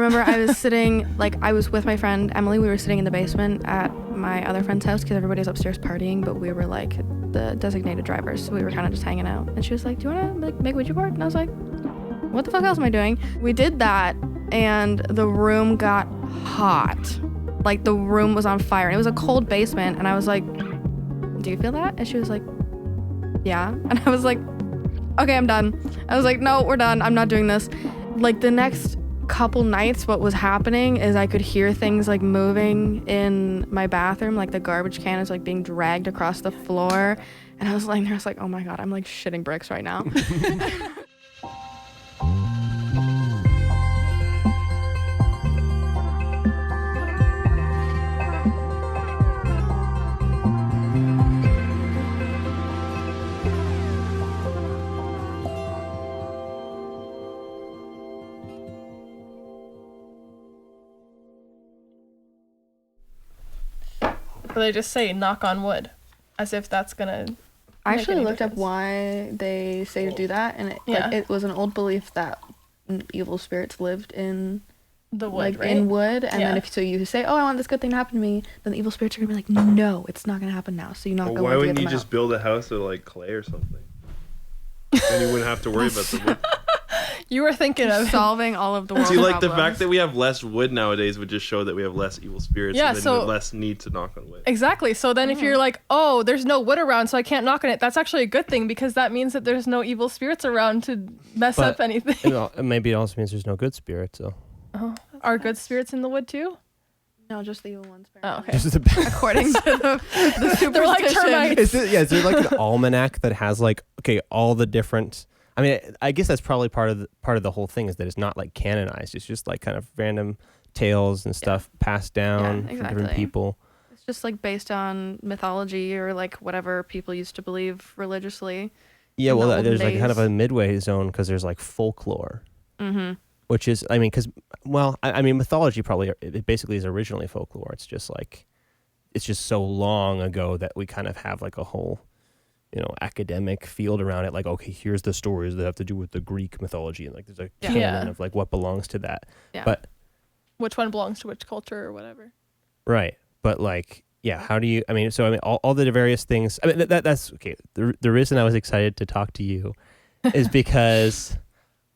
remember I was sitting, I was with my friend Emily. We were sitting in the basement at my other friend's house because everybody was upstairs partying, but we were the designated drivers, so we were kind of just hanging out. And she was like, do you want to make a Ouija board? And I was like, what the fuck else am I doing? We did that, and the room got hot. The room was on fire. And it was a cold basement, and I was like, do you feel that? And she was like, yeah. And I was like, okay, I'm done. I was like, no, we're done. I'm not doing this. The next couple nights, what was happening is I could hear things moving in my bathroom, the garbage can is being dragged across the floor. And I was laying there, I was like, oh my God, I'm shitting bricks right now. They just say knock on wood, as if that's gonna. I actually looked up why they say to do that, and it was an old belief that evil spirits lived in the wood, right? In wood, and then if you say, "Oh, I want this good thing to happen to me," then the evil spirits are gonna be like, "No, it's not gonna happen now." So you knock on wood. Why wouldn't you just build a house of clay or something? Then you wouldn't have to worry about the wood. You were thinking of solving all of the world's problems. The fact that we have less wood nowadays would just show that we have less evil spirits and then less need to knock on wood. Exactly. So then if you're like, oh, there's no wood around, so I can't knock on it, that's actually a good thing because that means that there's no evil spirits around to mess up anything. Maybe it also means there's no good spirits. So. Are good spirits in the wood too? No, just the evil ones. Oh, okay. According to the superstition. They're like termites. Is there an almanac that has all the different... I mean, I guess that's probably part of the whole thing is that it's not canonized. It's just kind of random tales and stuff passed down from different people. It's just based on mythology or whatever people used to believe religiously. Yeah, well, there's kind of a midway zone because there's folklore, which is, I mean, because mythology probably it basically is originally folklore. It's just it's just so long ago that we kind of have a whole. Academic field around it, okay, here's the stories that have to do with the Greek mythology, and there's a canon of what belongs to that. Yeah. But which one belongs to which culture or whatever. Right. But how do you? All the various things. I mean, that's okay. The reason I was excited to talk to you is because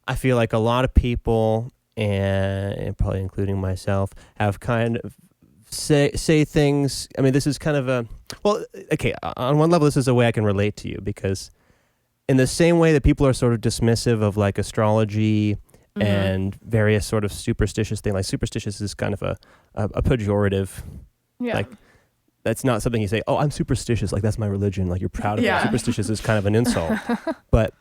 I feel like a lot of people, and probably including myself, have kind of say things. I mean, this is kind of on one level this is a way I can relate to you, because in the same way that people are sort of dismissive of astrology and various sort of superstitious things, superstitious is kind of a pejorative, that's not something you say, oh, I'm superstitious, that's my religion, you're proud of it. Superstitious is kind of an insult. But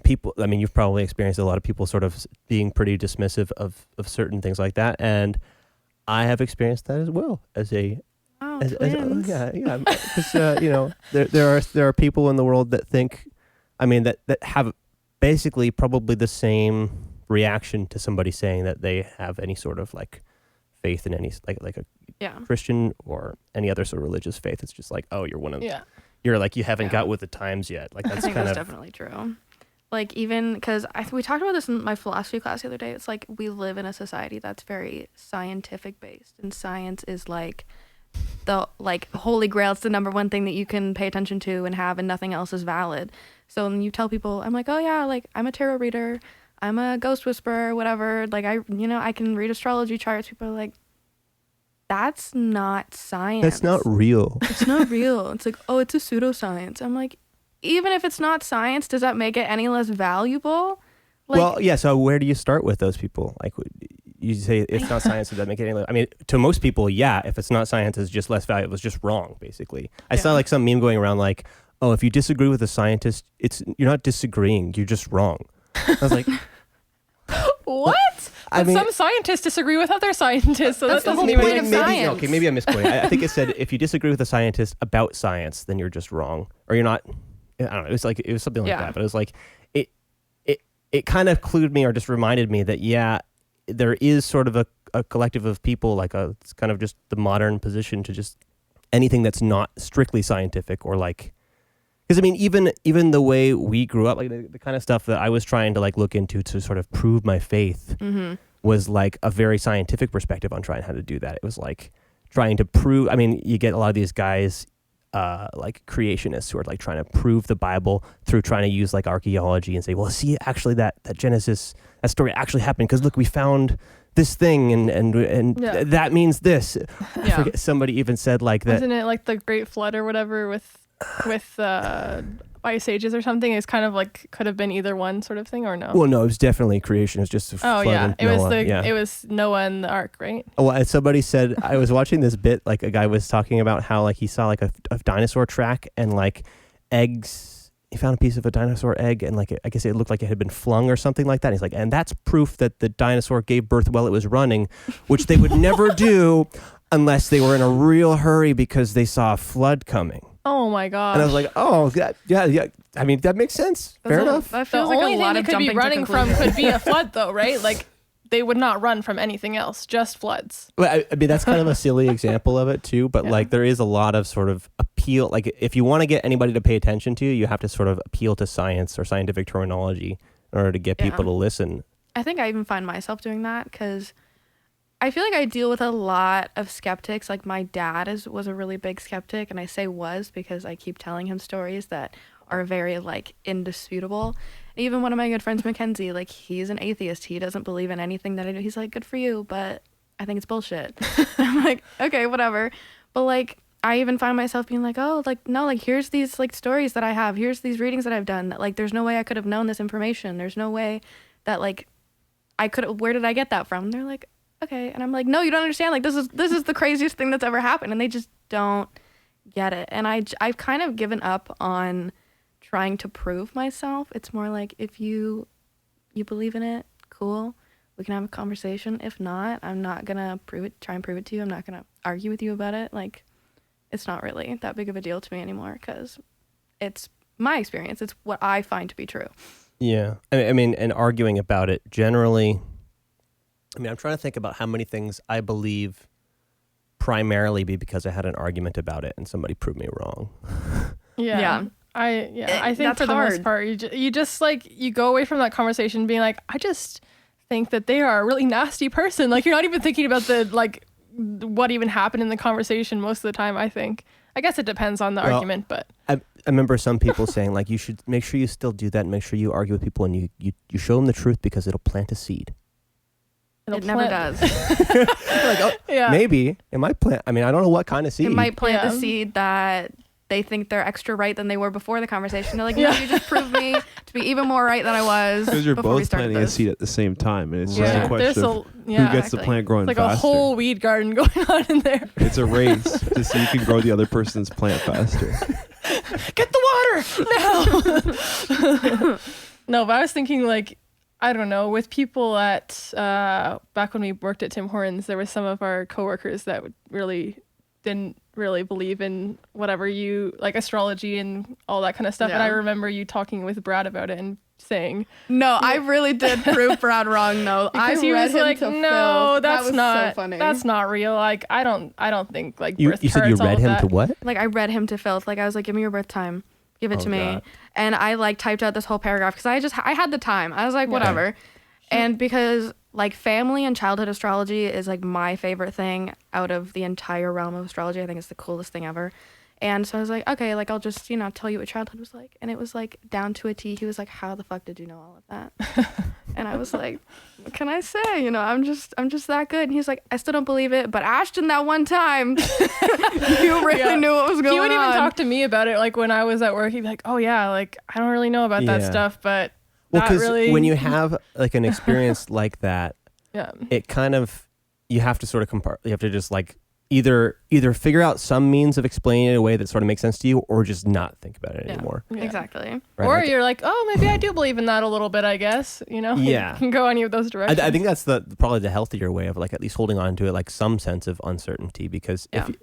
people, I mean, you've probably experienced a lot of people sort of being pretty dismissive of certain things like that, and I have experienced that as well as a twins. Because there are people in the world that think, that have basically probably the same reaction to somebody saying that they have any sort of faith in any a Christian or any other sort of religious faith. It's just oh, you're one of you're you haven't got with the times yet. That's I think that's definitely true. Even because we talked about this in my philosophy class the other day. It's we live in a society that's very scientific based, and science is the holy grail. It's the number one thing that you can pay attention to and have, and nothing else is valid. So when you tell people, I'm oh yeah, I'm a tarot reader, I'm a ghost whisperer, whatever. I can read astrology charts. People are that's not science. That's not real. It's not real. It's oh, it's a pseudoscience. I'm even if it's not science, does that make it any less valuable? Well, yeah. So where do you start with those people? You say it's not science, does that make it any less? I mean, to most people, yeah. If it's not science, it's just less valuable. It's just wrong, basically. I saw some meme going around oh, if you disagree with a scientist, you're not disagreeing, you're just wrong. I was what? But some scientists disagree with other scientists, so that's the whole point of science. Okay, maybe I'm misquoting. I think it said if you disagree with a scientist about science, then you're just wrong, or you're not. I don't know. It was something like that. But it was it kind of clued me, or just reminded me that there is sort of a collective of people, it's kind of just the modern position to just anything that's not strictly scientific, or because even the way we grew up, the kind of stuff that I was trying to look into to sort of prove my faith was like a very scientific perspective on trying how to do that. It was like trying to prove, I mean, you get a lot of these guys, like creationists who are like trying to prove the Bible through trying to use like archaeology and say, well, see, actually that Genesis, that story actually happened because look, we found this thing and that means this. I forget, somebody even said like that. Isn't it like the Great Flood or whatever with ice ages or something? It's kind of like could have been either one sort of thing, or no? Well, no, it was definitely creation. It was just it was Noah and the ark, right? Well, and somebody said, I was watching this bit, like a guy was talking about how like he saw like a dinosaur track and like eggs. He found a piece of a dinosaur egg and like I guess it looked like it had been flung or something like that. And he's like, and that's proof that the dinosaur gave birth while it was running, which they would never do unless they were in a real hurry because they saw a flood coming. Oh my god! And I was like, oh yeah. I mean, that makes sense. Fair enough. That feels like a lot of could be running from could be a flood, though, right? Like they would not run from anything else, just floods. Well, I mean, that's kind of a silly example of it too. But like, there is a lot of sort of appeal. Like, if you want to get anybody to pay attention to you, you have to sort of appeal to science or scientific terminology in order to get people to listen. I think I even find myself doing that because I feel like I deal with a lot of skeptics. Like my dad was a really big skeptic, and I say was because I keep telling him stories that are very like indisputable. Even one of my good friends, Mackenzie, like he's an atheist. He doesn't believe in anything that I do. He's like, good for you, but I think it's bullshit. I'm like, okay, whatever. But like, I even find myself being like, oh, like, no, like here's these like stories that I have. Here's these readings that I've done that like, there's no way I could have known this information. There's no way that like where did I get that from? And they're like, okay. And I'm like, no, you don't understand. Like this is the craziest thing that's ever happened. And they just don't get it. And I've kind of given up on trying to prove myself. It's more like if you believe in it, cool, we can have a conversation. If not, I'm not gonna try and prove it to you. I'm not gonna argue with you about it. Like it's not really that big of a deal to me anymore because it's my experience. It's what I find to be true. Yeah. I mean, and arguing about it generally, I mean, I'm trying to think about how many things I believe primarily be because I had an argument about it and somebody proved me wrong. Yeah. I think for the most part, you just like, you go away from that conversation being like, I just think that they are a really nasty person. Like you're not even thinking about the, like what even happened in the conversation most of the time, I think. I guess it depends on the argument, but. I remember some people saying like, you should make sure you still do that and make sure you argue with people and you show them the truth because it'll plant a seed. It never does. Like, oh, yeah. Maybe it might plant. I mean, I don't know what kind of seed. It might plant the seed that they think they're extra right than they were before the conversation. They're like, no, you just proved me to be even more right than I was. Because you're both planting a seed at the same time, and it's just a question of who gets the plant growing faster. It's like a whole weed garden going on in there. It's a race to see who can grow the other person's plant faster. Get the water now. No, but I was thinking like, I don't know, with people at back when we worked at Tim Hortons, there were some of our coworkers that didn't really believe in whatever you like astrology and all that kind of stuff. And I remember you talking with Brad about it and saying, no, I really did prove Brad wrong though. Because he was like, no, that's not, so funny. That's not real. Like I don't think like birth you said you read him to what? Like I read him to filth. Like I was like, give me your birth time. Give it to me. God. And I like typed out this whole paragraph because I had the time. I was like, whatever. And because like family and childhood astrology is like my favorite thing out of the entire realm of astrology. I think it's the coolest thing ever. And so I was like, okay, like I'll just, tell you what childhood was like. And it was like down to a T. He was like, how the fuck did you know all of that? And I was like, what can I say? I'm just that good. And he's like, I still don't believe it, but Ashtyn, that one time, you really knew what was going on. He would even talk to me about it. Like when I was at work, he'd be like, oh yeah, like I don't really know about that stuff, but because really... when you have like an experience like that, it kind of, you have to sort of you have to just like either figure out some means of explaining it in a way that sort of makes sense to you, or just not think about it anymore. Yeah. Exactly. Right? Or you're like, oh, maybe I do believe in that a little bit, I guess. Yeah. You can go any of those directions. I think that's probably the healthier way of like at least holding on to it, like some sense of uncertainty, because if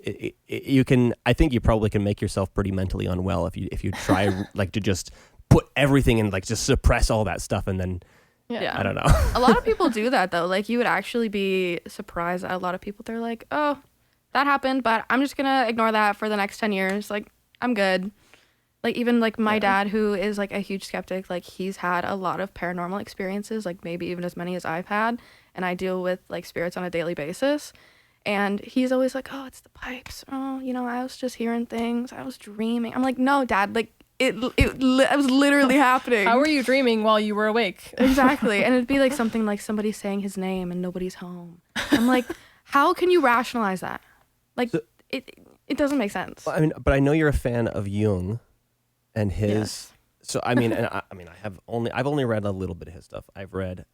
you can, I think you probably can make yourself pretty mentally unwell if you try like to just put everything and like just suppress all that stuff and then. Yeah. I don't know. A lot of people do that though. Like you would actually be surprised at a lot of people. They're like, oh, that happened, but I'm just going to ignore that for the next 10 years. Like, I'm good. Like even like my dad, who is like a huge skeptic, like he's had a lot of paranormal experiences, like maybe even as many as I've had, and I deal with like spirits on a daily basis. And he's always like, oh, it's the pipes. Oh, you know, I was just hearing things. I was dreaming. I'm like, no, Dad, like it was literally happening. How were you dreaming while you were awake? Exactly. And it'd be like something like somebody saying his name and nobody's home. I'm like, how can you rationalize that? Like So, it doesn't make sense. Well, I mean, but I know you're a fan of Jung and his. Yes. So I mean, and I've only read a little bit of his stuff. I've read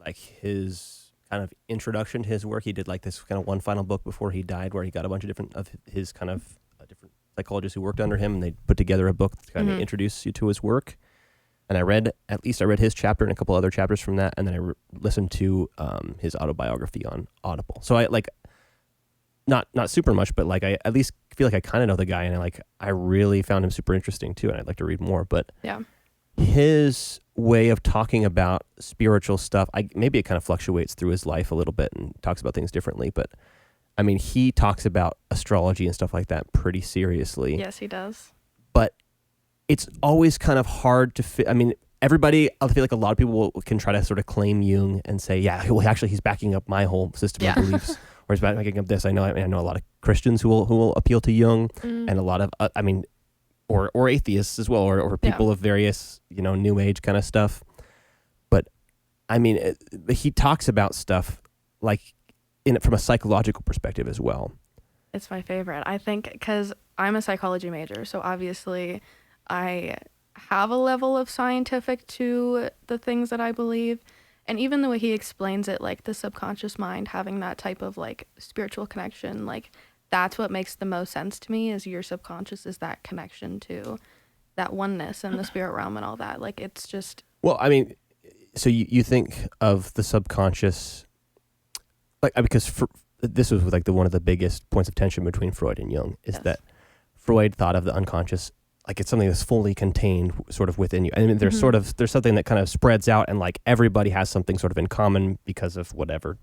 like his kind of introduction to his work. He did like this kind of one final book before he died, where he got a bunch of different different psychologists who worked under him, and they put together a book to kind of introduce you to his work. And I read his chapter and a couple other chapters from that, and then I listened to his autobiography on Audible. So I like not super much, but like I at least feel like I kind of know the guy, and I really found him super interesting too, and I'd like to read more. But Yeah. his way of talking about spiritual stuff, maybe it kind of fluctuates through his life a little bit and talks about things differently, but I mean, he talks about astrology and stuff like that pretty seriously. Yes, he does. But it's always kind of hard to fit. I mean, everybody, I feel like a lot of people can try to sort of claim Jung and say, yeah, well, actually, he's backing up my whole system of beliefs, or he's backing up this. I know a lot of Christians who will appeal to Jung, and a lot of, or atheists as well, or people of various, New Age kind of stuff. But I mean, he talks about stuff like from a psychological perspective as well. It's my favorite. I think because I'm a psychology major, so obviously I have a level of scientific to the things that I believe. And even the way he explains it, like the subconscious mind having that type of like spiritual connection, like that's what makes the most sense to me, is your subconscious is that connection to that oneness and the spirit realm and all that. Like it's just... Well, I mean, so you think of the subconscious, like, because this was like one of the biggest points of tension between Freud and Jung, is that Freud thought of the unconscious like it's something that's fully contained sort of within you. I mean, there's there's something that kind of spreads out, and like everybody has something sort of in common because of whatever.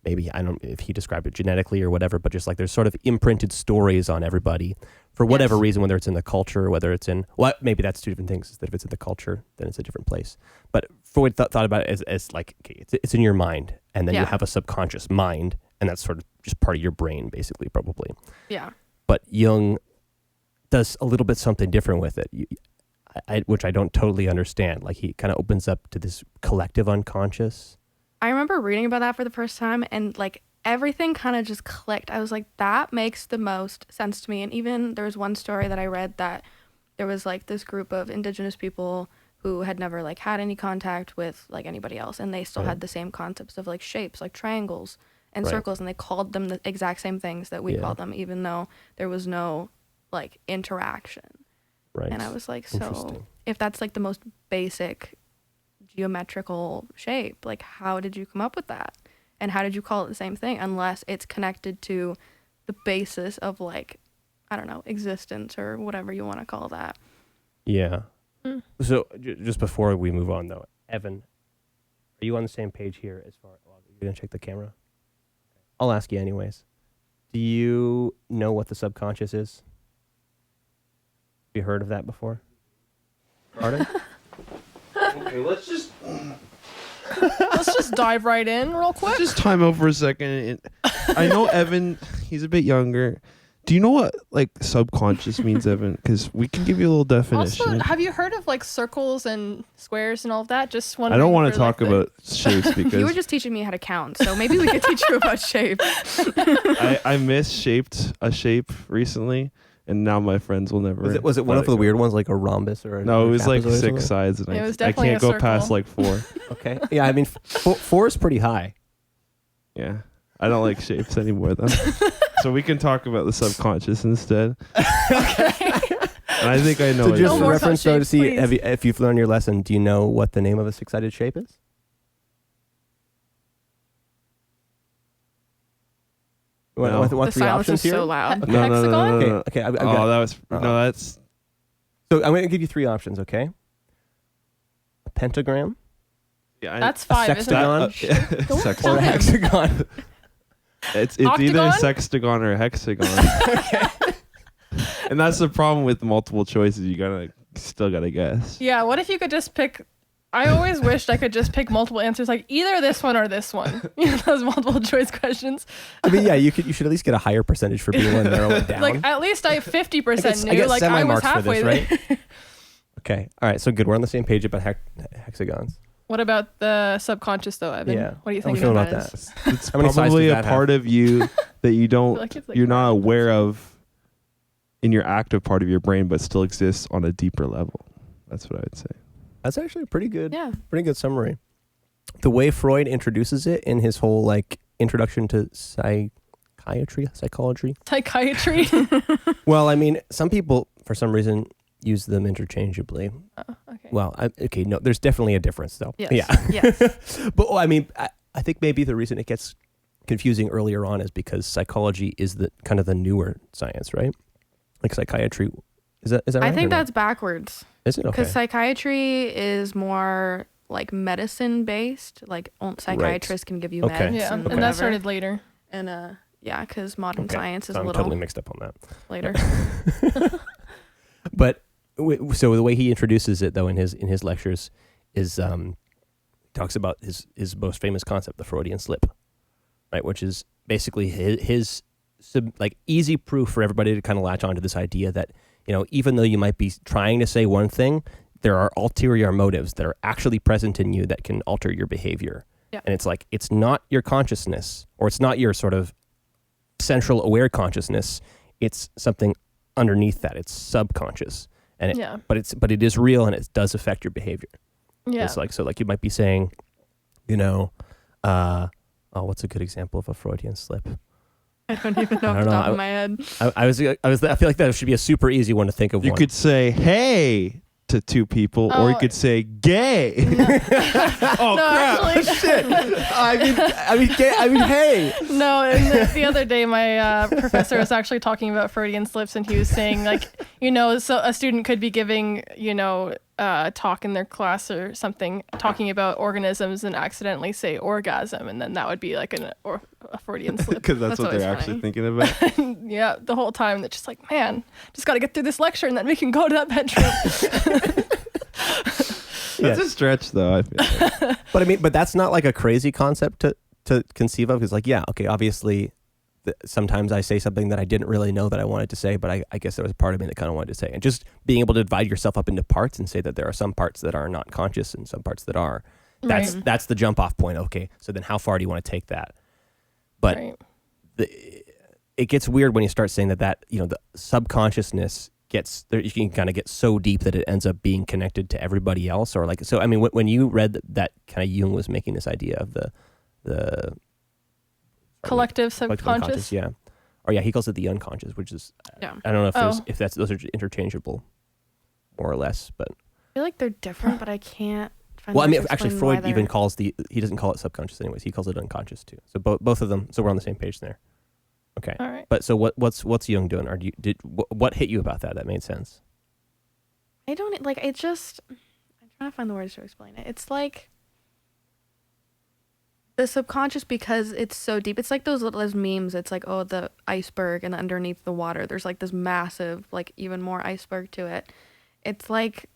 Maybe, I don't know if he described it genetically or whatever, but just like there's sort of imprinted stories on everybody for whatever reason, whether it's in the culture or whether it's in, well, maybe that's two different things. That if it's in the culture, then it's a different place. But Freud thought about it as like, okay, it's in your mind, and then you have a subconscious mind, and that's sort of just part of your brain, basically, probably. Yeah. But Jung does a little bit something different with it, which I don't totally understand. Like he kind of opens up to this collective unconscious. I remember reading about that for the first time, and like everything kind of just clicked. I was like, that makes the most sense to me. And even there was one story that I read that there was like this group of indigenous people who had never like had any contact with like anybody else, and they still had the same concepts of like shapes, like triangles and circles, and they called them the exact same things that we call them, even though there was no like interaction. Right. And I was like, so if that's like the most basic geometrical shape, like how did you come up with that, and how did you call it the same thing, unless it's connected to the basis of like, I don't know, existence or whatever you want to call that. So just before we move on though, Evan, are you on the same page here as far as you're gonna check the camera? I'll ask you anyways. Do you know what the subconscious is? Have you heard of that before? Pardon? Okay, let's just dive right in real quick. just time out for a second. I know Evan, he's a bit younger. Do you know what like subconscious means, Evan? Because we can give you a little definition. Also, have you heard of like circles and squares and all of that? Just one. I don't want to talk about shapes because You were just teaching me how to count, so maybe we could teach you about shape. I misshaped a shape recently, and now my friends will never. Was it one of the weird ones, like a rhombus or? No, it was like trapezoid 6 sides, and It was I definitely can't a go circle. past like 4. Okay. Yeah, I mean, 4 is pretty high. Yeah, I don't like shapes anymore though. So we can talk about the subconscious instead. Okay. And I think I know. So it. just No for more reference about though, to shapes, see please. if you've learned your lesson, do you know what the name of a 6-sided shape is? No. Want The 3 silence options is here? so loud. No, no, no, no, no, no. Okay. I've Oh, got, that was no. That's so I'm going to give you 3 options. Okay. A pentagram, yeah. That's a 5, isn't it? sextagon, Don't or tell a him. hexagon. It's either Octagon? sextagon or hexagon. And that's the problem with multiple choices. You gotta Still gotta guess. Yeah, what if you could just pick? I always wished I could just pick multiple answers, like either this one or this one. Those multiple choice questions. I mean, yeah, you should at least get a higher percentage for being able to narrow it down. Like at least I 50% knew. I get Like I was semi-marks for halfway this, there. right? Okay. All right. So good. We're on the same page about hexagons. What about the subconscious though, Evan? Yeah. What do you How we think feel about about that? that? It's How many sides probably does a that part of you that you don't, like it's like you're not random aware percent. of in your active part of your brain, but still exists on a deeper level. That's what I would say. That's actually a pretty good summary. The way Freud introduces it in his whole like introduction to psychology. Psychiatry. Well, I mean, some people for some reason use them interchangeably. Okay. Well, no, there's definitely a difference though. Yes. Yeah. Yes. But I mean, I think maybe the reason it gets confusing earlier on is because psychology is the kind of the newer science, right? Like psychiatry. Is that right? I think that's backwards. Is it? Okay. Because psychiatry is more like medicine based. Like psychiatrists can give you meds. Okay. Yeah, and and that whatever. started later. And yeah, because modern Okay. science is So a I'm little totally mixed up on that. later. But so the way he introduces it though in his lectures is talks about his most famous concept, the Freudian slip, right? Which is basically his like easy proof for everybody to kind of latch onto this idea that, you know, even though you might be trying to say one thing, there are ulterior motives that are actually present in you that can alter your behavior. Yeah. And it's like, it's not your consciousness, or it's not your sort of central aware consciousness. It's something underneath that. It's subconscious. And but it is real, and it does affect your behavior. Yeah. It's like, so like you might be saying, you know, what's a good example of a Freudian slip? I don't even know I off don't the know. top of my head. I feel like that should be a super easy one to think of. You one. could say "hey" to two people, or you Oh. could say "gay." Oh No, crap! actually- Shit! I mean, hey. No, and the other day my professor was actually talking about Freudian slips, and he was saying, like, you know, so a student could be giving, you know, talk in their class or something, talking about organisms, and accidentally say orgasm, and then that would be like a Freudian slip. Because that's what always they're actually funny. thinking about. Yeah, the whole time they're just like, man, just got to get through this lecture, and then we can go to that bedroom. That's a stretch, though. I feel like. But that's not like a crazy concept to conceive of. Because like, yeah, okay, obviously, sometimes I say something that I didn't really know that I wanted to say, but I guess there was a part of me that kind of wanted to say. And just being able to divide yourself up into parts and say that there are some parts that are not conscious and some parts that are. That's the jump off point. Okay, so then how far do you want to take that? But Right. It gets weird when you start saying that you know, the subconsciousness gets there. You can kind of get so deep that it ends up being connected to everybody else, or like, so I mean, when you read that kind of Jung was making this idea of the Collective collective subconscious. yeah, or yeah, he calls it the unconscious, which is Yeah. I don't know if Oh. those are interchangeable, more or less, but I feel like they're different, but I can't find well, I words mean, to actually, explain why Freud even they're- calls he doesn't call it subconscious anyways. He calls it unconscious too. So both of them. So we're on the same page there. Okay. All right. But so what's Jung doing? Or what hit you about that? That made sense. I don't like it. Just I'm trying to find the words to explain it. It's like the subconscious, because it's so deep. It's like those memes. It's like, oh, the iceberg, and underneath the water there's like this massive, like even more iceberg to it. It's like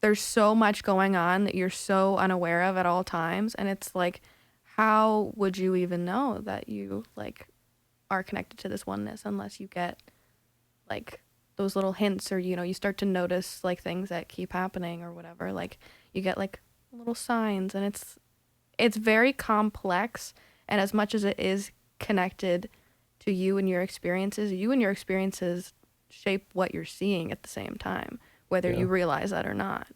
there's so much going on that you're so unaware of at all times, and it's like, how would you even know that you like are connected to this oneness unless you get like those little hints, or, you know, you start to notice like things that keep happening or whatever. Like you get like little signs, and it's very complex. And as much as it is connected to you and your experiences shape what you're seeing at the same time, whether you realize that or not.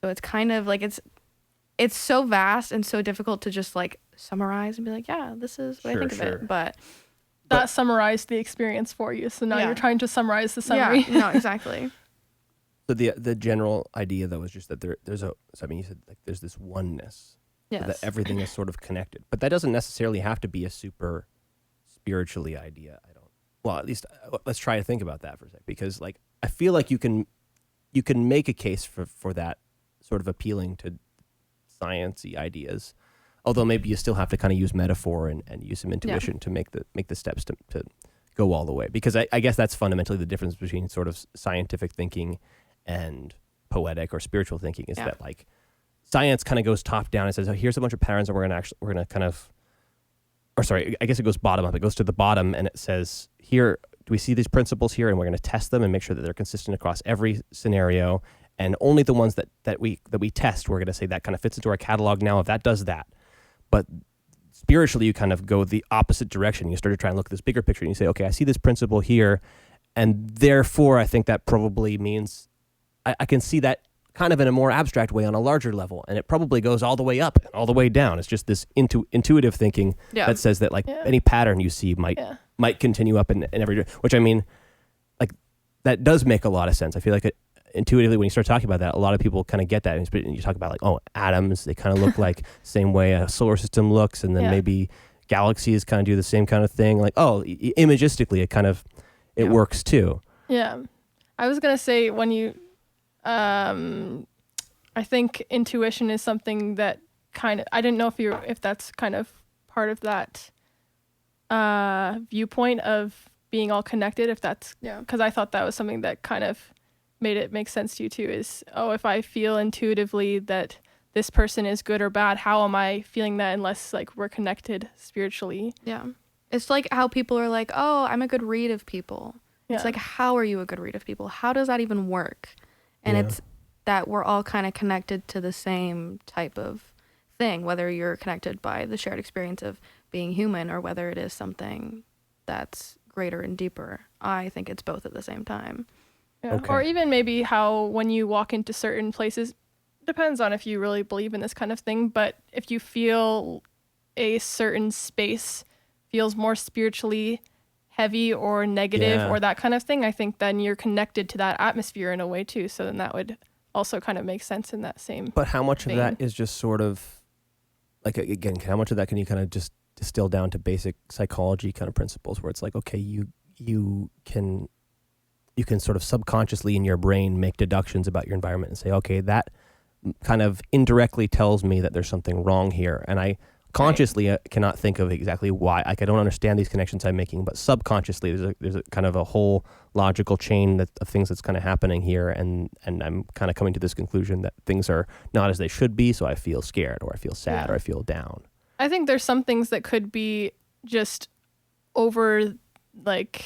So it's kind of like it's so vast and so difficult to just like summarize and be like, yeah, this is what I think of it. But That summarized the experience for you. So now Yeah. you're trying to summarize the summary. yeah, no, exactly. So the general idea though is just that there's so I mean, you said like there's this oneness. Yes. That everything is sort of connected, but that doesn't necessarily have to be a super spiritually idea. At least let's try to think about that for a sec, because like I feel like you can make a case for that sort of appealing to sciencey ideas, although maybe you still have to kind of use metaphor and use some intuition to make the steps to go all the way, because I guess that's fundamentally the difference between sort of scientific thinking and poetic or spiritual thinking is Yeah. that like science kind of goes top down and says, oh, here's a bunch of patterns and we're going to kind of, or sorry, I guess it goes bottom up. It goes to the bottom and it says, here, do we see these principles here? And we're going to test them and make sure that they're consistent across every scenario. And only the ones that we test, we're going to say that kind of fits into our catalog now if that does that. But spiritually, you kind of go the opposite direction. You start to try and look at this bigger picture and you say, okay, I see this principle here. And therefore, I think that probably means I can see that kind of in a more abstract way on a larger level. And it probably goes all the way up and all the way down. It's just this intuitive thinking that says that like any pattern you see might continue up in every, which I mean, like that does make a lot of sense. I feel like intuitively when you start talking about that, a lot of people kind of get that. And you talk about like, oh, atoms, they kind of look like same way a solar system looks. And then maybe galaxies kind of do the same kind of thing. Like, oh, imagistically, it works too. Yeah. I was going to say when you, I think intuition is something that kind of, I didn't know if that's kind of part of that viewpoint of being all connected, if that's, because I thought that was something that kind of made it make sense to you too, is, oh, if I feel intuitively that this person is good or bad, how am I feeling that unless like we're connected spiritually? Yeah. It's like how people are like, oh, I'm a good read of people. It's like, how are you a good read of people? How does that even work? And it's that we're all kind of connected to the same type of thing, whether you're connected by the shared experience of being human or whether it is something that's greater and deeper. I think it's both at the same time. Yeah. Okay. Or even maybe how when you walk into certain places, depends on if you really believe in this kind of thing, but if you feel a certain space feels more spiritually heavy or negative or that kind of thing, I think then you're connected to that atmosphere in a way too. So then that would also kind of make sense in that same But how much vein. of that is just sort of like, again, how much of that can you kind of just distill down to basic psychology kind of principles where it's like, okay, you can sort of subconsciously in your brain make deductions about your environment and say, okay, that kind of indirectly tells me that there's something wrong here. And I consciously cannot think of exactly why. Like I don't understand these connections I'm making, but subconsciously there's a kind of a whole logical chain of things that's kind of happening here, and I'm kind of coming to this conclusion that things are not as they should be, so I feel scared or I feel sad or I feel down. I think there's some things that could be just over, like,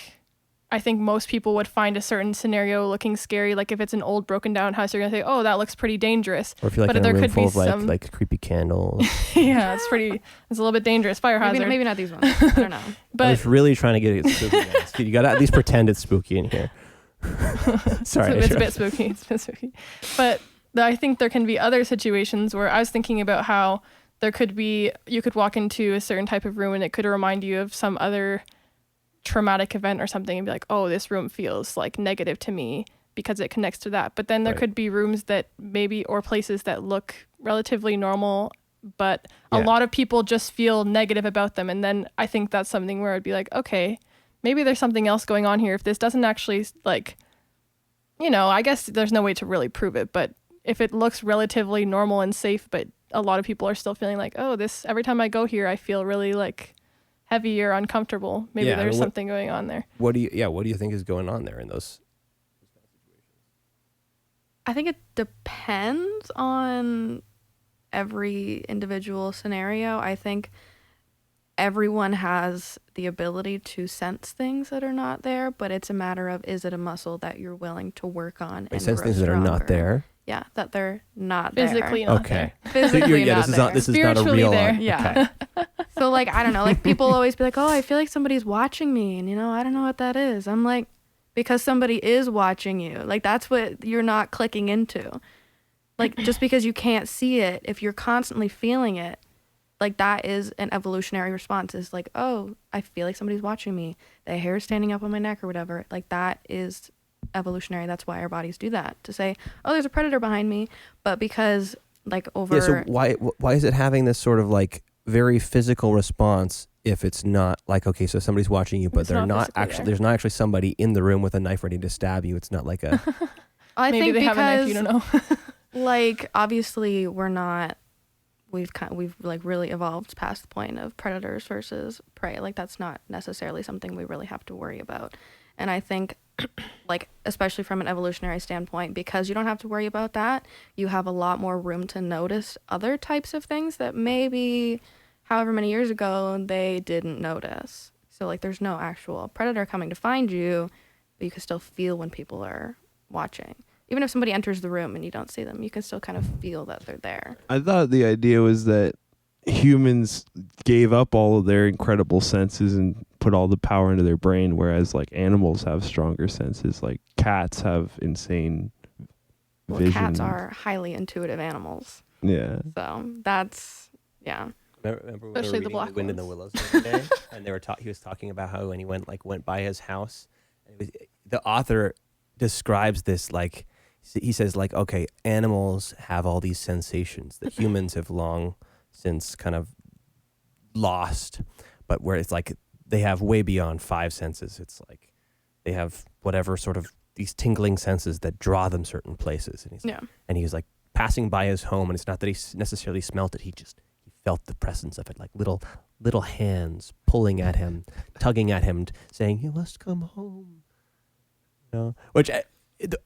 I think most people would find a certain scenario looking scary. Like if it's an old broken down house, you're gonna say, oh, that looks pretty dangerous. Or if you're like but in a there room could full be of some like creepy candles. yeah, it's a little bit dangerous. Fire hazard. Maybe not these ones. I don't know. I'm But just really trying to get it spooky. Guys. You gotta at least pretend it's spooky in here. Sorry. it's a bit spooky. It's a bit spooky. But I think there can be other situations where I was thinking about how there could be, you could walk into a certain type of room and it could remind you of some other traumatic event or something and be like, oh, this room feels like negative to me because it connects to that. But then there could be rooms that maybe, or places that look relatively normal, but a lot of people just feel negative about them. And then I think that's something where I'd be like, okay, maybe there's something else going on here. If this doesn't actually, like, you know, I guess there's no way to really prove it, but if it looks relatively normal and safe, but a lot of people are still feeling like, oh, this, every time I go here, I feel really like heavy or uncomfortable. Maybe there's something going on there. What do you think is going on there in those? I think it depends on every individual scenario. I think everyone has the ability to sense things that are not there, but it's a matter of, is it a muscle that you're willing to work on and sense grow things that are not stronger? there. Yeah, that they're not Physically there. not Okay. there. Physically not there. This is not a Spiritually real. there. Yeah. So like, I don't know, like people always be like, oh, I feel like somebody's watching me, and you know, I don't know what that is. I'm like, because somebody is watching you. Like that's what you're not clicking into. Like just because you can't see it, if you're constantly feeling it, like that is an evolutionary response. Is like, oh, I feel like somebody's watching me. The hair is standing up on my neck or whatever. Like that is evolutionary. That's why our bodies do that, to say, oh, there's a predator behind me. But because like over So why is it having this sort of like very physical response if it's not like, okay, so somebody's watching you, but It's they're not not physically actually there. there's not actually somebody in the room with a knife ready to stab you. It's not like a I Maybe think they because have a knife, you don't know. like obviously we've like really evolved past the point of predators versus prey. Like that's not necessarily something we really have to worry about. And I think like especially from an evolutionary standpoint, because you don't have to worry about that. You have a lot more room to notice other types of things that maybe however many years ago they didn't notice. So like there's no actual predator coming to find you, but you can still feel when people are watching. Even if somebody enters the room and you don't see them, you can still kind of feel that they're there. I thought the idea was that humans gave up all of their incredible senses and put all the power into their brain, whereas like animals have stronger senses. Like cats have insane vision. Cats are highly intuitive animals. Yeah. So that's, yeah. Remember when Especially we the were reading black The Wind in the ones. Willows the other day, and he was talking about how when he went by his house, the author describes this like, he says like, okay, animals have all these sensations that humans have long since kind of lost, but where it's like they have way beyond five senses. It's like they have whatever sort of these tingling senses that draw them certain places. And he was like passing by his home, and it's not that he necessarily smelt it. He felt the presence of it, like little hands pulling at him, tugging at him, saying, "You must come home." You know, which.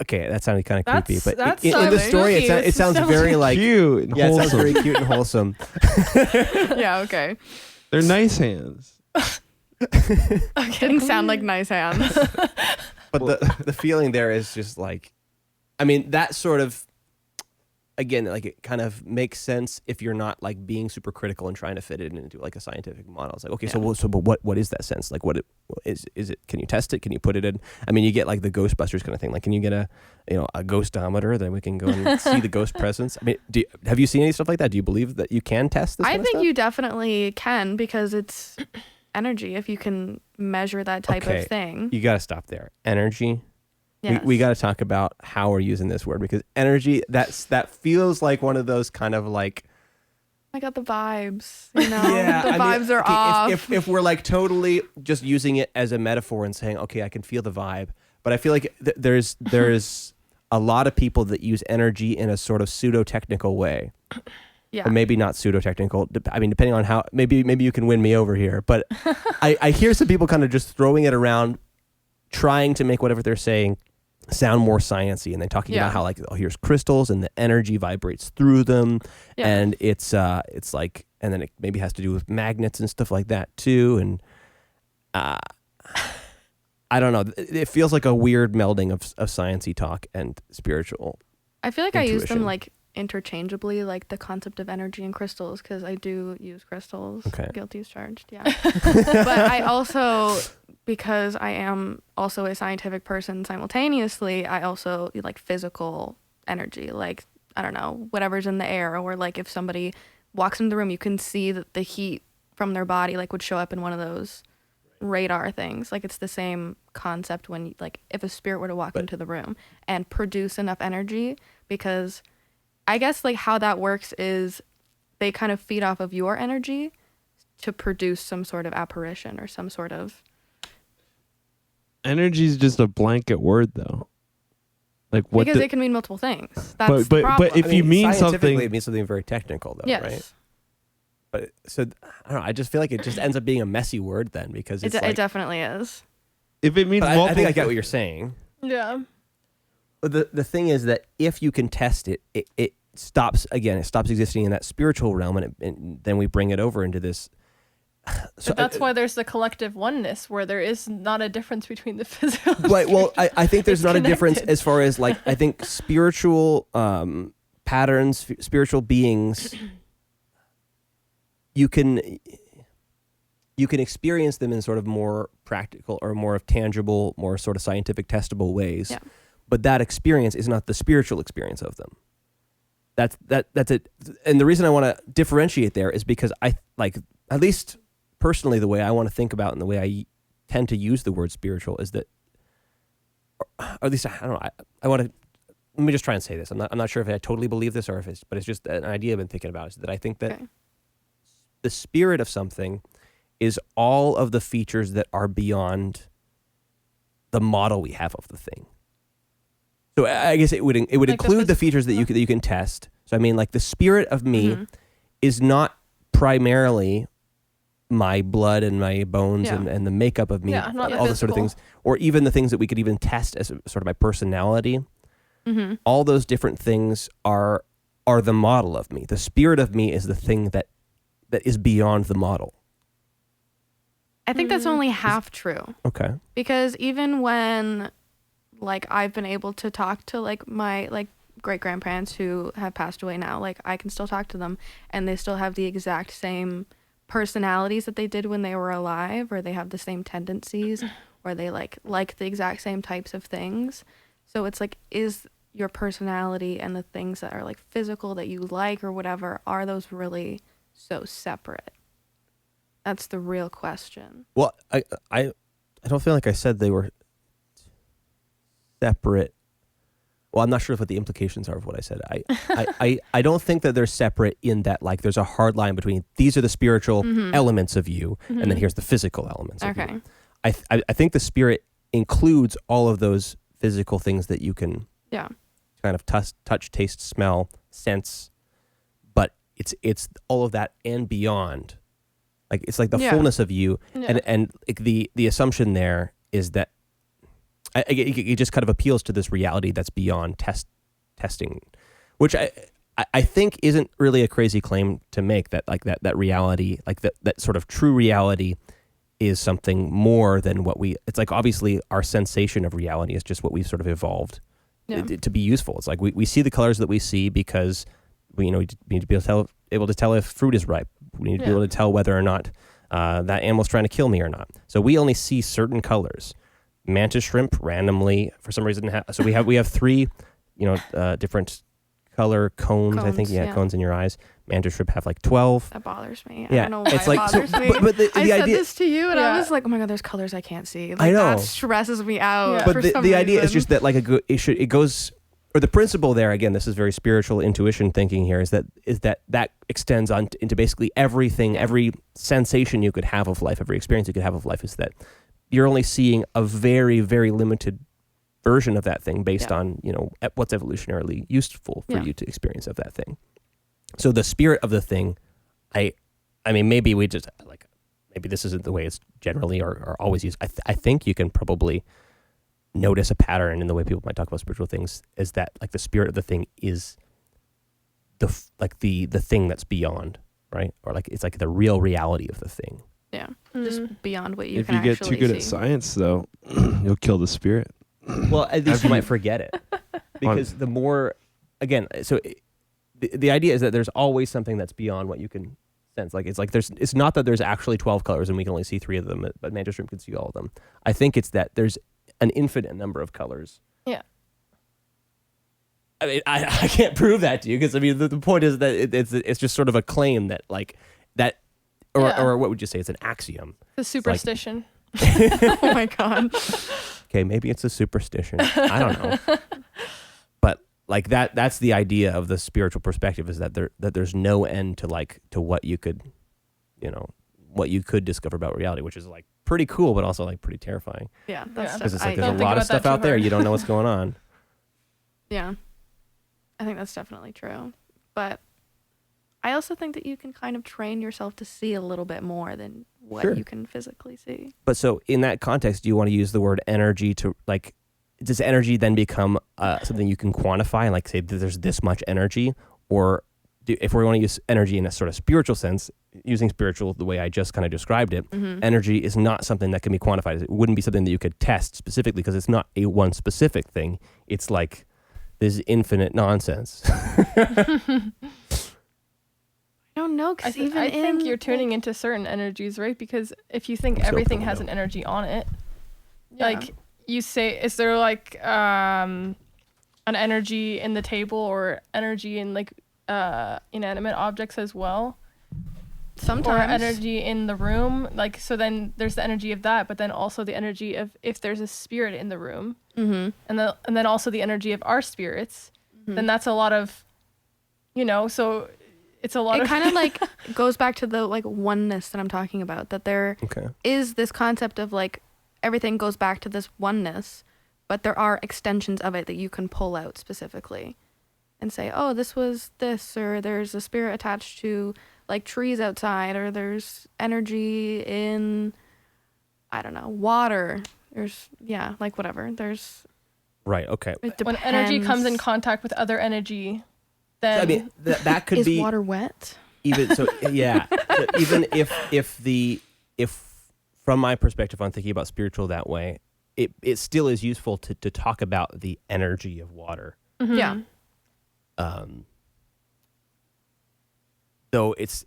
Okay, that sounded kind of creepy, but in the story, it sounds very like cute and yeah, it sounds wholesome. very cute and wholesome. Yeah, okay. They're nice hands. Didn't sound like nice hands. But the feeling there is just like, I mean, that sort of, again, like it kind of makes sense if you're not like being super critical and trying to fit it into like a scientific model. It's like, okay, but what is that sense? Like, what is it? Can you test it? Can you put it in? I mean, you get like the Ghostbusters kind of thing. Like, can you get a ghostometer that we can go and see the ghost presence? I mean, have you seen any stuff like that? Do you believe that you can test this? I kind of think stuff? you definitely can, because it's energy. If you can measure that type of thing. You got to stop there. Energy. Yes. We got to talk about how we're using this word, because energy, that feels like one of those kind of like, I got the vibes, you know. yeah, The vibes are off. If we're like totally just using it as a metaphor and saying, okay, I can feel the vibe, but I feel like there's a lot of people that use energy in a sort of pseudo-technical way. Yeah. Or maybe not pseudo-technical. I mean, depending on how, maybe you can win me over here, but I hear some people kind of just throwing it around, trying to make whatever they're saying sound more sciencey, and then talking about how like, oh, here's crystals and the energy vibrates through them, and it's like, and then it maybe has to do with magnets and stuff like that too, and I don't know, it feels like a weird melding of sciencey talk and spiritual. I feel like intuition. I use them like interchangeably, like the concept of energy and crystals, because I do use crystals. Okay. Guilty as charged. Yeah. But I also, because I am also a scientific person simultaneously, I also like physical energy, like, I don't know, whatever's in the air, or like if somebody walks into the room, you can see that the heat from their body like would show up in one of those radar things. Like it's the same concept when like if a spirit were to walk into the room and produce enough energy, because I guess like how that works is they kind of feed off of your energy to produce some sort of apparition or some sort of. Energy is just a blanket word, though. Like what? Because it can mean multiple things. That's the but problem. if you mean scientifically, something, it means something very technical, though, yes. right? But so I don't know. I just feel like it just ends up being a messy word then, because it's It definitely is. if it means But multiple, I think I get what you're saying. Yeah. But the thing is that if you can test it, it stops existing in that spiritual realm, and then we bring it over into this. So But that's why there's the collective oneness, where there is not a difference between the physical. Right. Well, I think there's It's not a difference connected. as far as like, I think spiritual patterns, spiritual beings, you can experience them in sort of more practical or more of tangible, more sort of scientific testable ways. Yeah. But that experience is not the spiritual experience of them. That's it. And the reason I want to differentiate there is because I like, at least personally, the way I want to think about and the way I tend to use the word spiritual is that, or at least I don't know. I want to, let me just try and say this. I'm not sure if I totally believe this or if it's, but it's just an idea I've been thinking about, is that I think that the spirit of something is all of the features that are beyond the model we have of the thing. So I guess it would Like include the features that you can test. So I mean, like the spirit of me is not primarily my blood and my bones Yeah. and the makeup of me, Yeah, not the all those sort of physical. things, or even the things that we could even test as sort of my personality. Mm-hmm. All those different things are the model of me. The spirit of me is the thing that is beyond the model. I think that's only half true. Okay. Because even when, like, I've been able to talk to, like, my, like, great-grandparents who have passed away now, like, I can still talk to them, and they still have the exact same personalities that they did when they were alive, or they have the same tendencies, or they, like the exact same types of things. So it's, like, is your personality and the things that are, like, physical that you like or whatever, are those really so separate? That's the real question. Well, I don't feel like I said they were separate. Well, I'm not sure what the implications are of what I said. I don't think that they're separate in that, like, there's a hard line between these are the spiritual elements of you, and then here's the physical elements of Okay. you. I think the spirit includes all of those physical things that you can Yeah. kind of touch, taste, smell, sense, but it's all of that and beyond. Like, it's like the Yeah. fullness of you, Yeah. and like the assumption there is that it just kind of appeals to this reality that's beyond testing, which I think isn't really a crazy claim to make, that like that reality, like that sort of true reality is something more than what it's like, obviously our sensation of reality is just what we've sort of evolved Yeah. to be useful. It's like we see the colors that we see because we need to be able to tell if fruit is ripe. We need to be able to tell whether or not that animal's trying to kill me or not. So we only see certain colors. Mantis shrimp randomly, for some reason, so we have three, different color cones. I think, Cones, yeah. cones in your eyes. Mantis shrimp have like 12. That bothers me. Yeah, I don't know why it's it like, so, bothers me. but the I said idea, this to you, and I Yeah. was like, "Oh my god, there's colors I can't see." Like, I know. that stresses me out. Yeah. but for the some idea is reason. just that, like, it goes, or the principle there, again, this is very spiritual intuition thinking here, is that extends on into basically everything, every sensation you could have of life, every experience you could have of life, is that you're only seeing a very, very limited version of that thing based on, what's evolutionarily useful for you to experience of that thing. So the spirit of the thing, I mean, maybe we just, like, maybe this isn't the way it's generally or always used. I think you can probably notice a pattern in the way people might talk about spiritual things, is that, like, the spirit of the thing is the thing that's beyond, right? Or, like, it's like the real reality of the thing. yeah, just beyond what you If can you get actually too good see. at science, though, you'll kill the spirit. Well, at least you might forget it, because the more, again, so the idea is that there's always something that's beyond what you can sense. Like, it's not that there's actually 12 colors and we can only see 3 of them, but Mantis shrimp can see all of them. I think it's that there's an infinite number of colors. Yeah. I mean, I can't prove that to you, because I mean the point is that it's just sort of a claim that, like, that, or what would you say? It's an axiom. The superstition. Oh my god. Okay, maybe it's a superstition. I don't know. But, like, that's the idea of the spiritual perspective, is that there's no end to what you could, what you could discover about reality, which is, like, pretty cool, but also, like, pretty terrifying. Yeah, that's Yeah. Because it's I like don't there's a think lot of about that stuff out too there, hard. you don't know what's going on. Yeah, I think that's definitely true. But I also think that you can kind of train yourself to see a little bit more than what Sure. you can physically see. But so in that context, do you want to use the word energy to, like, does energy then become something you can quantify and, like, say that there's this much energy? Or if we want to use energy in a sort of spiritual sense, using spiritual the way I just kind of described it, energy is not something that can be quantified. It wouldn't be something that you could test specifically, because it's not a one specific thing. It's like this infinite nonsense. I don't know, I, because th- even I think in, you're tuning like, into certain energies, right? Because if you think I'm still everything pulling has out. an energy on it, Yeah. like, you say, is there, like, an energy in the table, or energy in, like, inanimate objects as well? sometimes Or energy in the room, like, so then there's the energy of that, but then also the energy of if there's a spirit in the room, Mm-hmm. and then also the energy of our spirits, then that's a lot of, so it's a lot It of kind of like goes back to the like oneness that I'm talking about, that there Okay. is this concept of like everything goes back to this oneness, but there are extensions of it that you can pull out specifically and say, oh, this was this, or there's a spirit attached to like trees outside, or there's energy in, I don't know, water. There's, like whatever. There's, Right. Okay. it When energy comes in depends. contact with other energy, then I mean, that could Is be water wet? even so. Yeah. So even if from my perspective, I'm thinking about spiritual that way. It still is useful to talk about the energy of water. Yeah. So it's.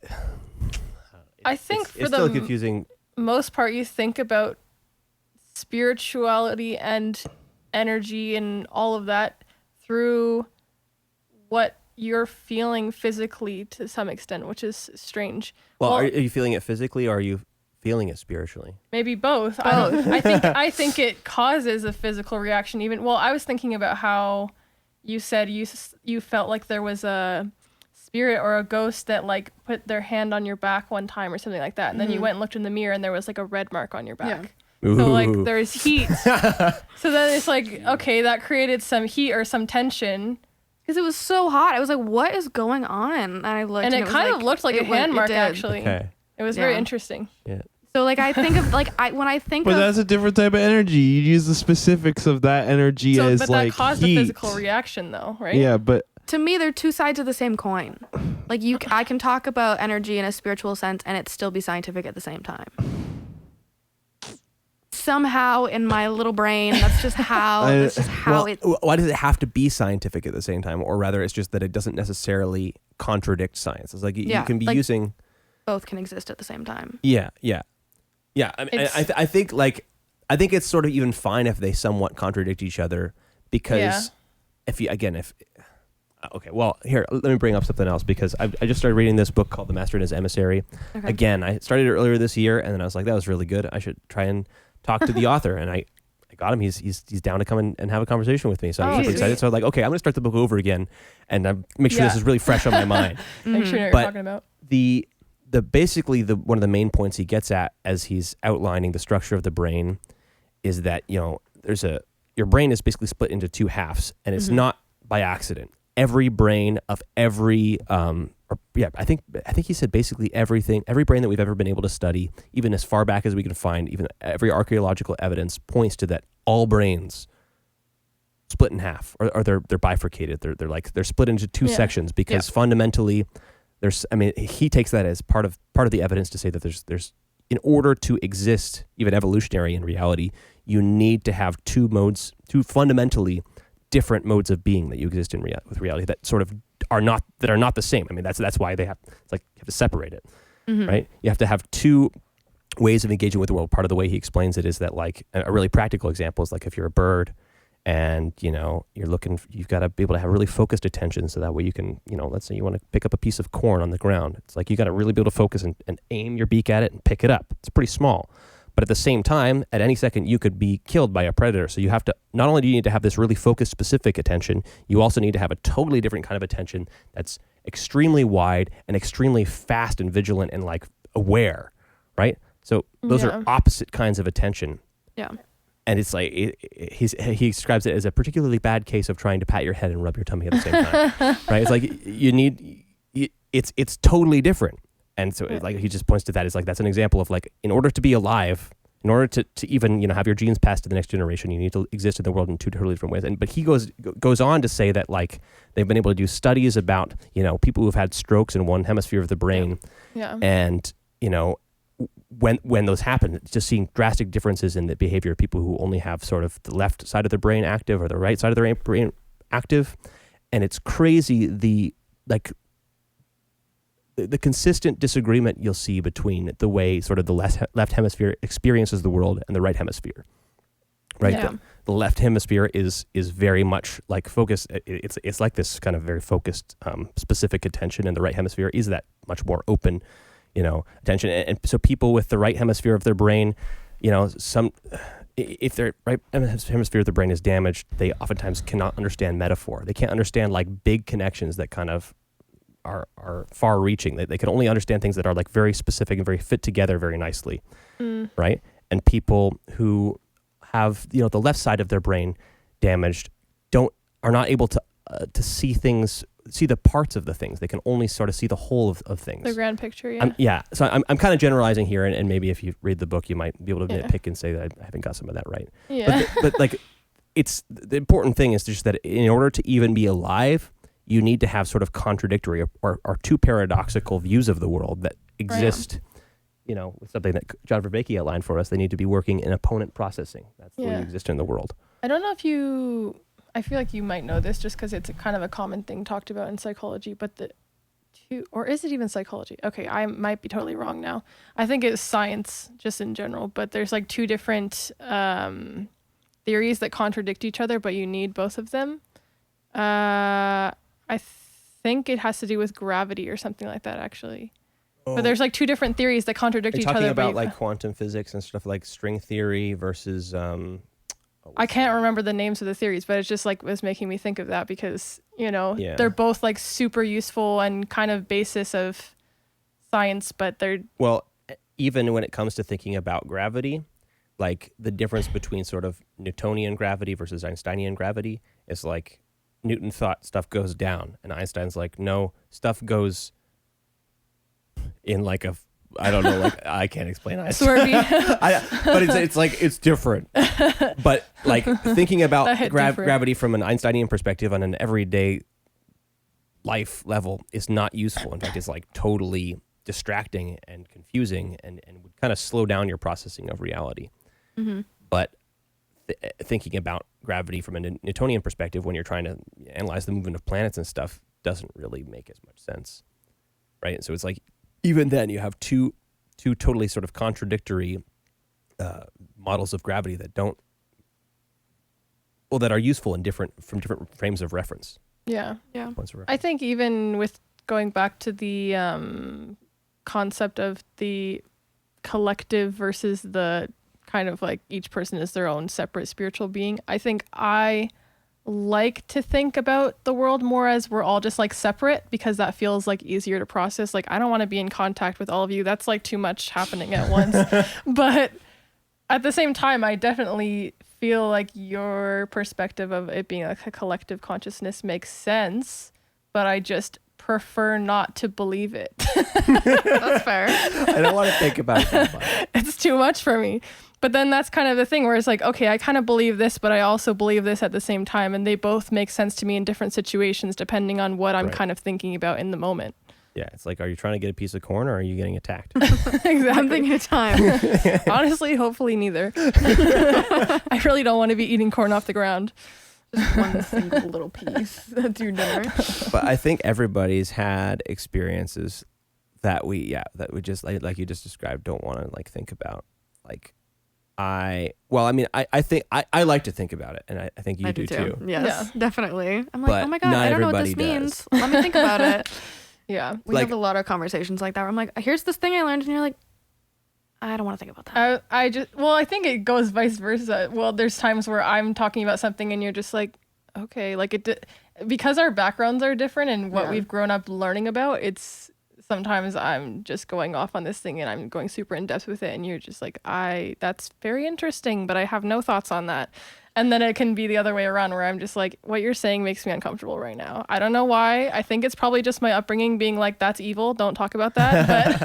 I think it's for still the confusing. most part, you think about spirituality and energy and all of that through what you're feeling physically to some extent, which is strange. Well, are you feeling it physically, or are you feeling it spiritually? Maybe both. I think it causes a physical reaction. Even I was thinking about how you said you felt like there was a spirit or a ghost that like put their hand on your back one time or something like that, and then you went and looked in the mirror and there was like a red mark on your back. Ooh. So like there's heat. So then it's like, okay, that created some heat or some tension. Because it was so hot. I was like, what is going on? And I looked, And it was kind of looked like a hand mark, did. actually. Okay. It was very Yeah. interesting. Yeah. So like I think of when I think But of that's a different type of energy. You use the specifics of that energy So, as but like that caused heat. a physical reaction, though, right? Yeah, but to me, they're two sides of the same coin. Like I can talk about energy in a spiritual sense and it still be scientific at the same time. Somehow in my little brain, that's just how it. Why does it have to be scientific at the same time, or rather, it's just that it doesn't necessarily contradict science? It's like you Yeah, can be like- using. Both can exist at the same time. Yeah. I mean, I think it's sort of even fine if they somewhat contradict each other, because okay, well, here, let me bring up something else, because I just started reading this book called The Master and His Emissary. Okay. Again, I started it earlier this year, and then I was like, that was really good. I should try and talk to the author, and I got him. He's down to come and have a conversation with me, so I'm super sweet. excited. So I'm like, okay, I'm going to start the book over again, and make sure this is really fresh on my mind. Make sure you know what you're But talking about. the basically one of the main points he gets at as he's outlining the structure of the brain is that, your brain is basically split into two halves, and it's not by accident. Every brain of every I think he said basically every brain that we've ever been able to study, even as far back as we can find, even every archaeological evidence points to that all brains split in half, or they're bifurcated. They're split into two sections, because fundamentally he takes that as part of the evidence to say that there's in order to exist, even evolutionary in reality, you need to have two fundamentally different modes of being that you exist in with reality that sort of are not the same. I mean, that's why you have to separate it, right? You have to have two ways of engaging with the world. Part of the way he explains it is that, like, a really practical example is like if you're a bird and you've got to be able to have really focused attention, so that way you can, let's say you want to pick up a piece of corn on the ground. It's like you got to really be able to focus and aim your beak at it and pick it up. It's pretty small. But at the same time, at any second, you could be killed by a predator. So you have to, not only do you need to have this really focused, specific attention, you also need to have a totally different kind of attention that's extremely wide and extremely fast and vigilant and like aware, right? So those are opposite kinds of attention. Yeah. And it's like, he describes it as a particularly bad case of trying to pat your head and rub your tummy at the same time, right? It's like it's totally different. And so like he just points to that as like, that's an example of like, in order to be alive, in order to even, have your genes passed to the next generation, you need to exist in the world in two totally different ways. But he goes on to say that like they've been able to do studies about, people who've had strokes in one hemisphere of the brain. Yeah. And, when those happen, just seeing drastic differences in the behavior of people who only have sort of the left side of their brain active or the right side of their brain active. And it's crazy the consistent disagreement you'll see between the way sort of the left hemisphere experiences the world and the right hemisphere, right? Yeah. The left hemisphere is very much like focused. It's like this kind of very focused, specific attention, and the right hemisphere is that much more open, attention. And so people with the right hemisphere of their brain, if their right hemisphere of the brain is damaged, they oftentimes cannot understand metaphor. They can't understand like big connections that kind of are far-reaching. They can only understand things that are like very specific and very fit together very nicely, right? And people who have the left side of their brain damaged are not able to to see things, see the parts of the things. They can only sort of see the whole of things. The grand picture, yeah. So I'm kind of generalizing here, and maybe if you read the book, you might be able to nitpick and say that I haven't got some of that right. Yeah. But like, it's the important thing is just that in order to even be alive, you need to have sort of contradictory or two paradoxical views of the world that exist. You know, with something that John Vervaeke outlined for us, they need to be working in opponent processing. That's the way you exist in the world. I don't know if I feel like you might know this just because it's kind of a common thing talked about in psychology, but or is it even psychology? Okay, I might be totally wrong now. I think it's science just in general, but there's like two different theories that contradict each other, but you need both of them. I think it has to do with gravity or something like that, actually. But there's like two different theories that contradict each other. Talking about like quantum physics and stuff like string theory versus. I can't remember the names of the theories, but it's just like was making me think of that because they're both like super useful and kind of basis of science, but they're even when it comes to thinking about gravity, like the difference between sort of Newtonian gravity versus Einsteinian gravity is like Newton thought stuff goes down, and Einstein's like no, stuff goes. In like I don't know, like I can't explain it. But it's like it's different. But like thinking about gravity from an Einsteinian perspective on an everyday life level is not useful. In fact, it's like totally distracting and confusing, and would kind of slow down your processing of reality. Mm-hmm. But thinking about gravity from a Newtonian perspective, when you're trying to analyze the movement of planets and stuff, doesn't really make as much sense, right? So it's like. Even then, you have two totally sort of contradictory models of gravity that that are useful in different frames of reference. Yeah. Points of reference. I think even with going back to the concept of the collective versus the kind of like each person is their own separate spiritual being, I think I like to think about the world more as we're all just like separate because that feels like easier to process. Like I don't want to be in contact with all of you. That's like too much happening at once. But at the same time, I definitely feel like your perspective of it being like a collective consciousness makes sense, but I just prefer not to believe it. That's fair. I don't want to think about it that much. It's too much for me. But then that's kind of the thing where it's like, okay, I kind of believe this, but I also believe this at the same time. And they both make sense to me in different situations, depending on what I'm kind of thinking about in the moment. Yeah, it's like, are you trying to get a piece of corn or are you getting attacked? Exactly. I'm thinking of time. Honestly, hopefully neither. I really don't want to be eating corn off the ground. Just one single little piece. That's your dinner. But I think everybody's had experiences that we just, like you just described, don't want to like think about. Like, I think I like to think about it, and I think you do too. Yes, definitely. I'm like, But oh my God, I don't know what this means. Let me think about it. Yeah. We have a lot of conversations like that where I'm like, here's this thing I learned, and you're like, I don't want to think about that. I think it goes vice versa. Well, there's times where I'm talking about something and you're just like, okay, like because our backgrounds are different and what we've grown up learning about, it's sometimes I'm just going off on this thing and I'm going super in depth with it and you're just like, that's very interesting, but I have no thoughts on that. And then it can be the other way around where I'm just like, what you're saying makes me uncomfortable right now. I don't know why. I think it's probably just my upbringing being like, that's evil. Don't talk about that.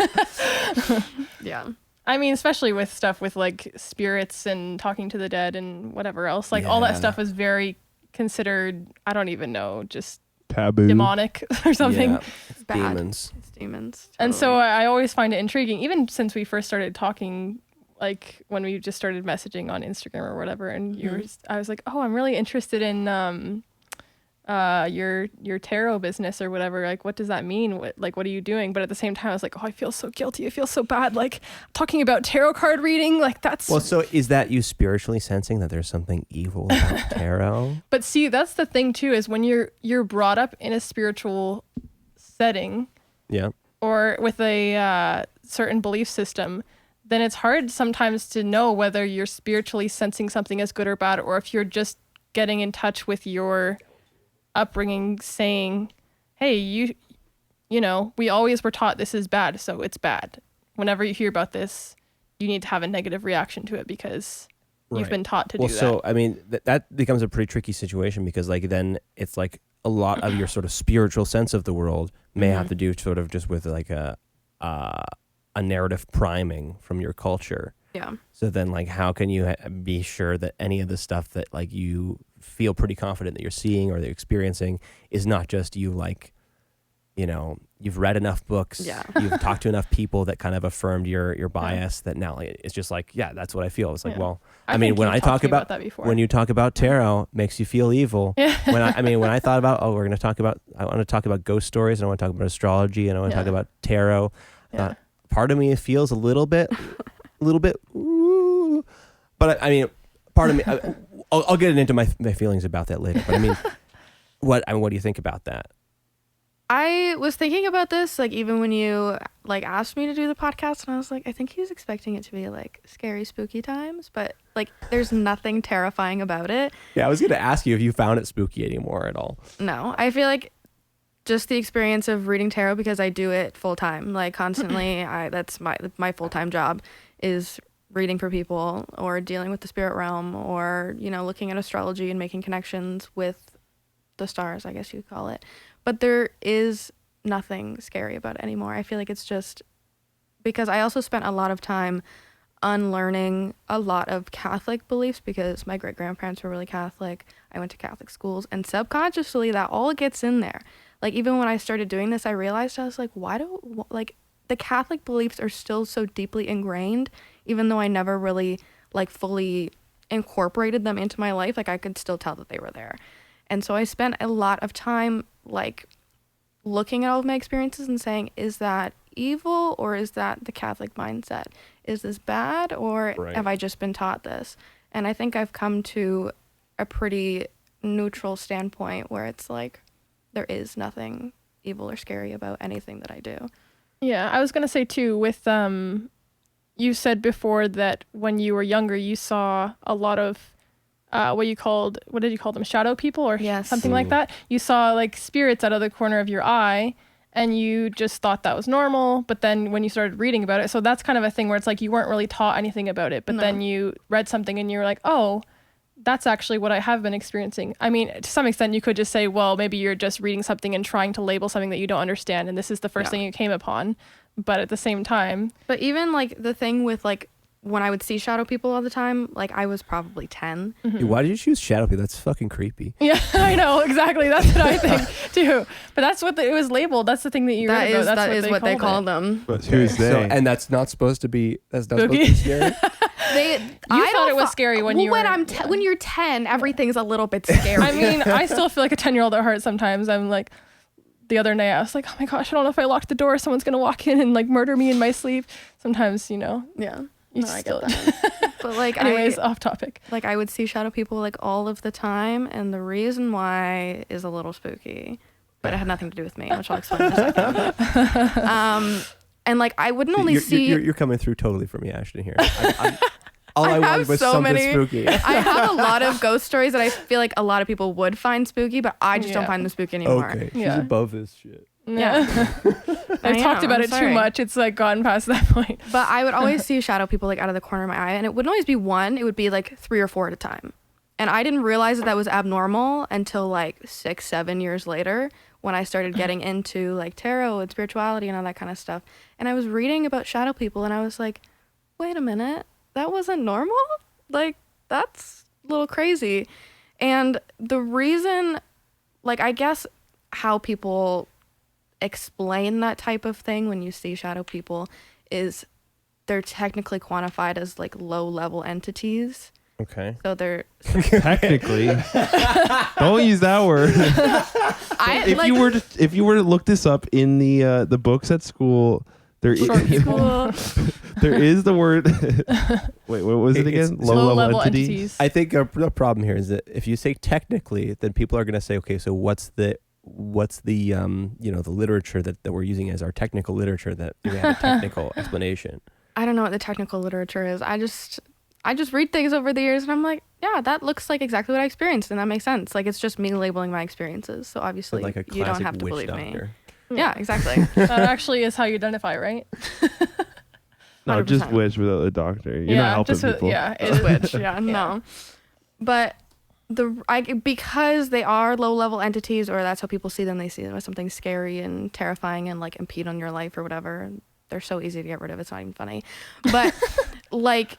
But yeah. I mean, especially with stuff with like spirits and talking to the dead and whatever else, like all that stuff is very considered, I don't even know, just taboo, demonic or something. Yeah, It's bad. demons. It's demons. Totally. And so I always find it intriguing, even since we first started talking, like when we just started messaging on Instagram or whatever, and I was like, oh, I'm really interested in your tarot business or whatever. Like, what does that mean? What are you doing? But at the same time, I was like, oh, I feel so guilty. I feel so bad. Like talking about tarot card reading, like that's. Well, so is that you spiritually sensing that there's something evil about tarot? But see, that's the thing too, is when you're brought up in a spiritual setting, yeah, or with a certain belief system, then it's hard sometimes to know whether you're spiritually sensing something as good or bad, or if you're just getting in touch with your upbringing saying, hey, you know, we always were taught this is bad, so it's bad. Whenever you hear about this, you need to have a negative reaction to it because you've been taught to do that. So, I mean, that becomes a pretty tricky situation because like then it's like a lot of your sort of spiritual sense of the world may have to do sort of just with like a narrative priming from your culture. Yeah. So then, like, how can you be sure that any of the stuff that like you feel pretty confident that you're seeing or that you're experiencing is not just you, like, you know, you've read enough books, you've talked to enough people that kind of affirmed your bias that now like, it's just like, yeah, that's what I feel. It's like, well, I mean, when I talk about that before. when you talk about tarot, makes you feel evil. Yeah. When I thought about, I want to talk about ghost stories, and I want to talk about astrology, and I want to talk about tarot. I thought, part of me feels a little bit, ooh, but I mean, part of me, I'll get into my feelings about that later. But I mean, what do you think about that? I was thinking about this, like, even when you, like, asked me to do the podcast, and I was like, I think he was expecting it to be, like, scary, spooky times, but, like, there's nothing terrifying about it. Yeah, I was going to ask you if you found it spooky anymore at all. No, I feel like just the experience of reading tarot, because I do it full time, like, constantly, that's my full-time job, is reading for people, or dealing with the spirit realm, or, you know, looking at astrology and making connections with the stars, I guess you'd call it. But there is nothing scary about it anymore. I feel like it's just because I also spent a lot of time unlearning a lot of Catholic beliefs, because my great-grandparents were really Catholic. I went to Catholic schools, and subconsciously that all gets in there. Like, even when I started doing this, I realized, I was like, the Catholic beliefs are still so deeply ingrained, even though I never really, like, fully incorporated them into my life. Like, I could still tell that they were there. And so I spent a lot of time, like, looking at all of my experiences and saying, is that evil, or is that the Catholic mindset? Is this bad, or have I just been taught this? And I think I've come to a pretty neutral standpoint where it's like, there is nothing evil or scary about anything that I do. Yeah, I was going to say too, with, you said before that when you were younger, you saw a lot of what did you call them? Shadow people or something like that? You saw like spirits out of the corner of your eye, and you just thought that was normal. But then when you started reading about it, so that's kind of a thing where it's like you weren't really taught anything about it, but then you read something and you were like, oh, that's actually what I have been experiencing. I mean, to some extent you could just say, well, maybe you're just reading something and trying to label something that you don't understand, and this is the first thing you came upon. But at the same time, but even like the thing with like, when I would see shadow people all the time, like, I was probably 10. Dude, why did you choose shadow people? That's fucking creepy. Yeah, I know, exactly. That's what I think too. But that's what it was labeled. That's the thing that you read about. That is what they called them. But who's they? So, and that's not supposed to be. That's not supposed to be scary. I thought it was scary when you were. When you're 10, everything's a little bit scary. I mean, I still feel like a 10-year-old at heart sometimes. I'm like, the other night I was like, oh my gosh, I don't know if I locked the door, someone's gonna walk in and like murder me in my sleep. Sometimes, you know. Yeah. I get that. But like, anyways, off topic. Like, I would see shadow people like all of the time, and the reason why is a little spooky, but it had nothing to do with me, which I'll explain in a second. And like, I wouldn't only see. You're coming through totally for me, Ashtyn. Here, all I wanted was so something many spooky. I have a lot of ghost stories that I feel like a lot of people would find spooky, but I just don't find them spooky anymore. Okay, she's above this shit. Yeah. I've talked about it too much. It's like gotten past that point. But I would always see shadow people like out of the corner of my eye, and it wouldn't always be one, it would be like 3 or 4 at a time. And I didn't realize that was abnormal until like 6-7 years later, when I started getting into like tarot and spirituality and all that kind of stuff. And I was reading about shadow people, and I was like, wait a minute, that wasn't normal? Like, that's a little crazy. And the reason, like, I guess how people explain that type of thing when you see shadow people is they're technically quantified as like low level entities. Okay. So they're technically don't use that word. If you were to look this up in the books at school, there there is the word. Wait, what was it again? Low level entities. I think the problem here is that if you say technically, then people are going to say, okay, so what's the the literature that we're using as our technical literature that we have a technical explanation? I don't know what the technical literature is. I just read things over the years, and I'm like, yeah, that looks like exactly what I experienced, and that makes sense. Like, it's just me labeling my experiences. So obviously, like a you don't have to believe doctor. Me. Yeah, exactly. That actually is how you identify, right? No, 100%. just witch without a doctor. You're not helping people. Yeah, it's witch. Yeah, no. But because they are low level entities, or that's how people see them. They see them as something scary and terrifying and like impede on your life or whatever. They're so easy to get rid of. It's not even funny. But like,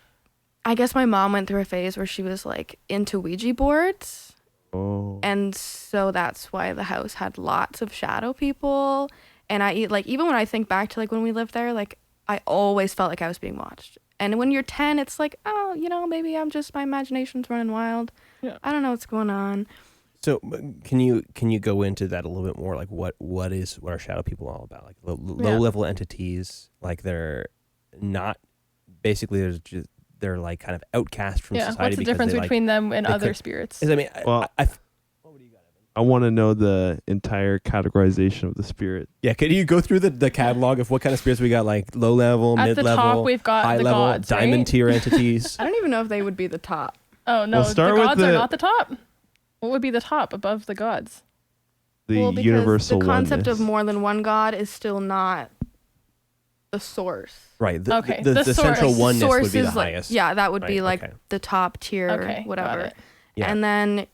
I guess my mom went through a phase where she was like into Ouija boards. Oh. And so that's why the house had lots of shadow people. And even when I think back to like when we lived there, like I always felt like I was being watched. And when you're 10, it's like, oh, maybe my imagination's running wild. Yeah. I don't know what's going on. So can you go into that a little bit more? Like what are shadow people all about? Like low level entities, like they're not basically they're like kind of outcast from society. What's the difference between them and other spirits? I mean, well, I want to know the entire categorization of the spirit. Yeah, can you go through the catalog of what kind of spirits we got? Like low level, At mid the level, top, we've got high the level, gods, diamond right? tier entities. I don't even know if they would be the top. Oh no, We'll the start with gods are the- not the top. What would be the top above the gods? The Because universal the concept oneness. of more than one god is still not the source. Right. Okay, The the source. central oneness Source would be the is like, highest. yeah, that would be Right, like okay. the top tier, Okay, got whatever. it. Yeah. And then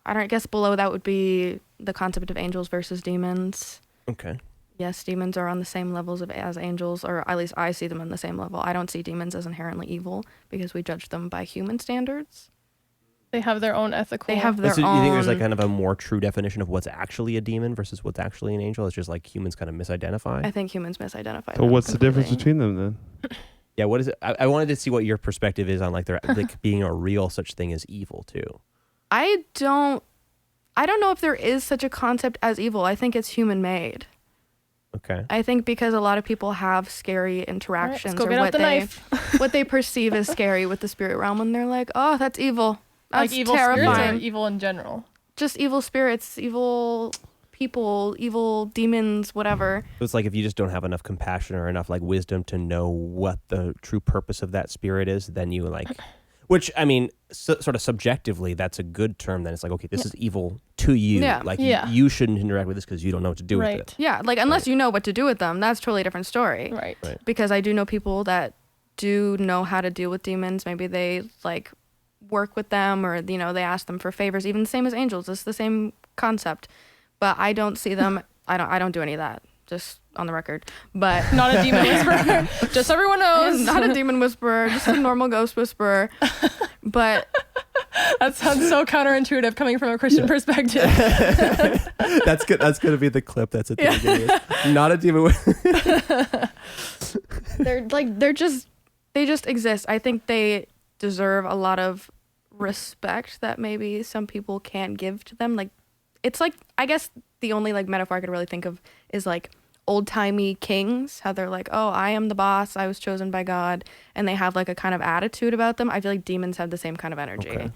I guess below that would be the concept of angels versus demons. Okay. Yes, demons are on the same levels as angels, or at least I see them on the same level. I don't see demons as inherently evil because we judge them by human standards. They have their own ethical. They have their So own. you think there's like kind of a more true definition of what's actually a demon versus what's actually an angel? It's just like humans kind of misidentify. I think humans misidentify. So them what's the difference completely. between them then? Yeah. What is it? I wanted to see what your perspective is on like there like being a real such thing as evil too. I don't know if there is such a concept as evil. I think it's human made. Okay. I think because a lot of people have scary interactions go or get out what the they knife. what they perceive as scary with the spirit realm, and they're like, oh, that's evil. That's like evil spirits or terrifying. evil in general. Just evil spirits, evil people, evil demons, whatever. So it's like if you just don't have enough compassion or enough like wisdom to know what the true purpose of that spirit is, then you like, which I mean, sort of subjectively, that's a good term. Then it's like, okay, this is evil to you. Yeah. Like Yeah. you shouldn't interact with this because you don't know what to do with Right. it. Yeah, like unless you know what to do with them, that's totally a different story. Right. Right. Because I do know people that do know how to deal with demons. Maybe they like work with them, or they ask them for favors. Even the same as angels, it's the same concept. But I don't see them. I don't do any of that. Just on the record. But Not a demon whisperer. Just so everyone knows. not a demon whisperer, just a normal ghost whisperer. But That sounds so counterintuitive coming from a Christian perspective. That's good. That's gonna be the clip. That's at the beginning. Not a demon. they just exist. I think they deserve a lot of respect that maybe some people can't give to them. Like, it's like, I guess the only like metaphor I could really think of is like old-timey kings, how they're like, oh, I am the boss, I was chosen by God, and they have like a kind of attitude about them. I feel like demons have the same kind of energy. Okay.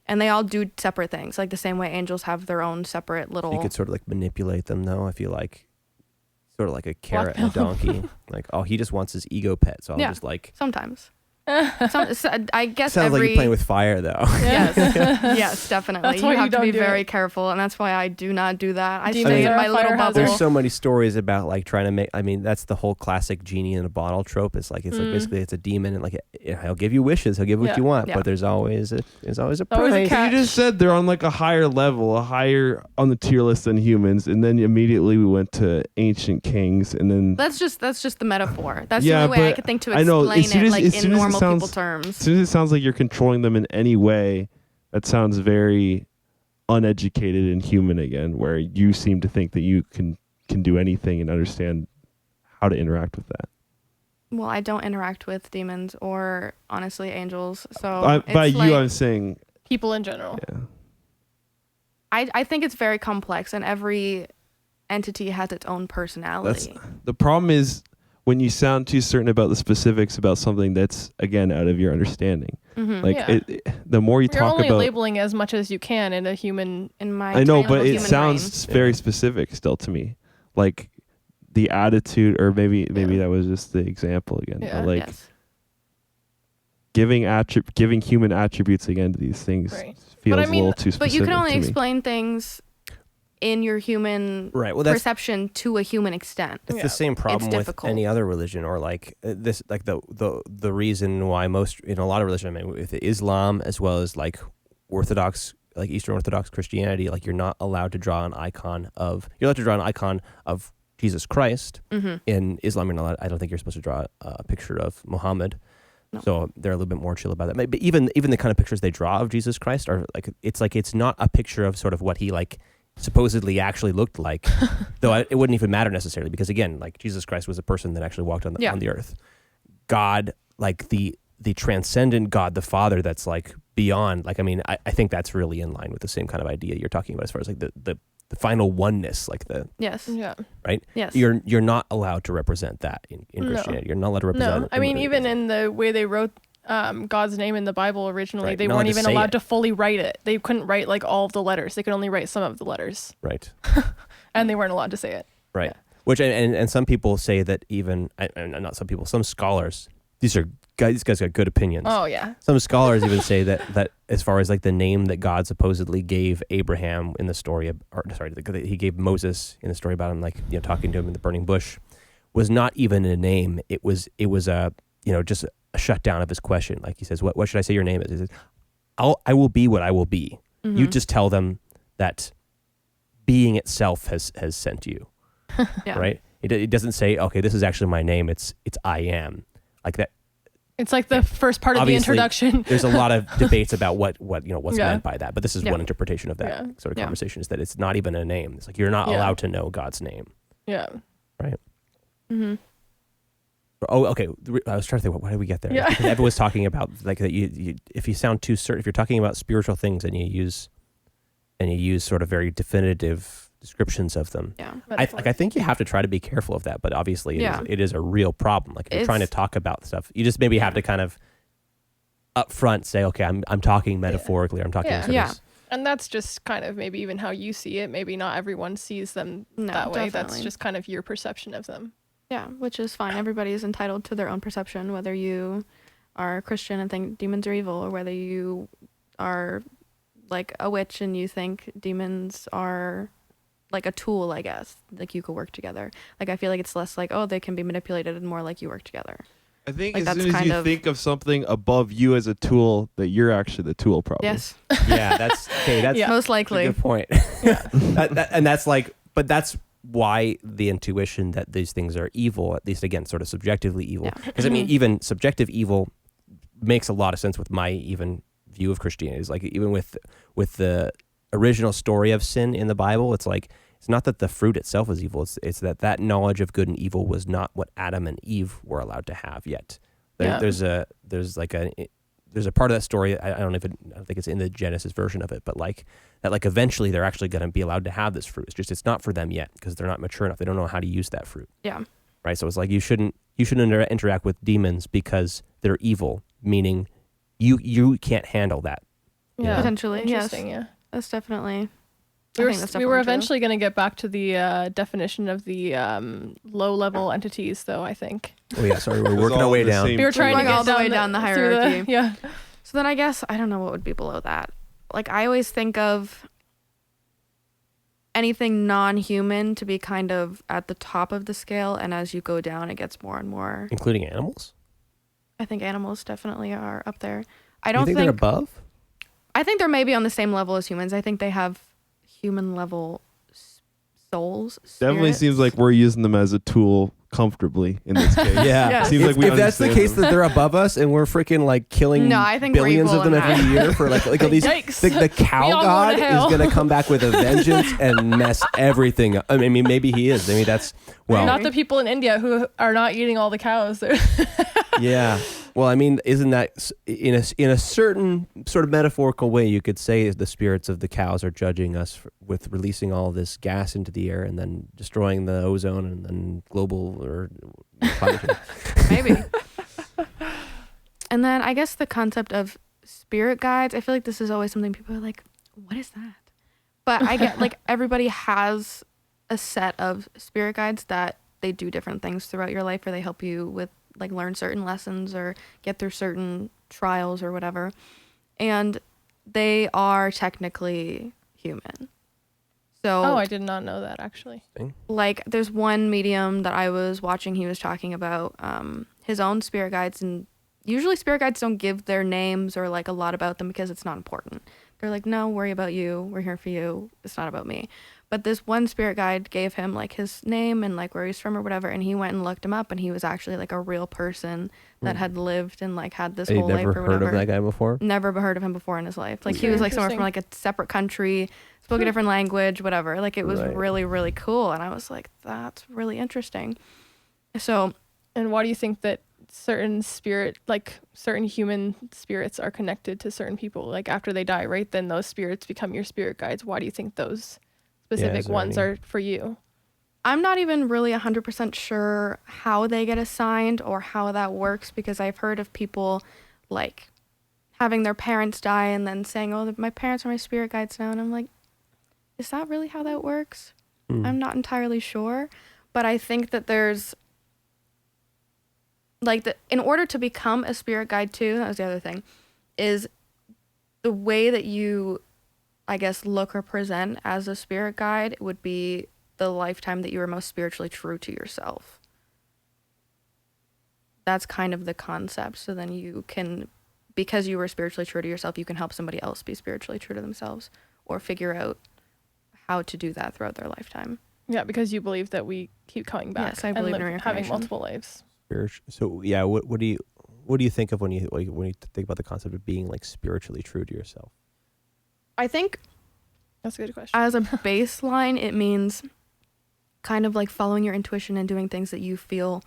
And they all do separate things, like the same way angels have their own separate little. You could sort of like manipulate them, though. I feel like sort of like a carrot and a donkey. Like, oh, he just wants his ego pet, so I'll Yeah. just like. Sometimes. I guess Sounds like every. you're playing with fire, though. Yes, yes, definitely. That's why You you have to don't be do very it. careful, and that's why I do not do that. I Demons stay in are my a little fire bubble. hazard. There's so many stories about like trying to make. I mean, that's the whole classic genie in a bottle trope. It's like basically it's a demon, and like he'll give you wishes, he'll give what Yeah. you want, Yeah. but there's always a price. Always a You catch. just said they're on like a higher level, a higher on the tier list than humans, and then immediately we went to ancient kings, and then That's just the metaphor. That's Yeah, the only way I but could think to I know, explain as soon it as- like as in soon as it normal sounds- people terms. as soon as it sounds like you're controlling them in any way, that sounds very uneducated and human again, where you seem to think that you can do anything and understand how to interact with that. Well, I don't interact with demons or honestly angels, so By it's you, like, I'm saying, People in general. yeah. I think it's very complex, and every entity has its own personality. The problem is when you sound too certain about the specifics about something that's again out of your understanding. Mhm. Like Yeah. the more you You're talk only about, labeling as much as you can in a human. In my I know, tiny but little it human sounds very specific still to me. Like the attitude, or maybe that was just the example again. Yeah. But like Yes. giving human attributes again to these things Right. feels But I a mean, little too specific. but you can only to me. explain things in your human Right. Well, that's perception to a human extent. it's Yeah. the same problem with difficult. any other religion, or like this, like the reason why most in a lot of religion, I mean, with Islam as well as like Orthodox, like Eastern Orthodox Christianity, like you're not allowed to draw an icon of Jesus Christ. Mm-hmm. In Islam, you're not allowed, I don't think you're supposed to draw a picture of Muhammad. No. So they're a little bit more chill about that. But even the kind of pictures they draw of Jesus Christ are it's not a picture of sort of what he like supposedly actually looked like, though it wouldn't even matter necessarily, because again, like Jesus Christ was a person that actually walked on the earth. God, like the transcendent God, the Father, that's like beyond, like, I mean, I think that's really in line with the same kind of idea you're talking about as far as like the final oneness, like the Yes. Yeah. right. Yes. You're not allowed to represent that in Christianity. You're not allowed to represent. No, I mean, even in the way they wrote God's name in the Bible originally, Right. they Not weren't allowed to even say allowed it. to fully write it. They couldn't write like all of the letters. They could only write some of the letters, right. and they weren't allowed to say it. Right. Yeah. Which and some people say that even not some people, some scholars. These guys got good opinions. Oh yeah. Some scholars even say that as far as like the name that God supposedly gave Abraham in the story, that he gave Moses in the story about him, like, you know, talking to him in the burning bush, was not even a name. It was a, you know, just a shutdown of his question. Like he says, what should I say your name is? He says, I will be what I will be. Mm-hmm. You just tell them that being itself has sent you. Yeah. Right? It doesn't say, okay, this is actually my name. It's I am. Like that. It's like the first part of Obviously, the introduction. There's a lot of debates about what's Yeah. meant by that, but this is Yeah. one interpretation of that Yeah. sort of Yeah. conversation, is that it's not even a name. It's like you're not Yeah. allowed to know God's name. Yeah. Mm-hmm. Oh, okay. I was trying to think, why did we get there? Yeah. Because Evan was talking about like that you if you sound too certain, if you're talking about spiritual things and you use sort of very definitive descriptions of them. Yeah. I think you have to try to be careful of that, but obviously Yeah. it is a real problem. Like if you're It's- trying to talk about stuff, you just maybe have to kind of up front say, okay, I'm talking metaphorically, or I'm talking Yeah. sort of Yeah. And that's just kind of maybe even how you see it. Maybe not everyone sees them No, that way. That's definitely. just kind of your perception of them. Yeah, which is fine. Everybody is entitled to their own perception, whether you are a Christian and think demons are evil, or whether you are like a witch and you think demons are like a tool, I guess. Like you could work together. Like I feel like it's less like, oh, they can be manipulated, and more like you work together. I think Like, as that's soon as kind you of- think of something above you as a tool, that you're actually the tool, probably. Yes, yeah, that's okay. That's Yeah. most a likely. good point. And that's like, but that's why the intuition that these things are evil, at least again, sort of subjectively evil. Yeah. Because I mean, even subjective evil makes a lot of sense with my even view of Christianity. It's like even with the original story of sin in the Bible, it's like it's not that the fruit itself is evil. It's that knowledge of good and evil was not what Adam and Eve were allowed to have yet. Yeah. There's a part of that story. I don't think it's in the Genesis version of it, but like that, like eventually they're actually going to be allowed to have this fruit. It's not for them yet because they're not mature enough. They don't know how to use that fruit. Yeah. Right. So it's like you shouldn't interact with demons because they're evil, meaning you can't handle that. Yeah. Potentially, yes. Interesting, yeah. That's definitely. We were, I think that's we were definitely true. eventually going to get back to the definition of the low-level entities, though, I think. Oh yeah, sorry, we're It's working our all way the down. same We were trying to Going get all the way down the through hierarchy. yeah. So then I guess I don't know what would be below that. Like I always think of anything non-human to be kind of at the top of the scale, and as you go down, it gets more and more. Including animals? I think animals definitely are up there. I You don't think they're above? I think they're maybe on the same level as humans. I think they have human level souls. Definitely spirits. seems like we're using them as a tool comfortably in this case. Yeah. Yeah. Seems If, like we if that's the understand case them. that they're above us and we're freaking like killing No, I think we're billions equal of them in every that. year for like these Yikes. the cow We all go god to hell. is going to come back with a vengeance and mess everything up. I mean maybe he is. I mean that's Not the people in India who are not eating all the cows. yeah. Well, I mean, isn't that in a certain sort of metaphorical way? You could say the spirits of the cows are judging us with releasing all this gas into the air and then destroying the ozone and then global or climate change. Maybe. And then I guess the concept of spirit guides, I feel like this is always something people are like, what is that? But I get like everybody has a set of spirit guides that they do different things throughout your life, or they help you with like learn certain lessons or get through certain trials or whatever. And they are technically human. So Oh, I did not know that, actually. like there's one medium that I was watching, he was talking about his own spirit guides, and usually spirit guides don't give their names or like a lot about them because it's not important. they're like, no, worry about you. We're here for you. It's not about me. But this one spirit guide gave him like his name and like where he's from or whatever, and he went and looked him up, and he was actually like a real person that had lived and like had this And whole you'd life never or heard whatever. of that guy before? Never heard of him before in his life. Like he Very was like somewhere from interesting. like a separate country, spoke a different language, whatever. Like it was Right. really, really cool, and I was like, that's really interesting. So And why do you think that certain human spirits are connected to certain people? Like after they die, right? Then those spirits become your spirit guides. Why do you think those specific there ones any- are for you? I'm not even really 100% sure how they get assigned or how that works, because I've heard of people like having their parents die and then saying, oh, my parents are my spirit guides now. And I'm like, is that really how that works? I'm not entirely sure. But I think that there's like in order to become a spirit guide too, that was the other thing, is the way that you, I guess, look or present as a spirit guide would be the lifetime that you were most spiritually true to yourself. That's kind of the concept. So then you can, because you were spiritually true to yourself, you can help somebody else be spiritually true to themselves or figure out how to do that throughout their lifetime. Yeah, because you believe that we keep coming back Yes, I believe in having reincarnation. multiple lives. So yeah, what do you think of when you think about the concept of being like spiritually true to yourself? I think That's a good question. as a baseline, it means kind of like following your intuition and doing things that you feel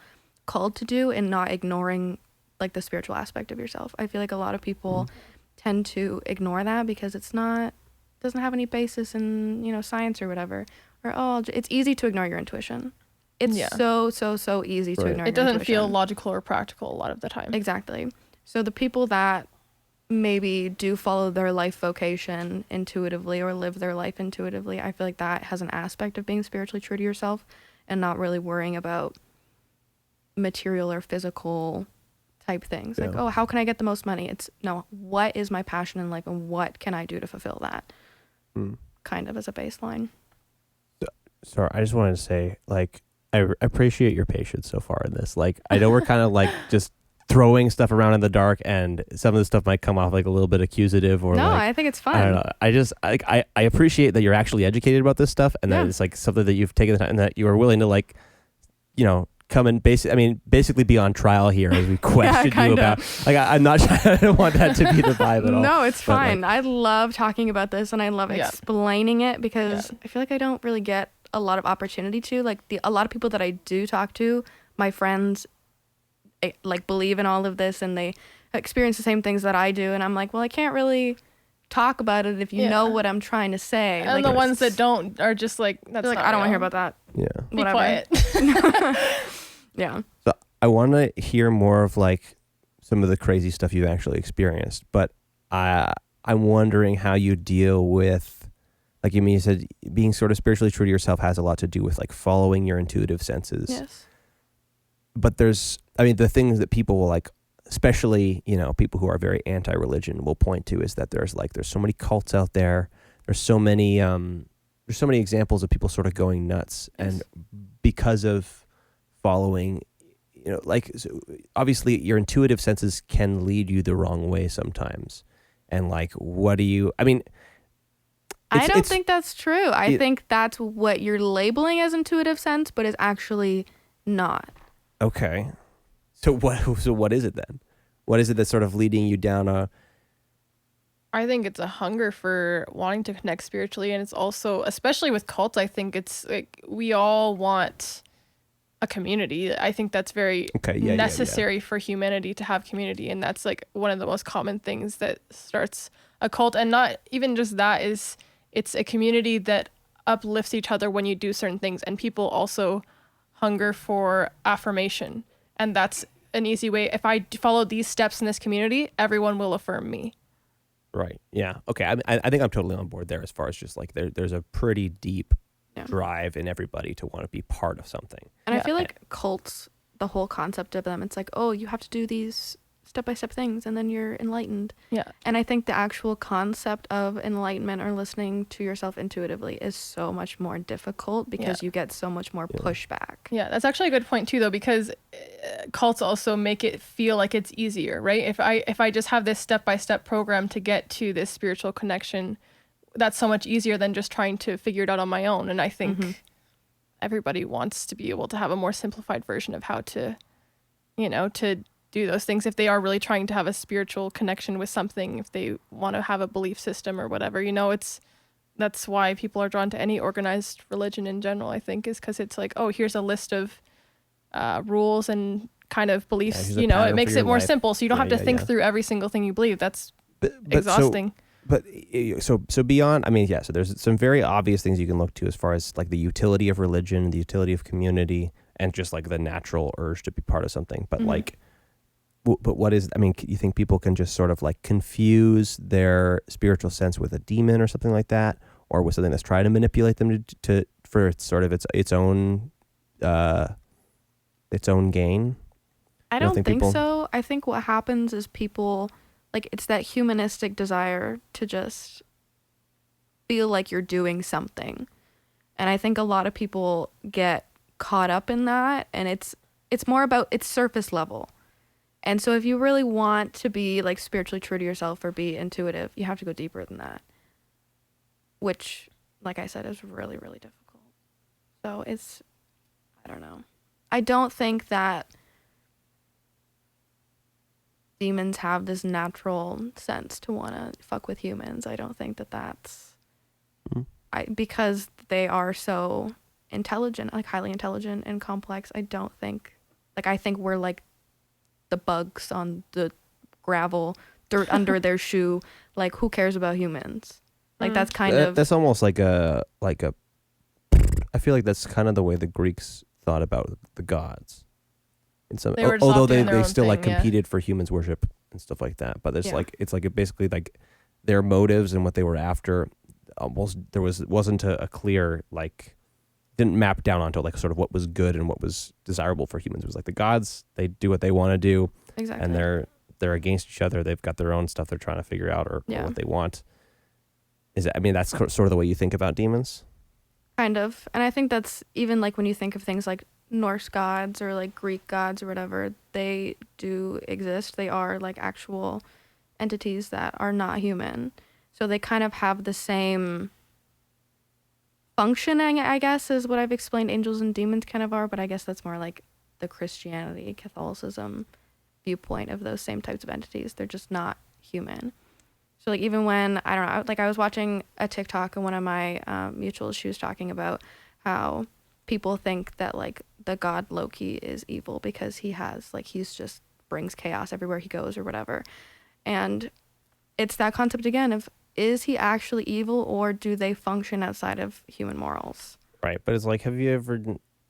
called to do and not ignoring like the spiritual aspect of yourself. I feel like a lot of people tend to ignore that because doesn't have any basis in, science or whatever. Or, it's easy to ignore your intuition. It's so easy to Right. ignore It your doesn't feel intuition. logical or practical a lot of the time. Exactly. So the people that maybe do follow their life vocation intuitively or live their life intuitively, I feel like that has an aspect of being spiritually true to yourself and not really worrying about material or physical type things. Like, Yeah. oh, how can I get the most money? It's no, what is my passion in life and what can I do to fulfill that? Kind of as a baseline. Sorry, I just wanted to say, like, I appreciate your patience so far in this. Like, I know we're kind of like just throwing stuff around in the dark, and some of the stuff might come off like a little bit accusative or No, like, I think it's fun. I don't know. I just I appreciate that you're actually educated about this stuff, and that it's like something that you've taken the time and that you are willing to like, come and basically be on trial here as we question you kinda. about. Like, I'm not. I don't want that to be the vibe at all. No, it's But, like, fine. I love talking about this and I love explaining it because I feel like I don't really get a lot of opportunity to. Like a lot of people that I do talk to, my friends, like believe in all of this and they experience the same things that I do, and I'm like, well, I can't really talk about it if you know what I'm trying to say. And like, the ones that don't are just like, that's they're like, not I don't want to hear real. about that. Yeah. Be Whatever. quiet. Yeah. So I want to hear more of like some of the crazy stuff you've actually experienced, but I'm wondering how you deal with, like you said, being sort of spiritually true to yourself has a lot to do with like following your intuitive senses. Yes. But the things that people will like, especially, people who are very anti-religion will point to is that there's so many cults out there. There's so many examples of people sort of going nuts. Yes. And because of following, so obviously your intuitive senses can lead you the wrong way sometimes. And like, I don't think that's true. I think that's what you're labeling as intuitive sense, but is actually not. okay. So what is it then? What is it that's sort of leading you down a... I think it's a hunger for wanting to connect spiritually, and it's also, especially with cults, I think it's like we all want a community. I think that's very necessary for humanity to have community, and that's like one of the most common things that starts a cult. And not even just that, it's a community that uplifts each other when you do certain things, and people also hunger for affirmation, and that's an easy way. If I follow these steps in this community, everyone will affirm me. Right. Yeah. Okay. I think I'm totally on board there as far as just like there's a pretty deep drive in everybody to want to be part of something. And I feel like cults, the whole concept of them, it's like, oh, you have to do these step-by-step things, and then you're enlightened. Yeah. And I think the actual concept of enlightenment or listening to yourself intuitively is so much more difficult because you get so much more pushback. Yeah, that's actually a good point too, though, because cults also make it feel like it's easier, right? If I just have this step-by-step program to get to this spiritual connection, that's so much easier than just trying to figure it out on my own. And I think everybody wants to be able to have a more simplified version of how to, to do those things if they are really trying to have a spiritual connection with something, if they want to have a belief system or whatever. That's why people are drawn to any organized religion in general, I think, is because it's like, oh, here's a list of rules and kind of beliefs. It makes it more simple, so you don't have to think through every single thing you believe. That's exhausting. So beyond, so there's some very obvious things you can look to as far as like the utility of religion, the utility of community, and just like the natural urge to be part of something. But but what is, you think people can just sort of like confuse their spiritual sense with a demon or something like that, or with something that's trying to manipulate them for sort of its own gain? I don't think so. I think what happens is people, like, it's that humanistic desire to just feel like you're doing something. And I think a lot of people get caught up in that, and it's more about, it's surface level. And so if you really want to be like spiritually true to yourself or be intuitive, you have to go deeper than that, which, like I said, is really, really difficult. So I don't know. I don't think that demons have this natural sense to want to fuck with humans. I don't think that that's because they are so intelligent, like highly intelligent and complex. I don't think, like, I think we're like the bugs on the gravel, dirt under their shoe. Like, who cares about humans? Like, that's kind of, that's almost like a I feel like that's kind of the way the Greeks thought about the gods. In some, although they still like competed for humans worship and stuff like that. But there's it's basically like their motives and what they were after. Almost wasn't a clear, like, didn't map down onto like sort of what was good and what was desirable for humans. It was like the gods, they do what they want to do, exactly, and they're against each other. They've got their own stuff they're trying to figure out or what they want. That's sort of the way you think about demons? Kind of. And I think that's even like when you think of things like Norse gods or like Greek gods or whatever, they do exist. They are like actual entities that are not human. So they kind of have the same functioning, I guess, is what I've explained angels and demons kind of are, but I guess that's more like the Christianity, Catholicism viewpoint of those same types of entities. They're just not human. So like even when, I don't know, like I was watching a TikTok and one of my mutuals, she was talking about how people think that like the god Loki is evil because he's just brings chaos everywhere he goes or whatever. And it's that concept again of, is he actually evil or do they function outside of human morals? Right. But it's like, have you ever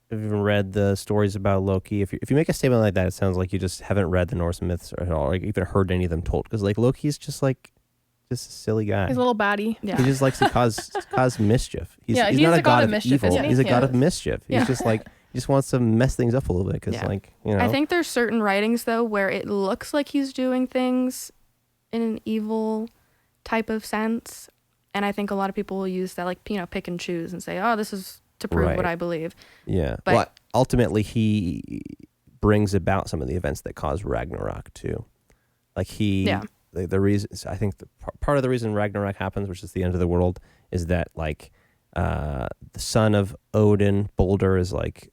read the stories about Loki? If you make a statement like that, it sounds like you just haven't read the Norse myths at all, or like even heard any of them told. Because like Loki's just a silly guy. He's a little baddie. Yeah. He just likes to cause mischief. He's not a god of mischief, evil. isn't he? He's a god of mischief. He's just like, he just wants to mess things up a little bit because I think there's certain writings though where it looks like he's doing things in an evil type of sense, and I think a lot of people will use that, like, pick and choose and say, oh, this is to prove what I believe. Yeah. But ultimately he brings about some of the events that cause Ragnarok too. Like the reason, I think part of the reason Ragnarok happens, which is the end of the world, is that like the son of Odin, Baldur, is like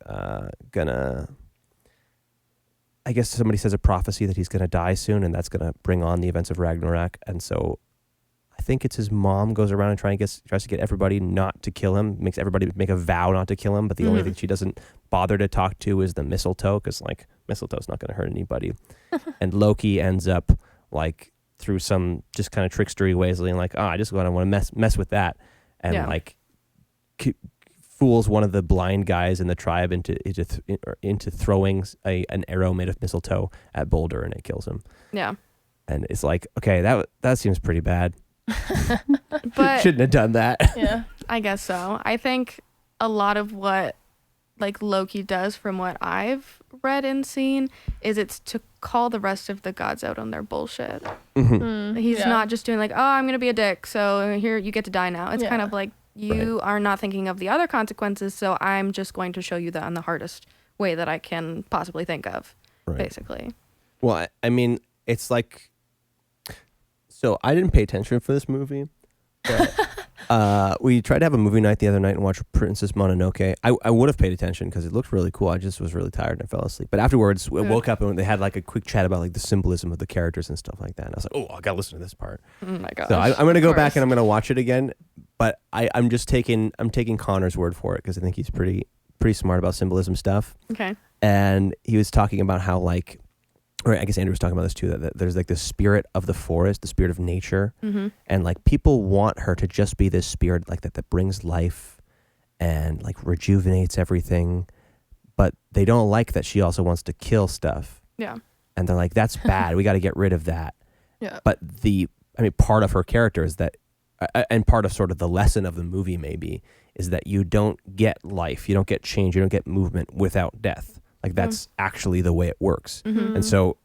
gonna, I guess somebody says a prophecy that he's gonna die soon, and that's gonna bring on the events of Ragnarok. And so I think it's his mom goes around and tries to get everybody not to kill him, makes everybody make a vow not to kill him, but the only thing she doesn't bother to talk to is the mistletoe, because like mistletoe's not going to hurt anybody. And Loki ends up like through some just kind of trickstery ways, like, I just want to mess with that, and like fools one of the blind guys in the tribe into throwing an arrow made of mistletoe at Baldur, and it kills him. Yeah. And it's like, okay, that seems pretty bad. But shouldn't have done that. Yeah, I guess so. I think a lot of what like Loki does, from what I've read and seen, is it's to call the rest of the gods out on their bullshit. Mm-hmm. He's not just doing like, oh, I'm gonna be a dick, so here you get to die now. It's kind of like you are not thinking of the other consequences, so I'm just going to show you that in the hardest way that I can possibly think of, basically. Well, I mean, it's like, so I didn't pay attention for this movie. But, we tried to have a movie night the other night and watch Princess Mononoke. I would have paid attention because it looked really cool. I just was really tired and I fell asleep. But afterwards, I woke up and they had like a quick chat about like the symbolism of the characters and stuff like that. And I was like, oh, I gotta listen to this part. Oh my gosh. So I'm gonna go back and I'm gonna watch it again. But I'm taking Connor's word for it because I think he's pretty smart about symbolism stuff. Okay. And he was talking about how like, or I guess Andrew was talking about this too, that there's like the spirit of the forest, the spirit of nature. And like people want her to just be this spirit like that brings life and like rejuvenates everything. But they don't like that she also wants to kill stuff. Yeah. And they're like, that's bad. We got to get rid of that. Yeah. But part of her character is that, and part of sort of the lesson of the movie maybe, is that you don't get life, you don't get change, you don't get movement without death. Like that's actually the way it works. And so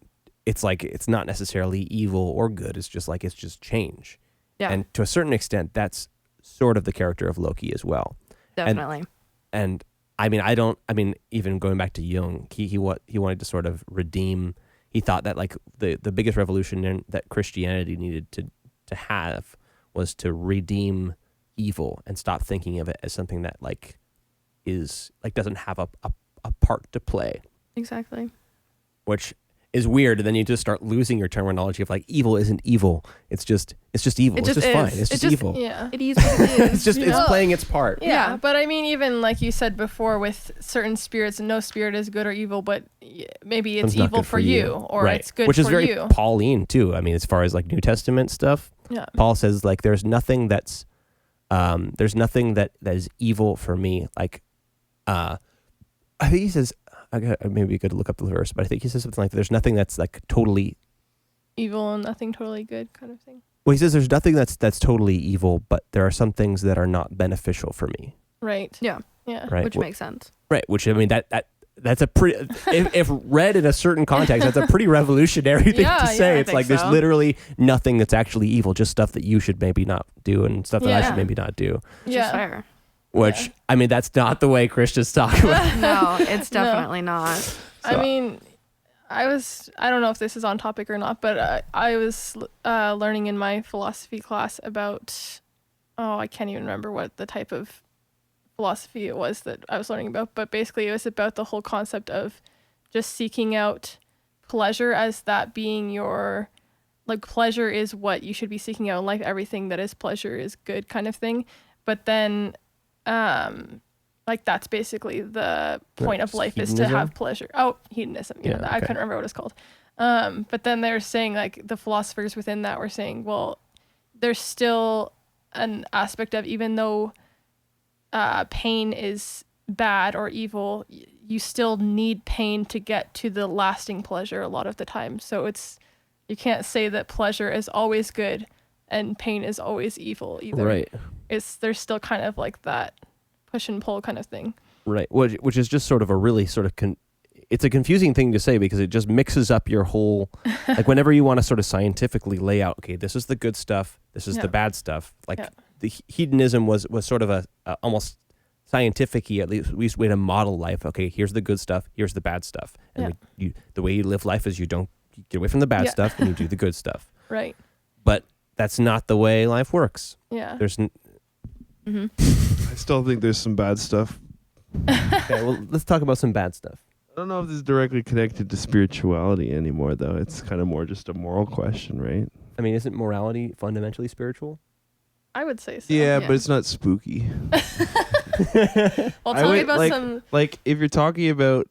it's like, it's not necessarily evil or good. It's just like, it's just change. Yeah. And to a certain extent, that's sort of the character of Loki as well. Definitely. And I mean, even going back to Jung, he wanted to sort of redeem, he thought that like the biggest revolution that Christianity needed to have was to redeem evil and stop thinking of it as something that like is like doesn't have a part to play. Exactly. Which is weird, and then you just start losing your terminology of like evil isn't evil. It's just evil. It's just fine. It's just evil. Yeah. It is what it is. It's playing its part. Yeah, but I mean, even like you said before, with certain spirits, no spirit is good or evil, but maybe it's evil for you, or right. it's good Which for is very you. Pauline too. I mean, as far as like New Testament stuff, Paul says like there's nothing that is evil for me. Like, I think he says, maybe you could look up the verse, but I think he says something like, there's nothing that's like totally evil and nothing totally good kind of thing. Well, he says there's nothing that's totally evil, but there are some things that are not beneficial for me. Right. Yeah. Yeah. Right. Which makes sense. Right. Which, I mean, that's a pretty, if read in a certain context, that's a pretty revolutionary thing to say. It's like there's literally nothing that's actually evil, just stuff that you should maybe not do and stuff that I should maybe not do. Which is fair. Which, I mean, that's not the way Christians talk about it. No, it's definitely not. So. I mean, I don't know if this is on topic or not, but I was learning in my philosophy class about, I can't even remember what the type of philosophy it was that I was learning about, but basically it was about the whole concept of just seeking out pleasure as that being your, like, pleasure is what you should be seeking out in life. Everything that is pleasure is good kind of thing. But then like that's basically the point of life is to have pleasure. Hedonism. I couldn't remember what it's called. But then they're saying, like, the philosophers within that were saying, well, there's still an aspect of, even though pain is bad or evil, you still need pain to get to the lasting pleasure a lot of the time. So you can't say that pleasure is always good and pain is always evil either. Right. There's still kind of like that push and pull kind of thing. Right. Which is just sort of a really sort of it's a confusing thing to say because it just mixes up your whole, like, whenever you want to sort of scientifically lay out, okay, this is the good stuff, this is the bad stuff. Like the hedonism was sort of a almost scientific-y, at least way to model life. Okay, here's the good stuff, here's the bad stuff. And the way you live life is you get away from the bad stuff and you do the good stuff. Right. But that's not the way life works. Yeah. There's I still think there's some bad stuff. Okay, well, let's talk about some bad stuff. I don't know if this is directly connected to spirituality anymore, though. It's kind of more just a moral question, right? I mean, isn't morality fundamentally spiritual? I would say so. Yeah, but it's not spooky. Well, tell me about some... Like, if you're talking about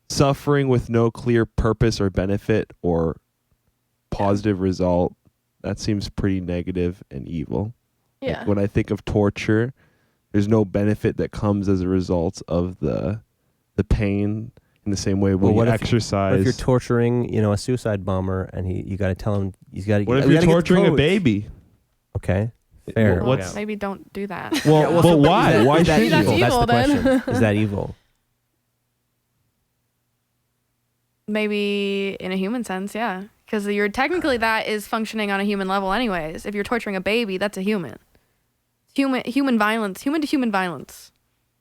suffering with no clear purpose or benefit or positive result, that seems pretty negative and evil. Yeah. Like, when I think of torture, there's no benefit that comes as a result of the pain in the same way when you exercise. What if you're torturing, a suicide bomber and you got to tell him he's got to What if you're torturing a baby? Okay. Fair. Well, maybe don't do that. Well, but why? Why is that should evil? you? That's the then. question. Is that evil? Maybe in a human sense, yeah. Because you're technically that is functioning on a human level anyways. If you're torturing a baby, that's a human. Human violence, human to human violence.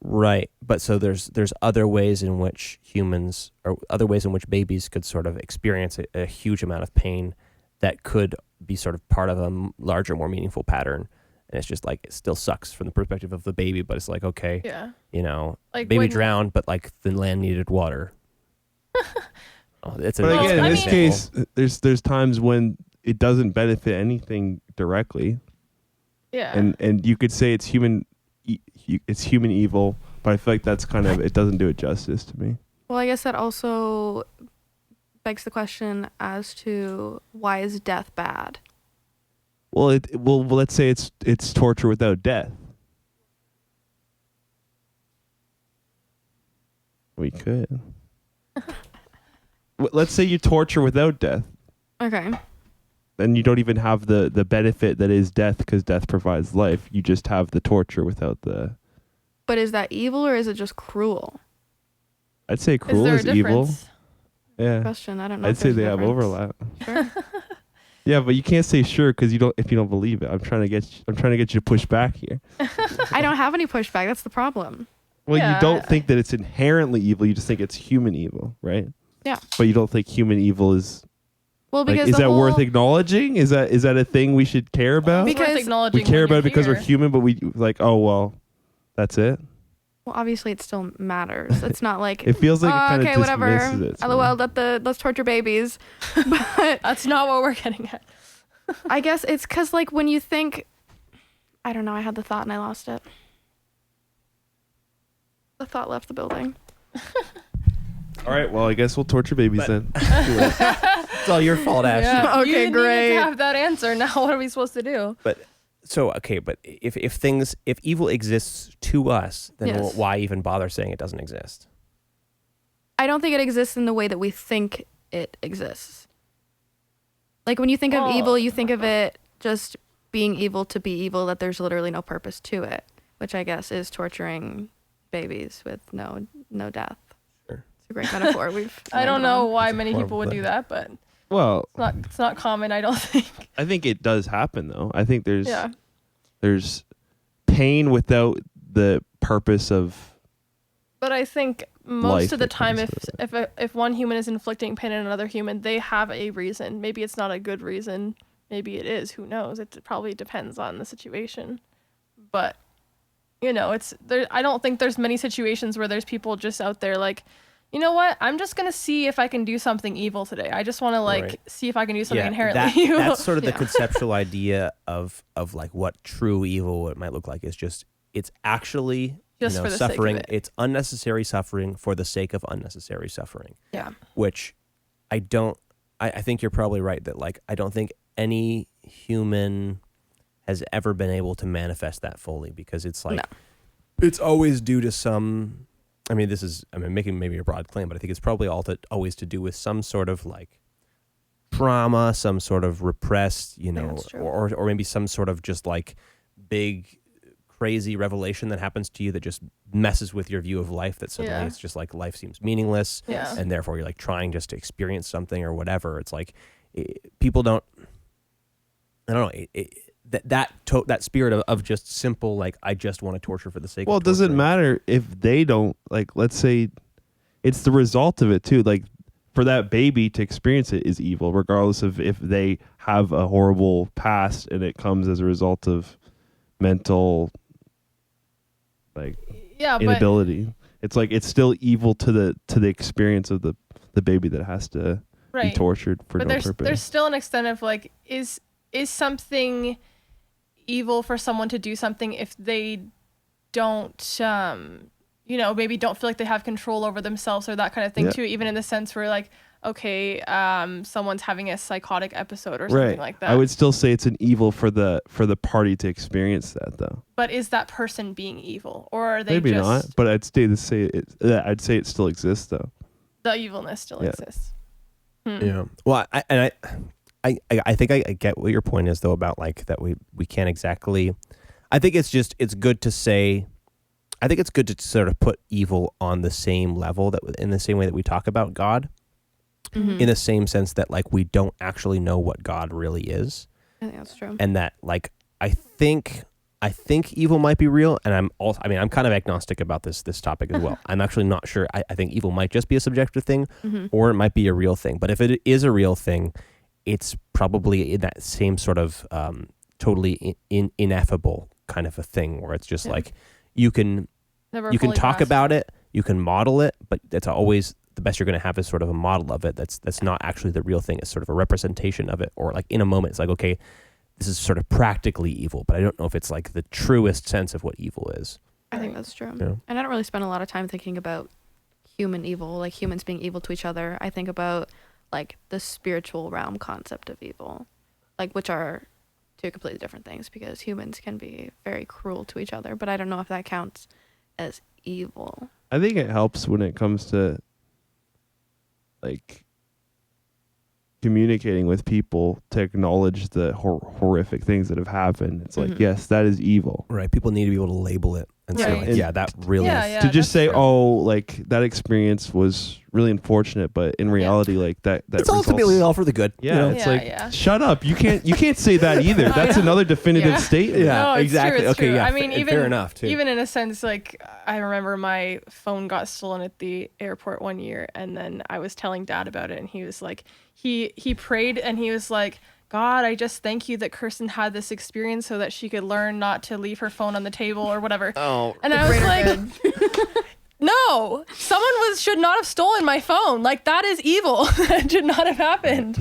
Right. But so there's other ways in which humans, or other ways in which babies could sort of experience a huge amount of pain that could be sort of part of a larger, more meaningful pattern. And it's just like, it still sucks from the perspective of the baby, but it's like, okay, you know, Like baby when- drowned, but like the land needed water. It's But again, in I this mean- case, there's times when it doesn't benefit anything directly, Yeah. and you could say it's human evil, but I feel like that's kind of, it doesn't do it justice to me. Well, I guess that also begs the question as to why is death bad? Well, let's say it's torture without death. We could. Let's say you torture without death. Okay. Then you don't even have the benefit that is death, because death provides life. You just have the torture without the... But is that evil or is it just cruel? I'd say Is cruel there a is evil. difference? Yeah. Question. I don't know. I'd if say there's they a have difference. overlap. Sure. Yeah, but you can't say sure if you don't believe it. I'm trying to get you to push back here. I don't have any pushback. That's the problem. Well, Yeah. you don't think that it's inherently evil. You just think it's human evil, right? Yeah. But you don't think human evil is Well, like, because is the that worth whole- acknowledging? Is that a thing we should care about? It's worth Because acknowledging We care when about it you're because we're here. human, but we like, oh well, that's it. Well, obviously, it still matters. It's not like It feels like it kind of okay, whatever. dismisses it. to me. LOL. Let's torture babies. But That's not what we're getting at. I guess it's because like when you think, I don't know. I had the thought and I lost it. The thought left the building. All right, well, I guess we'll torture babies then. It's all your fault, Ash. Yeah. Okay, you needed great. to have that answer. Now what are we supposed to do? But if evil exists to us, then Yes. why even bother saying it doesn't exist? I don't think it exists in the way that we think it exists. Like when you think of Well- evil, you think of it just being evil to be evil, that there's literally no purpose to it, which I guess is torturing babies with no death. Sure. It's a great metaphor. I don't know why That's a many people would horrible do that, but Well, it's not common, I don't think. I think it does happen though. I think Yeah. there's pain without the purpose of But I think most life of the that time, comes with if one human is inflicting pain on another human, they have a reason. Maybe it's not a good reason. Maybe it is. Who knows? It probably depends on the situation. But you know, it's there. I don't think there's many situations where there's people just out there like, you know what? I'm just gonna see if I can do something evil today. I just want to like Right. see if I can do something inherently evil. That's sort of the Yeah. conceptual idea of like what true evil it might look like. Is just it's actually Just for the sake of suffering. it. It's unnecessary suffering for the sake of unnecessary suffering. Yeah. Which I think you're probably right that like I don't think any human has ever been able to manifest that fully, because it's like No. it's always due to some. I mean, making maybe a broad claim, but I think it's probably always to do with some sort of like trauma, some sort of repressed, that's true. or maybe some sort of just like big crazy revelation that happens to you that just messes with your view of life, that suddenly Yeah. it's just like life seems meaningless, Yeah. and therefore you're like trying just to experience something or whatever. It's like people don't, I don't know, that spirit of just simple like I just want to torture for the sake well, of it doesn't torturing. matter if they don't, like, let's say it's the result of it too. Like, for that baby to experience it is evil, regardless of if they have a horrible past and it comes as a result of mental like Yeah, but inability. It's like it's still evil to the experience of the baby that has to be right. tortured for But no there's purpose. still an extent of like is something evil for someone to do something if they don't maybe don't feel like they have control over themselves or that kind of thing Yeah. too, even in the sense where like okay, someone's having a psychotic episode or something Right. like that. I would still say it's an evil for the party to experience that though. But is that person being evil, or are they Maybe just not, but I'd say it still exists though. the evilness still Yeah. exists? Yeah. Well, I think I get what your point is though about like that we can't exactly. I think it's good to say. I think it's good to sort of put evil on the same level in the same way that we talk about God. in the same sense that like we don't actually know what God really is. I think that's true. And that like I think evil might be real, and I'm kind of agnostic about this topic as well. I'm actually not sure. I think evil might just be a subjective thing, or it might be a real thing. But if it is a real thing, it's probably in that same sort of totally ineffable kind of a thing, where it's just like you can talk about it, you can model it, but that's always the best you're going to have is sort of a model of it. That's not actually the real thing. It's sort of a representation of it, or like in a moment, it's like, okay, this is sort of practically evil, but I don't know if it's like the truest sense of what evil is. I think that's true. Yeah. And I don't really spend a lot of time thinking about human evil, like humans being evil to each other. I think about like the spiritual realm concept of evil, like which are two completely different things, because humans can be very cruel to each other, but I don't know if that counts as evil. I think it helps when it comes to like communicating with people to acknowledge the horrific things that have happened. It's like, yes, that is evil. Right. People need to be able to label it and say, like, And yeah, that really is. To just say, oh, like that experience was really unfortunate, but in reality, like that It's ultimately all for the good. Yeah, you know? it's like, shut up. You can't say that either. That's another definitive statement. Yeah, No, it's exactly. true, it's Okay, true. yeah. I mean, even fair enough too. Even in a sense, like I remember my phone got stolen at the airport one year, and then I was telling Dad about it, and he was like, he prayed, and he was like, God, I just thank you that Kirsten had this experience so that she could learn not to leave her phone on the table or whatever. Oh, and I was like, no, someone should not have stolen my phone. Like that is evil. That should not have happened.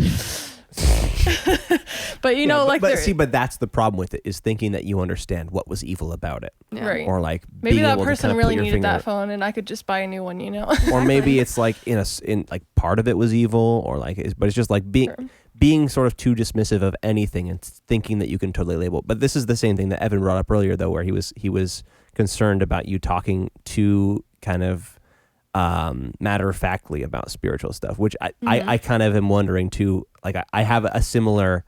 But you know, like, but that's the problem with it, is thinking that you understand what was evil about it. Yeah. Right. Or like maybe being that able person to kind of really put your needed finger- that phone, and I could just buy a new one, you know. Or maybe it's like in like part of it was evil, or like, but it's just like being sort of too dismissive of anything and thinking that you can totally label. But this is the same thing that Evan brought up earlier, though, where he was concerned about you talking too kind of matter-of-factly about spiritual stuff, which I kind of am wondering too. Like I have a similar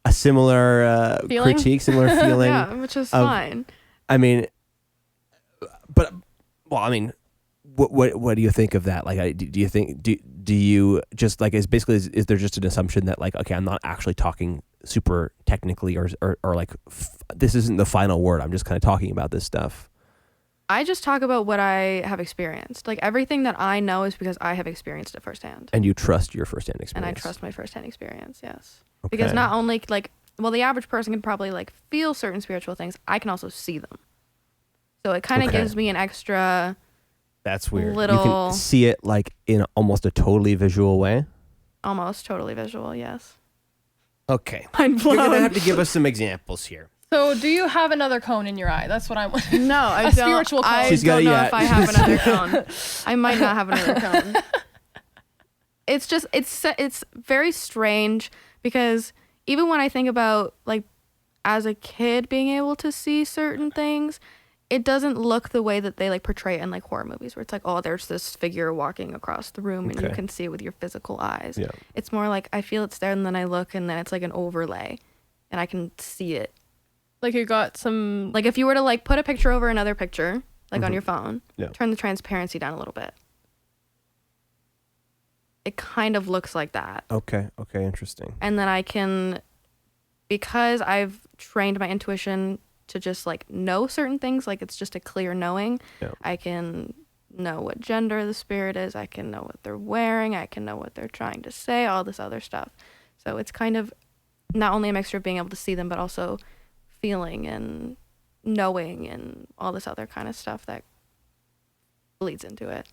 critique, similar feeling. Yeah, which is fine. I mean, but well, I mean, what do you think of that? Like, do you think do you just like is there just an assumption that like, okay, I'm not actually talking super technically or like this isn't the final word. I'm just kind of talking about this stuff. I just talk about what I have experienced. Like everything that I know is because I have experienced it firsthand. And you trust your firsthand experience. And I trust my firsthand experience, yes. Okay. Because not only like, well, the average person can probably like feel certain spiritual things. I can also see them. So it kind of gives me an extra. That's weird. Little, you can see it like in almost a totally visual way. Almost totally visual, yes. Okay. Mind blown. You're gonna have to give us some examples here. So, do you have another cone in your eye? That's what I'm. No, I don't. Spiritual cone. I don't know if I have another cone. I might not have another cone. It's just it's very strange, because even when I think about like as a kid being able to see certain things, it doesn't look the way that they like portray it in like horror movies, where it's like, oh, there's this figure walking across the room and you can see it with your physical eyes. Yeah. It's more like I feel it's there and then I look and then it's like an overlay and I can see it. Like you got some. Like if you were to like put a picture over another picture, like on your phone, turn the transparency down a little bit. It kind of looks like that. Okay, interesting. And then I can, because I've trained my intuition to just like know certain things, like it's just a clear knowing. Yeah. I can know what gender the spirit is. I can know what they're wearing. I can know what they're trying to say, all this other stuff. So it's kind of not only a mixture of being able to see them, but also feeling and knowing and all this other kind of stuff that bleeds into it.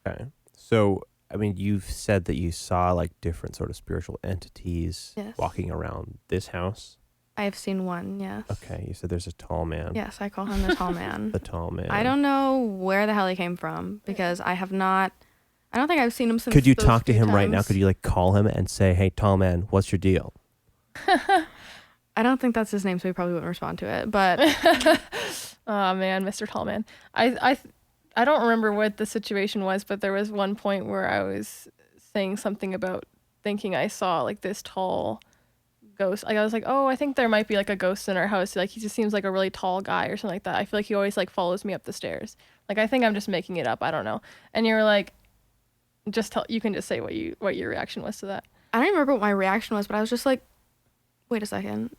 Okay. So, I mean, you've said that you saw like different sort of spiritual entities walking around this house. I have seen one, yes. Okay. You said there's a tall man. Yes, I call him the tall man. The tall man. I don't know where the hell he came from, because I don't think I've seen him since. Could you talk to him right now? Could you like call him and say, hey, tall man, what's your deal? I don't think that's his name, so he probably wouldn't respond to it. But oh man, Mr. Tallman. I don't remember what the situation was, but there was one point where I was saying something about thinking I saw like this tall ghost. Like I was like, oh, I think there might be like a ghost in our house. Like he just seems like a really tall guy or something like that. I feel like he always like follows me up the stairs. Like I think I'm just making it up. I don't know. And you were like, Just you can just say what your reaction was to that. I don't even remember what my reaction was, but I was just like, wait a second.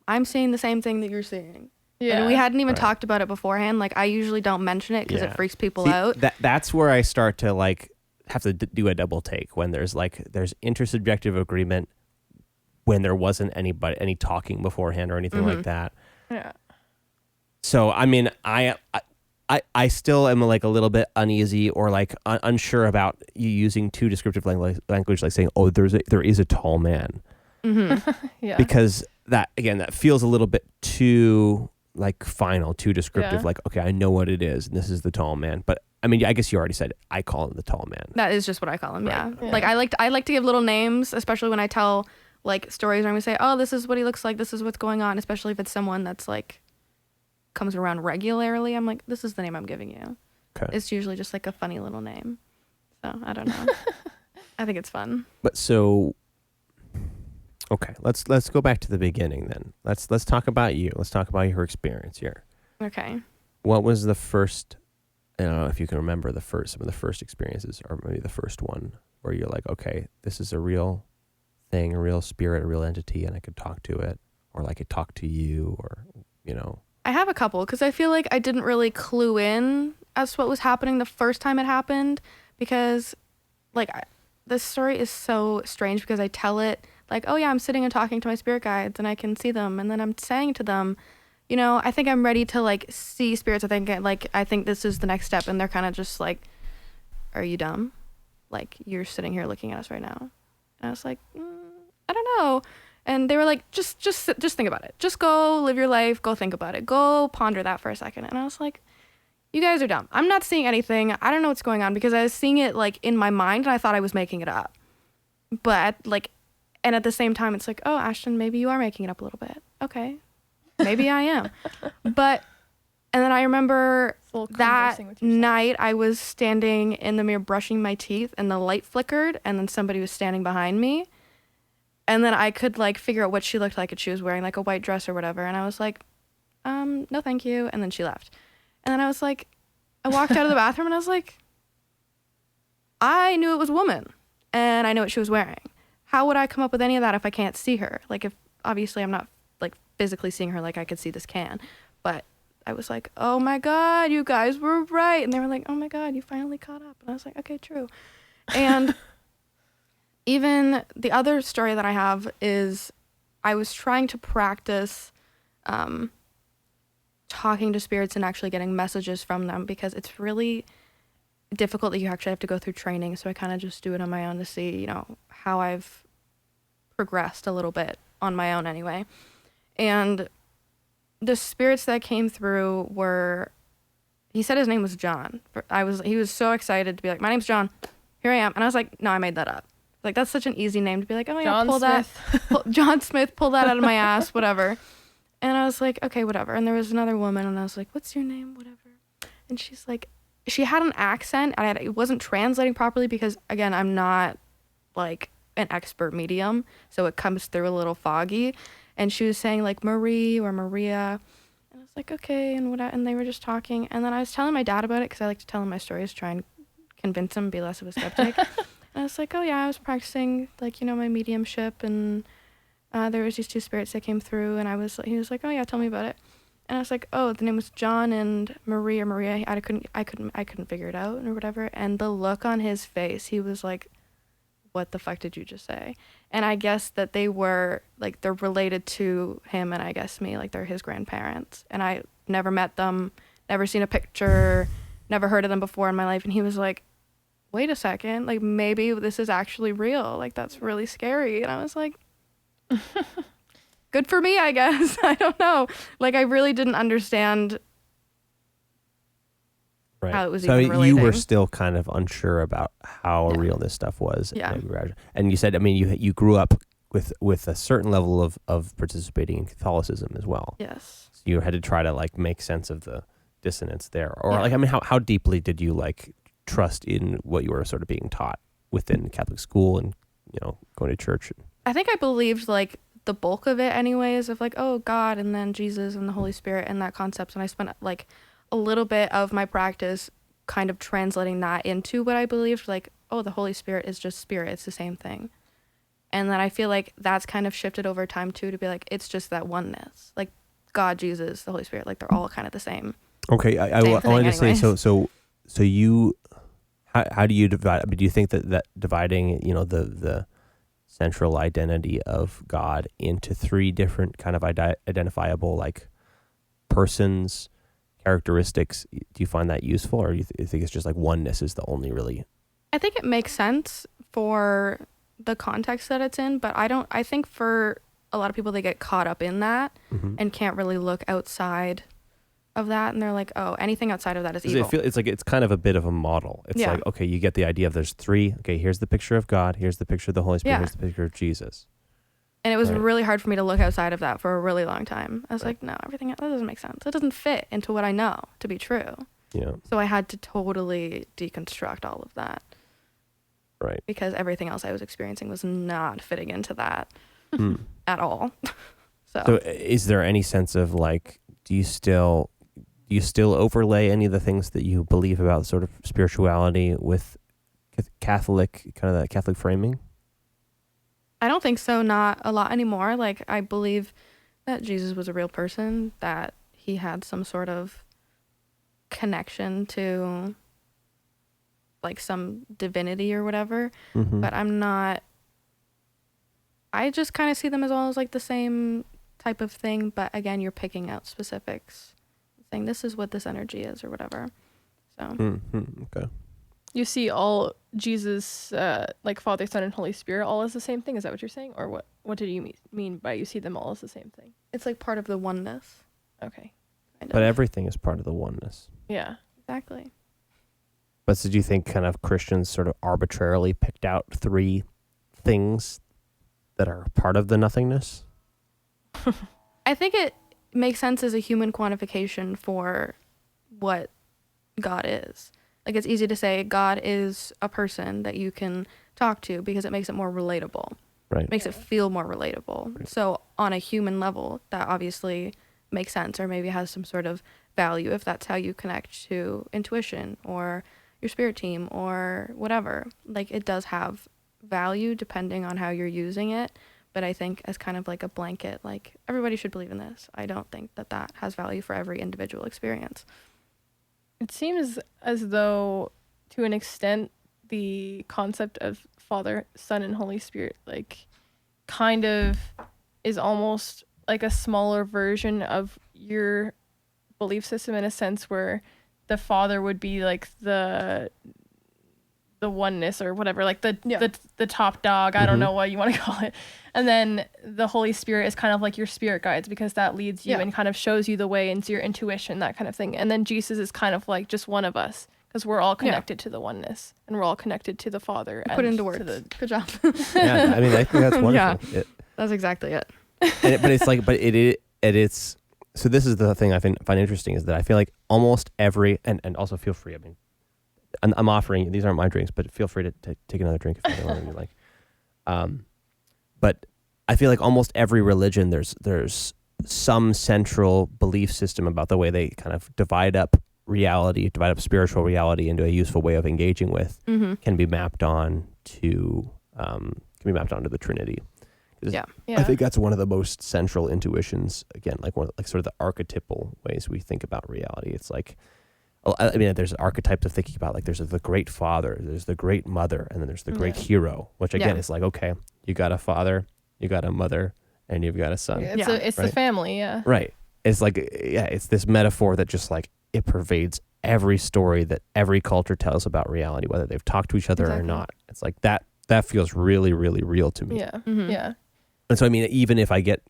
I'm seeing the same thing that you're seeing. Yeah. And we hadn't even Right. talked about it beforehand. Like, I usually don't mention it because Yeah. it freaks people See, out. That's where I start to like have to do a double take when there's intersubjective agreement when there wasn't any talking beforehand or anything like that. Yeah. So I mean, I still am like a little bit uneasy or like unsure about you using too descriptive language, like saying, "Oh, there is a tall man," Yeah. because that feels a little bit too like final, too descriptive. Yeah. Like, okay, I know what it is, and this is the tall man. But I mean, I guess you already said it. I call him the tall man. That is just what I call him. Right. Yeah. Yeah. Like, I like to give little names, especially when I tell like stories where I'm gonna say, oh, this is what he looks like. This is what's going on. Especially if it's someone that's like comes around regularly. I'm like, this is the name I'm giving you. Okay. It's usually just like a funny little name. So I don't know. I think it's fun. But so, okay, let's go back to the beginning then. Let's talk about you. Let's talk about your experience here. Okay. What was the first? I don't know if you can remember some of the first experiences, or maybe the first one where you're like, okay, this is a real thing, a real spirit, a real entity, and I could talk to it, or like it talked to you, or I have a couple because I feel like I didn't really clue in as to what was happening the first time it happened, because like this story is so strange because I tell it like, oh yeah, I'm sitting and talking to my spirit guides and I can see them, and then I'm saying to them, you know, I think I'm ready to like see spirits. I think this is the next step, and they're kind of just like, are you dumb? Like, you're sitting here looking at us right now. And I was like, I don't know. And they were like, just think about it. Just go live your life. Go think about it. Go ponder that for a second. And I was like, you guys are dumb. I'm not seeing anything. I don't know what's going on, because I was seeing it like in my mind and I thought I was making it up. But like, and at the same time, it's like, oh, Ashtyn, maybe you are making it up a little bit. Okay. Maybe I am. But, and then I remember It's a little that conversing with yourself. night I was standing in the mirror brushing my teeth, and the light flickered, and then somebody was standing behind me. And then I could like figure out what she looked like, and she was wearing like a white dress or whatever. And I was like, no, thank you. And then she left. And then I was like, I walked out of the bathroom and I was like, I knew it was a woman and I know what she was wearing. How would I come up with any of that if I can't see her? Like, if obviously I'm not like physically seeing her, like I could see this can, but I was like, oh my God, you guys were right. And they were like, oh my God, you finally caught up. And I was like, okay, true. And even the other story that I have is I was trying to practice talking to spirits and actually getting messages from them, because it's really difficult that you actually have to go through training. So I kind of just do it on my own to see, you know, how I've progressed a little bit on my own anyway. And the spirits that came through were, he said his name was John. He was so excited to be like, my name's John. Here I am. And I was like, no, I made that up. Like, that's such an easy name to be like, oh yeah, John pull Smith. that. John Smith, pull that out of my ass, whatever. And I was like, okay, whatever. And there was another woman, and I was like, what's your name? Whatever. And she's like, she had an accent, and it wasn't translating properly because, again, I'm not like an expert medium, so it comes through a little foggy. And she was saying like Marie or Maria, and I was like, okay, and they were just talking. And then I was telling my dad about it because I like to tell him my stories, try and convince him, be less of a skeptic. And I was like, oh yeah, I was practicing like, you know, my mediumship, and there was these two spirits that came through, and he was like, oh yeah, tell me about it. And I was like, oh, the name was John and Marie or Maria. I couldn't figure it out or whatever. And the look on his face, he was like, what the fuck did you just say? And I guess that they're related to him, and I guess me, like they're his grandparents. And I never met them, never seen a picture, never heard of them before in my life. And he was like, wait a second, like maybe this is actually real. Like, that's really scary. And I was like, good for me, I guess. I don't know. Like, I really didn't understand how it was so even relating. you were still kind of unsure about how real this stuff was. Yeah. And you said, I mean, you grew up with a certain level of participating in Catholicism as well. Yes. So you had to try to like make sense of the dissonance there. Or Yeah. like, I mean, how deeply did you like trust in what you were sort of being taught within Catholic school and, you know, going to church? I think I believed like the bulk of it anyways, of like, oh, God, and then Jesus and the Holy Spirit and that concept. And I spent like a little bit of my practice kind of translating that into what I believed. Like, oh, the Holy Spirit is just spirit. It's the same thing. And then I feel like that's kind of shifted over time too, to be like, it's just that oneness. Like God, Jesus, the Holy Spirit, like they're all kind of the same. Okay, I wanted to say, so you, how do you divide? I mean, do you think that dividing, the central identity of God into three different kind of identifiable like persons, characteristics, do you find that useful, or do you think it's just like oneness is the only really? I think it makes sense for the context that it's in, but I think for a lot of people, they get caught up in that and can't really look outside of that, and they're like, oh, anything outside of that is evil. It's like it's kind of a bit of a model. It's like, okay, you get the idea of there's three. Okay, here's the picture of God. Here's the picture of the Holy Spirit. Here's the picture of Jesus. And it was really hard for me to look outside of that for a really long time. I was like, no, everything that doesn't make sense. It doesn't fit into what I know to be true. Yeah. So I had to totally deconstruct all of that. Right. Because everything else I was experiencing was not fitting into that at all. So is there any sense of like, do you still overlay any of the things that you believe about sort of spirituality with Catholic, kind of that Catholic framing? I don't think so. Not a lot anymore. Like, I believe that Jesus was a real person, that he had some sort of connection to like some divinity or whatever, but I just kind of see them as all as like the same type of thing, but again, you're picking out specifics, saying this is what this energy is or whatever. So okay. You see all Jesus, like Father, Son, and Holy Spirit all as the same thing? Is that what you're saying? Or what did you mean by you see them all as the same thing? it's like part of the oneness. Okay. But everything is part of the oneness. Yeah. Exactly. But so do you think kind of Christians sort of arbitrarily picked out three things that are part of the nothingness? I think it makes sense as a human quantification for what God is. Like, it's easy to say God is a person that you can talk to because it makes it more relatable. Right. It makes it feel more relatable. Right. So on a human level, that obviously makes sense, or maybe has some sort of value if that's how you connect to intuition or your spirit team or whatever. Like, it does have value depending on how you're using it. But I think as kind of like a blanket, like, everybody should believe in this. I don't think that has value for every individual experience. It seems as though, to an extent, the concept of Father, Son, and Holy Spirit, like, kind of is almost like a smaller version of your belief system, in a sense where the Father would be like the oneness or whatever, like the top dog. I don't know what you want to call it. And then the Holy Spirit is kind of like your spirit guides, because that leads you and kind of shows you the way into your intuition, that kind of thing. And then Jesus is kind of like just one of us, because we're all connected to the oneness, and we're all connected to the Father. Put into words. Good job. Yeah, I mean, I think that's wonderful. Yeah, that's exactly it. But it's like, but it's. So this is the thing I find interesting, is that I feel like almost every, and also feel free. I mean, I'm offering, these aren't my drinks, but feel free to take another drink if you want to like. But I feel like almost every religion, there's some central belief system about the way they kind of divide up spiritual reality into a useful way of engaging with, can be mapped on to the Trinity. Yeah. I think that's one of the most central intuitions. Again, like sort of the archetypal ways we think about reality. It's like, I mean, there's archetypes of thinking about, like, there's the great father, there's the great mother, and then there's the great hero, which again is like, okay, you got a father, you got a mother, and you've got a son. It's the family, yeah. Right. It's like, it's this metaphor that just like, it pervades every story that every culture tells about reality, whether they've talked to each other or not. It's like that feels really, really real to me. Yeah. Yeah. And so, I mean, even if I get,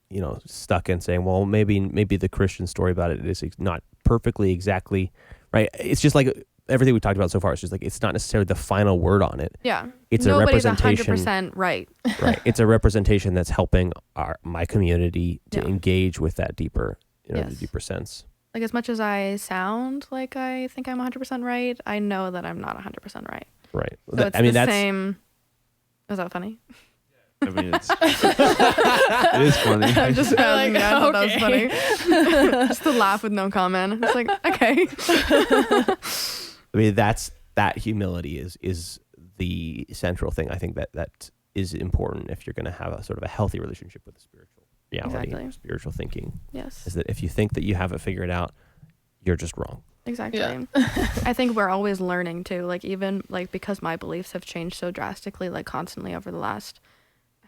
stuck in saying, well, maybe the Christian story about it is not perfectly exactly right. It's just like everything we talked about so far. It's just like, it's not necessarily the final word on it. Yeah. It's Nobody's a representation. 100% right. Right. It's a representation that's helping my community to engage with that deeper, the deeper sense. Like, as much as I sound like I think I'm 100% right, I know that I'm not 100% right. Right. So it's the same. Was that funny? I mean, it is funny. I'm just I thought that was okay. funny. Just to laugh with no comment. It's like, okay. I mean, that humility is the central thing. I think that is important if you're going to have a sort of a healthy relationship with the spiritual reality, Exactly. spiritual thinking. Yes. Is that if you think that you have it figured out, you're just wrong. Exactly. Yeah. I think we're always learning too. Like even like because my beliefs have changed so drastically, like constantly over the last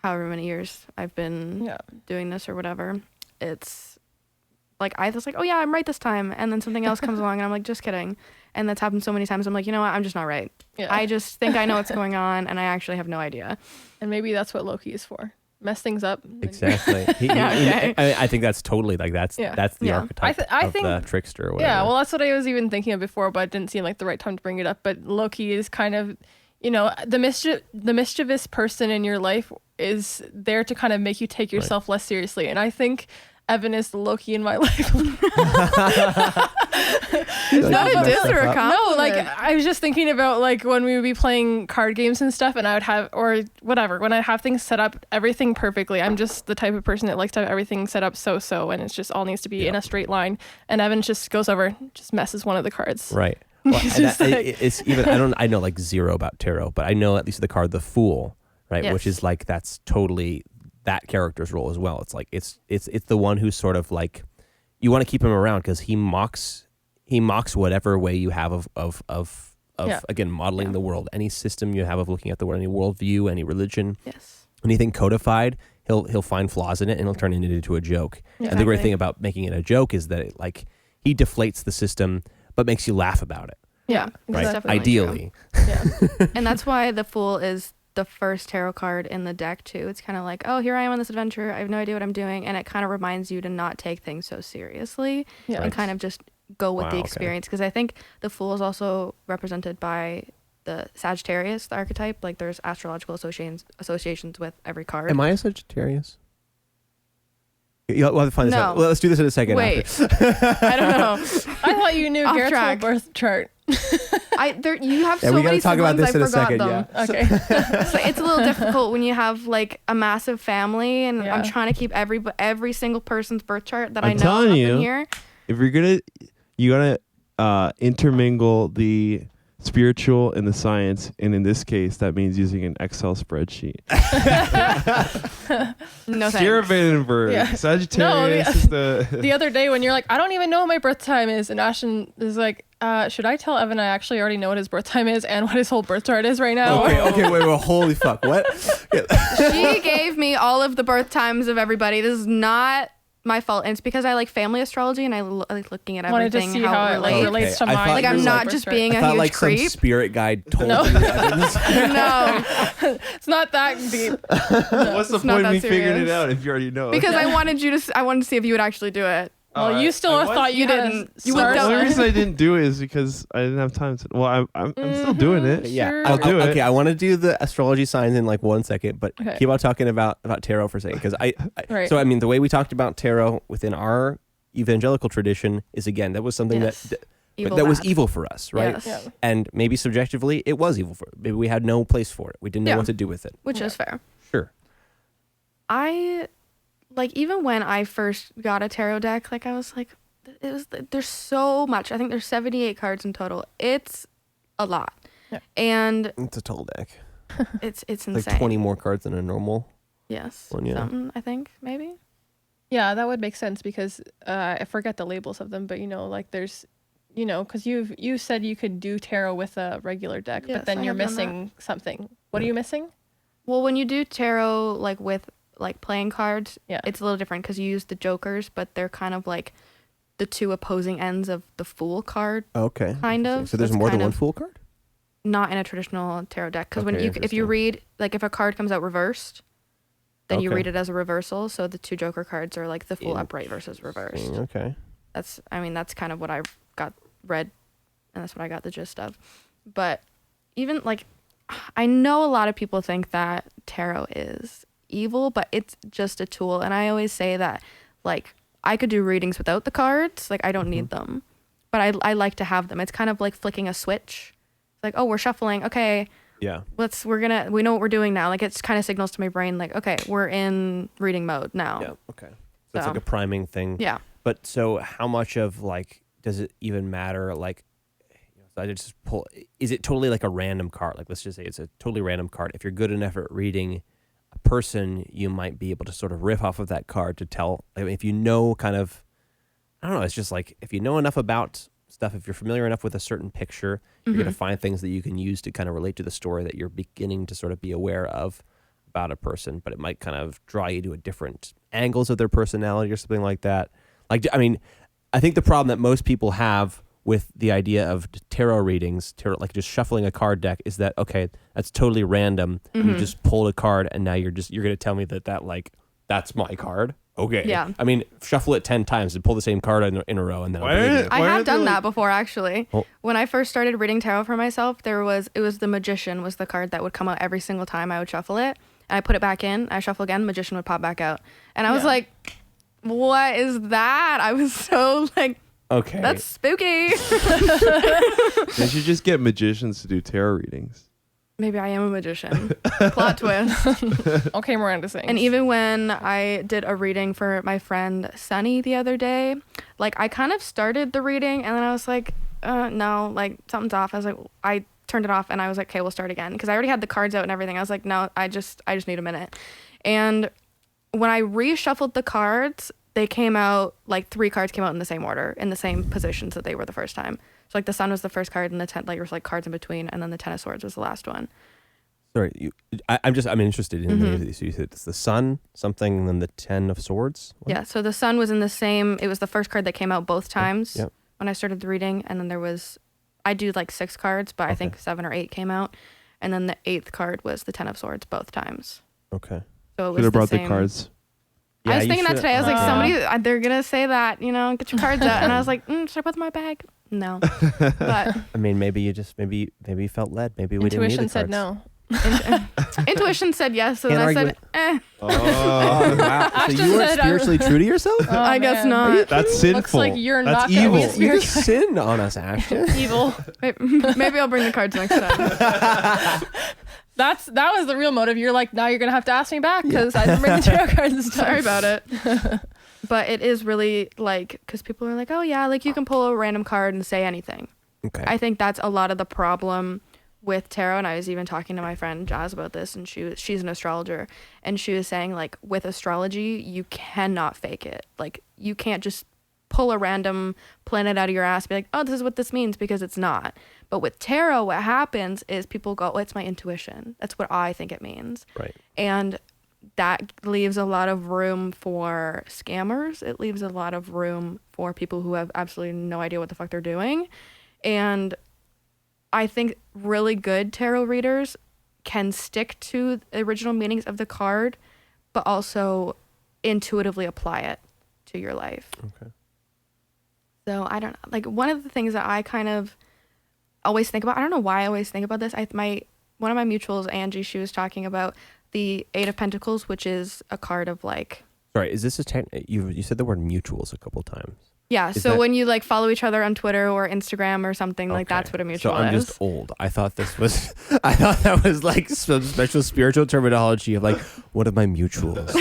however many years I've been doing this or whatever. It's like I was like, oh yeah, I'm right this time, and then something else comes along, and I'm like, just kidding. And that's happened so many times. I'm like, you know what? I'm just not right. Yeah. I just think I know what's going on, and I actually have no idea. And maybe that's what Loki is for. Mess things up. Exactly. Okay. I think that's totally like that's the Yeah. archetype I of think the trickster or whatever. Yeah, well, that's what I was even thinking of before, but it didn't seem like the right time to bring it up. But Loki is kind of, the mischievous person in your life is there to kind of make you take yourself less seriously. And I think Evan is the Loki in my life. It's not a diss or a compliment. No, like I was just thinking about like when we would be playing card games and stuff, and I would have, or whatever, when I have things set up, everything perfectly. I'm just the type of person that likes to have everything set up so, and it's just all needs to be in a straight line. And Evan just goes over, just messes one of the cards. Right. Well, Just like- it's even I know like zero about tarot, but I know at least the card the Fool, right? Yes. Which is like that's totally that character's role as well. It's like it's the one who's sort of like you want to keep him around because he mocks whatever way you have of again modeling the world, any system you have of looking at the world, any worldview, any religion, anything codified. He'll find flaws in it and he'll turn it into a joke. Yeah. And the great Exactly. thing about making it a joke is that he deflates the system but makes you laugh about it. Yeah, Right. that's definitely Ideally. true. And that's why the Fool is the first tarot card in the deck too. It's kind of like, oh, here I am on this adventure. I have no idea what I'm doing, and it kind of reminds you to not take things so seriously Yeah. and kind of just go with the Wow, okay. experience. Because I think the Fool is also represented by the Sagittarius, the archetype. Like there's astrological associations with every card. Am I a Sagittarius? We'll have to find this No. out. Well, let's do this in a second. Wait, After. I don't know. I thought you knew Off Garrett's whole track. birth chart. You have Yeah, so we gotta many talk about siblings, this in I a forgot second, them. yeah. Okay. So it's a little difficult when you have like a massive family, and Yeah. I'm trying to keep every single person's birth chart that I I'm know telling up you. in here. If you gotta intermingle the spiritual and the science, and in this case, that means using an Excel spreadsheet. No thanks. Sarah Vandenberg, Yeah. Sagittarius is the. The other day when you're like, I don't even know what my birth time is, and Ashtyn is like, should I tell Evan I actually already know what his birth time is and what his whole birth chart is right now? Okay, wait, holy fuck, what? She gave me all of the birth times of everybody. This is not my fault, and it's because I like family astrology and I like looking at Wanted to everything see how it relates. relates to Okay, I mine. thought Like you I'm were not birth just chart. being I a thought huge like some creep. spirit guide told No. you. No, It's not that deep. What's the It's not point of that me figuring it serious. out if you already know? because I wanted to see if you would actually do it. Well, you still thought you didn't. didn't. You The looked only up. reason I didn't do it is because I didn't have time to. Well, I'm still doing it. Yeah, Sure. I'll do it. Okay, I want to do the astrology signs in like 1 second, but Okay. keep on talking about tarot for a second because Right. So I mean, the way we talked about tarot within our evangelical tradition is again that was something Yes. that was bad. evil for us, right? Yes. Yeah. And maybe subjectively it was evil for. Maybe we had no place for it. We didn't know Yeah. what to do with it. Which Yeah. is fair. Sure. I like even when I first got a tarot deck, like I was like, there's so much. I think there's 78 cards in total. It's a lot, Yeah. and It's a tall deck. it's insane. Like 20 more cards than a normal. Yes, one, yeah. something I think maybe. Yeah, that would make sense because I forget the labels of them, but like there's, because you said you could do tarot with a regular deck, Yes, but then I you're have done missing something. What are you missing? Well, when you do tarot like with like playing cards, Yeah. it's a little different because you use the jokers, but they're kind of like the two opposing ends of the Fool card, Okay. kind of. So there's It's more than kind one of fool card? Not in a traditional tarot deck because Okay, if you interesting. read like if a card comes out reversed, then you Okay. read it as a reversal. So the two joker cards are like the Fool upright versus reversed. Okay. That's kind of what I got read, and that's what I got the gist of. But even like, I know a lot of people think that tarot is evil, but it's just a tool. And I always say that like I could do readings without the cards. Like I don't need them, but I like to have them. It's kind of like flicking a switch. It's like, oh, we're shuffling. Okay. Yeah. We know what we're doing now. Like it's kind of signals to my brain like, okay, we're in reading mode now. Yeah. Okay. So it's So. like a priming thing. Yeah. But so how much of like does it even matter? Like, So I just pull. Is it totally like a random card? Like let's just say it's a totally random card. If you're good enough at reading a person, you might be able to sort of riff off of that card to tell. I mean, if you know kind of, I don't know. It's just like if you know enough about stuff, if you're familiar enough with a certain picture, you're going to find things that you can use to kind of relate to the story that you're beginning to sort of be aware of about a person, but it might kind of draw you to a different angles of their personality or something like that. Like, I mean, I think the problem that most people have with the idea of tarot readings, like just shuffling a card deck, is that, okay, that's totally random. You just pulled a card and now you're going to tell me that like, that's my card. Okay. Yeah. I mean, shuffle it 10 times and pull the same card in a row, and then I'll believe you. I have done that before, actually. Oh. When I first started reading tarot for myself, it was the Magician was the card that would come out every single time I would shuffle it. And I put it back in, I shuffle again, Magician would pop back out. And I was like, what is that? I was so like, okay, that's spooky. They should just get magicians to do tarot readings. Maybe I am a magician. Plot twist. Okay, Miranda sings. And even when I did a reading for my friend Sunny the other day, like I kind of started the reading and then I was like, no, like something's off. I was like, I turned it off and I was like, okay, we'll start again. Because I already had the cards out and everything. I was like, no, I just need a minute. And when I reshuffled the cards, they came out, like 3 cards came out in the same order, in the same positions that they were the first time. So like the Sun was the first card and the 10, like there's like cards in between, and then the 10 of Swords was the last one. Sorry, I'm interested in these. So you said it's the Sun, something, and then the 10 of Swords? What? Yeah, so the Sun was in the same, it was the first card that came out both times when I started the reading, and then there was, I do like 6 cards, but I think 7 or 8 came out, and then the 8th card was the 10 of Swords both times. Okay. So it was Could have brought same. the cards. I was you thinking that should- today. I was like, somebody, they're going to say that, you know, get your cards out. And I was like, should I put them in my bag? No. But I mean, maybe you just, maybe you felt led. Maybe we didn't need the Intuition said cards. no. intuition said yes. So Can't then I argue said, Oh, wow. So Ashton you weren't said, spiritually true to yourself? Oh, I guess man. not. That's sinful. Looks like you're That's not gonna be evil. a You spirit just sinned on us, Ashton. evil. Maybe I'll bring the cards next time. That was the real motive. You're like, now you're gonna have to ask me back because I didn't bring the tarot cards this time. Sorry about it. But it is really like, because people are like, oh yeah, like you can pull a random card and say anything. Okay. I think that's a lot of the problem with tarot. And I was even talking to my friend Jazz about this, and she's an astrologer, and she was saying like with astrology, you cannot fake it. Like you can't just pull a random planet out of your ass and be like, oh, this is what this means, because it's not. But with tarot, what happens is people go, oh, it's my intuition. That's what I think it means. Right. And that leaves a lot of room for scammers. It leaves a lot of room for people who have absolutely no idea what the fuck they're doing. And I think really good tarot readers can stick to the original meanings of the card, but also intuitively apply it to your life. Okay. So I don't know. Like one of the things that I kind of always think about, I don't know why I always think about this. One of my mutuals, Angie, she was talking about the 8 of Pentacles, which is a card of like. Sorry, is this you said the word mutuals a couple times? Yeah, Is so that- when you like follow each other on Twitter or Instagram or something, like Okay. that's what a mutual So I'm is. just old. I thought that was like some special spiritual terminology of like, what are my mutuals?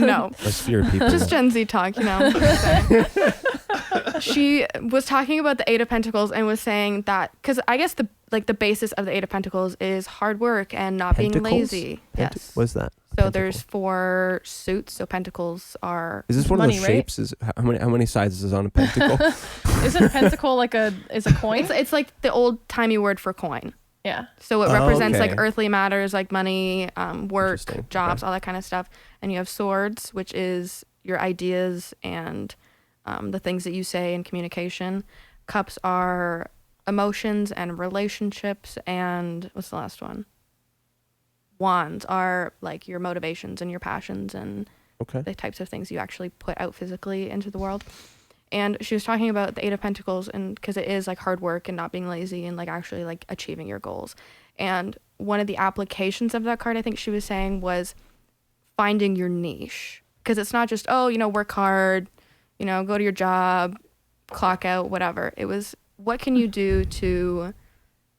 No. My spirit people. Just Gen Z talk, you know. She was talking about the 8 of Pentacles and was saying that, because I guess the basis of the 8 of Pentacles is hard work and not being Pentacles? lazy. Yes. What's that? So Pentacle. there's 4 suits. So pentacles are. Is this one money, of those right? shapes? Is how many sides is on a pentacle? Isn't a pentacle is a coin? It's like the old timey word for coin. Yeah. So it represents okay. like earthly matters, like money, work, Interesting. jobs, Okay. all that kind of stuff. And you have swords, which is your ideas and the things that you say in communication. Cups are emotions and relationships. And what's the last one? Wands are like your motivations and your passions and Okay. the types of things you actually put out physically into the world. And she was talking about the 8 of Pentacles, and because it is like hard work and not being lazy and like actually like achieving your goals. And one of the applications of that card, I think she was saying, was finding your niche, because it's not just, oh, you know, work hard, you know, go to your job, clock out, whatever. It was, what can you do to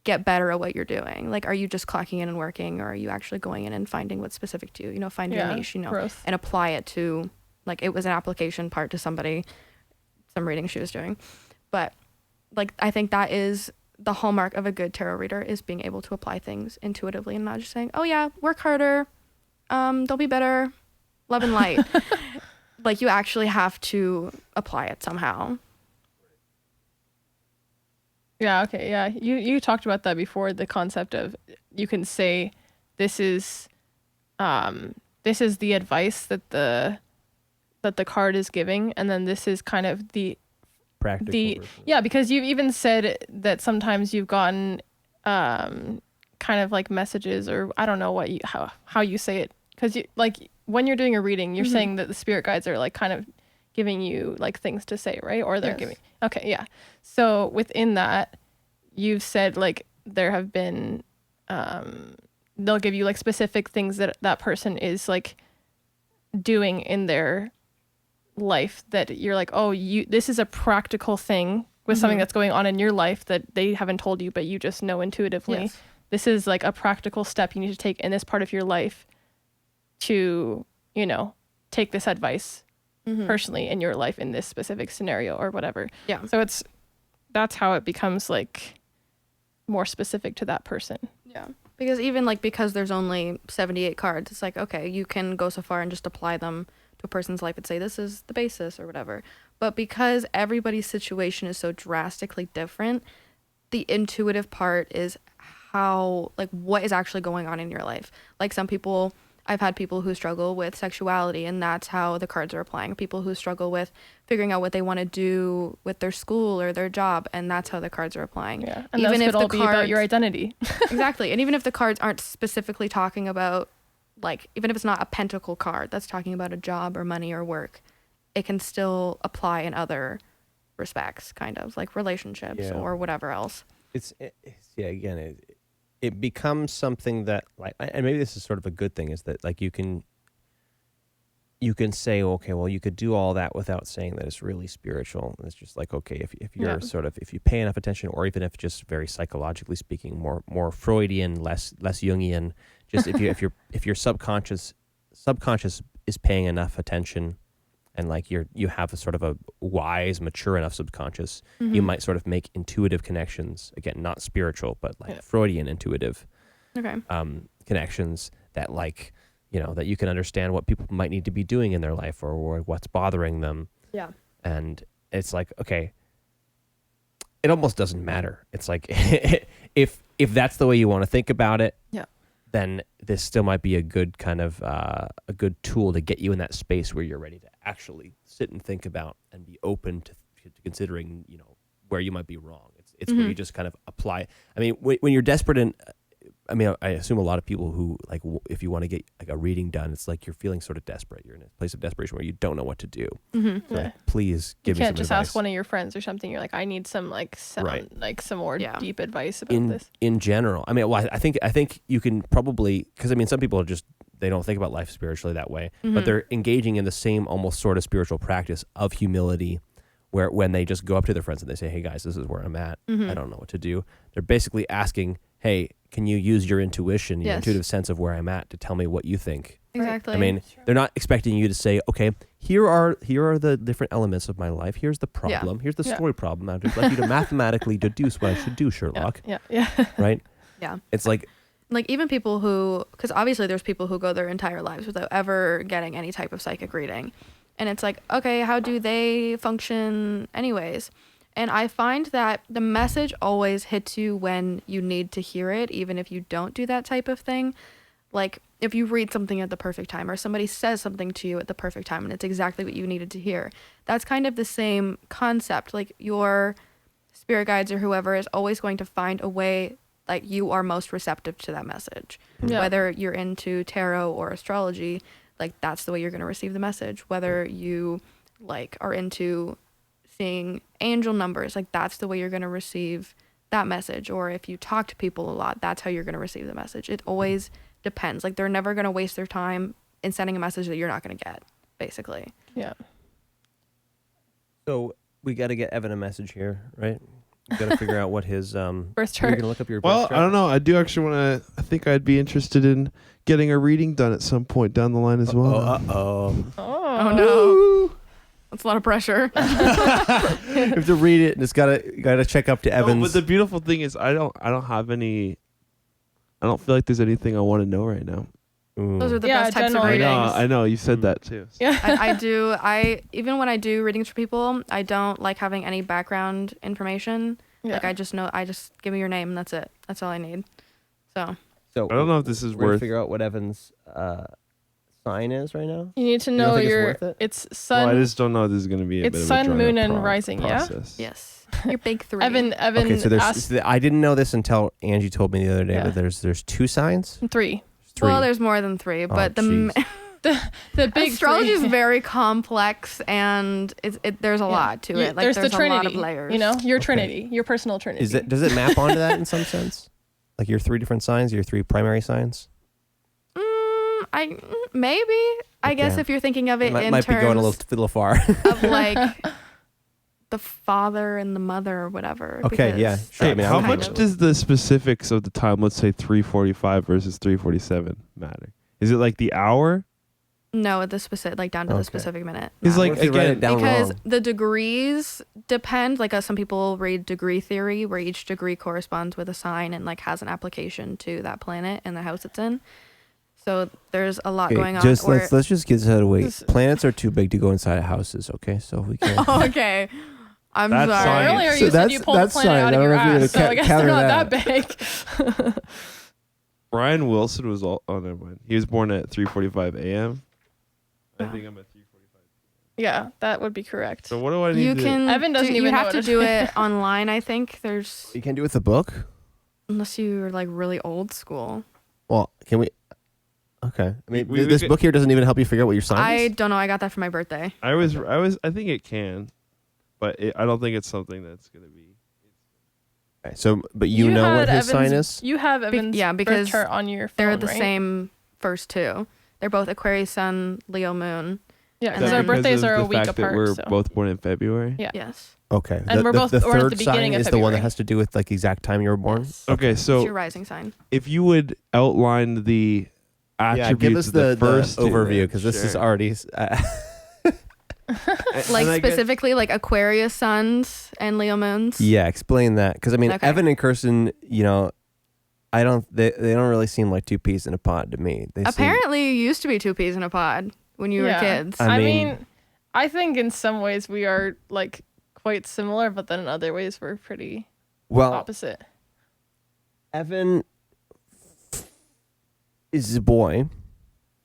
get better at what you're doing? Like, are you just clocking in and working, or are you actually going in and finding what's specific to you? You know, find your niche, you know, growth. and apply it to, like, it was an application part to somebody, some reading she was doing. But like, I think that is the hallmark of a good tarot reader is being able to apply things intuitively and not just saying, oh yeah, work harder, don't be bitter, love and light. Like, you actually have to apply it somehow. Yeah, okay, yeah. You talked about that before, the concept of you can say this is the advice that the card is giving, and then this is kind of the Practical version. yeah, because you've even said that sometimes you've gotten kind of like messages, or I don't know what how you say it, because you like when you're doing a reading, you're saying that the spirit guides are like kind of giving you like things to say, right? Or they're giving. Okay, yeah. So within that, you've said like there have been they'll give you like specific things that that person is like doing in their life that you're like, oh, this is a practical thing with something that's going on in your life that they haven't told you, but you just know intuitively. Yes. This is like a practical step you need to take in this part of your life to, you know, take this advice personally in your life in this specific scenario or whatever. Yeah. So that's how it becomes like more specific to that person. Yeah. Because even like, because there's only 78 cards, it's like, okay, you can go so far and just apply them to a person's life and say this is the basis or whatever. But because everybody's situation is so drastically different, the intuitive part is how, like, what is actually going on in your life. Like, some people, I've had people who struggle with sexuality, and that's how the cards are applying. People who struggle with figuring out what they want to do with their school or their job, and that's how the cards are applying. Yeah, and even if be about your identity. Exactly. And even if the cards aren't specifically talking about, like, even if it's not a pentacle card that's talking about a job or money or work, it can still apply in other respects, kind of like relationships or whatever else. It's again, it becomes something that, like, and maybe this is sort of a good thing, is that like you can say, okay, well, you could do all that without saying that it's really spiritual. It's just like, okay, if you're sort of, if you pay enough attention, or even if just very psychologically speaking, more Freudian, less Jungian, just if your subconscious is paying enough attention, and like you have a sort of a wise, mature enough subconscious, you might sort of make intuitive connections, again, not spiritual, but like Freudian intuitive connections that, like, you know, that you can understand what people might need to be doing in their life, or what's bothering them. Yeah. And it's like, okay, it almost doesn't matter. It's like, if that's the way you want to think about it, then this still might be a good kind of a good tool to get you in that space where you're ready to actually sit and think about and be open to considering, you know, where you might be wrong. It's where you just kind of apply. I mean, when you're desperate, and I mean, I assume a lot of people who, like, if you want to get like a reading done, it's like you're feeling sort of desperate. You're in a place of desperation where you don't know what to do. So like, please give me some advice. You can't just ask one of your friends or something. You're like, I need some like some more deep advice about this. In general, I mean, well, I think you can probably, because I mean, some people are just, they don't think about life spiritually that way, but they're engaging in the same almost sort of spiritual practice of humility, where when they just go up to their friends and they say, hey guys, this is where I'm at. I don't know what to do. They're basically asking, hey, can you use your intuition, your intuitive sense of where I'm at, to tell me what you think? Exactly. I mean, they're not expecting you to say, okay, here are the different elements of my life. Here's the problem. Here's the story problem. I'd just like you to mathematically deduce what I should do, Sherlock. Yeah. Right? Yeah. It's like even people who, because obviously there's people who go their entire lives without ever getting any type of psychic reading. And it's like, okay, how do they function anyways? And I find that the message always hits you when you need to hear it, even if you don't do that type of thing. Like, if you read something at the perfect time, or somebody says something to you at the perfect time, and it's exactly what you needed to hear. That's kind of the same concept. Like, your spirit guides or whoever is always going to find a way, like, you are most receptive to that message. Whether you're into tarot or astrology, like, that's the way you're going to receive the message. Whether you, like, are into seeing angel numbers, like, that's the way you're going to receive that message. Or if you talk to people a lot, that's how you're going to receive the message. It always depends. Like, they're never going to waste their time in sending a message that you're not going to get, basically. Yeah. So we got to get Evan a message here, right? We got to figure out what his birth chart. You're going to look up your birth Well, chart? I don't know. I do actually want to. I think I'd be interested in getting a reading done at some point down the line as well. Oh Oh no. That's a lot of pressure. You have to read it, and it's gotta check up to No, Evans. but the beautiful thing is I don't have any. I don't feel like there's anything I want to know right now. Those are the Yeah, best types of general readings. I know. You said that too. Yeah. I do. Even when I do readings for people, I don't like having any background information. Yeah. Like I just give me your name and that's it. That's all I need. So So I don't know if this is we're gonna worth. figure out what Evan's sign is right now. You need to You know don't think it's your worth it? it's Well, sun. I just don't know. If this is going to be a It's bit of sun, a drawn moon, out and rising, yeah? process. yes, your big three. Evan Okay, so asked I didn't know this until Angie told me the other day, Yeah. but there's 2 signs. 3. Three. Well, there's more than 3, but jeez. The big astrology three. is very complex and there's a lot to it. Like there's there's the a Trinity, lot of layers. You know, your Okay. Trinity, your personal Trinity. Does it map onto that in some sense? Like your 3 different signs, your 3 primary signs? Maybe. I guess Okay. if you're thinking of it Might in be terms going a little far. of like the father and the mother or whatever. Okay, yeah, because sure. I Hey, mean, how kind much of- does the specifics of the time, let's say 3:45 versus 3:47, matter? Is it like the hour? No, the specific, like down to the Okay. specific minute. It's No. like What if you write again, it down because wrong? the degrees depend. Like some people read degree theory, where each degree corresponds with a sign and like has an application to that planet and the house it's in. So there's a lot going on. Just or- let's just get this out of the way. This- Planets are too big to go inside of houses. Okay, so if we can't. Oh, okay. I'm That's sorry. science. Earlier So you said you that's- pulled the that's planet fine. out I of don't your know if you're ass, so gonna I guess they're counter not that. that big. Brian Wilson was all. Oh, never mind. He was born at 3:45 a.m. I think I'm at 3:45. Yeah, that would be correct. So what do I need You to? can. Evan doesn't you even know have what to it do is. it online. I think there's You can do it with a book. unless you're like really old school. Well, can we? Okay. I mean, We this could- book here doesn't even help you figure out what your sign I is. don't know. I got that for my birthday. I think it can, but I don't think it's something that's gonna be. Okay, so, but you know what had his sign Evan's- is. You have Evan's yeah, because birth chart on your phone, They're the right? same first two. They're both Aquarius Sun, Leo Moon. Yeah, And because then- our Because birthdays of are a the week fact that apart. we're so. both born in February. Yeah. Yes. Okay. And we're both- the we're at the third beginning sign of is the one that February. has to do with like exact time you were born. Yes. Okay, It's your so rising sign. if you would outline the attributes Yeah, give us of the first two, overview then, because this is sure. already. Like And I guess- specifically like Aquarius Suns and Leo Moons. Yeah, explain that because I mean Okay. Evan and Kirsten, you know, they don't really seem like 2 peas in a pod to me. They seem, Apparently you used to be 2 peas in a pod when you were Yeah. kids. I I mean- mean, I think in some ways we are like quite similar, but then in other ways we're pretty well, opposite. Evan is a boy.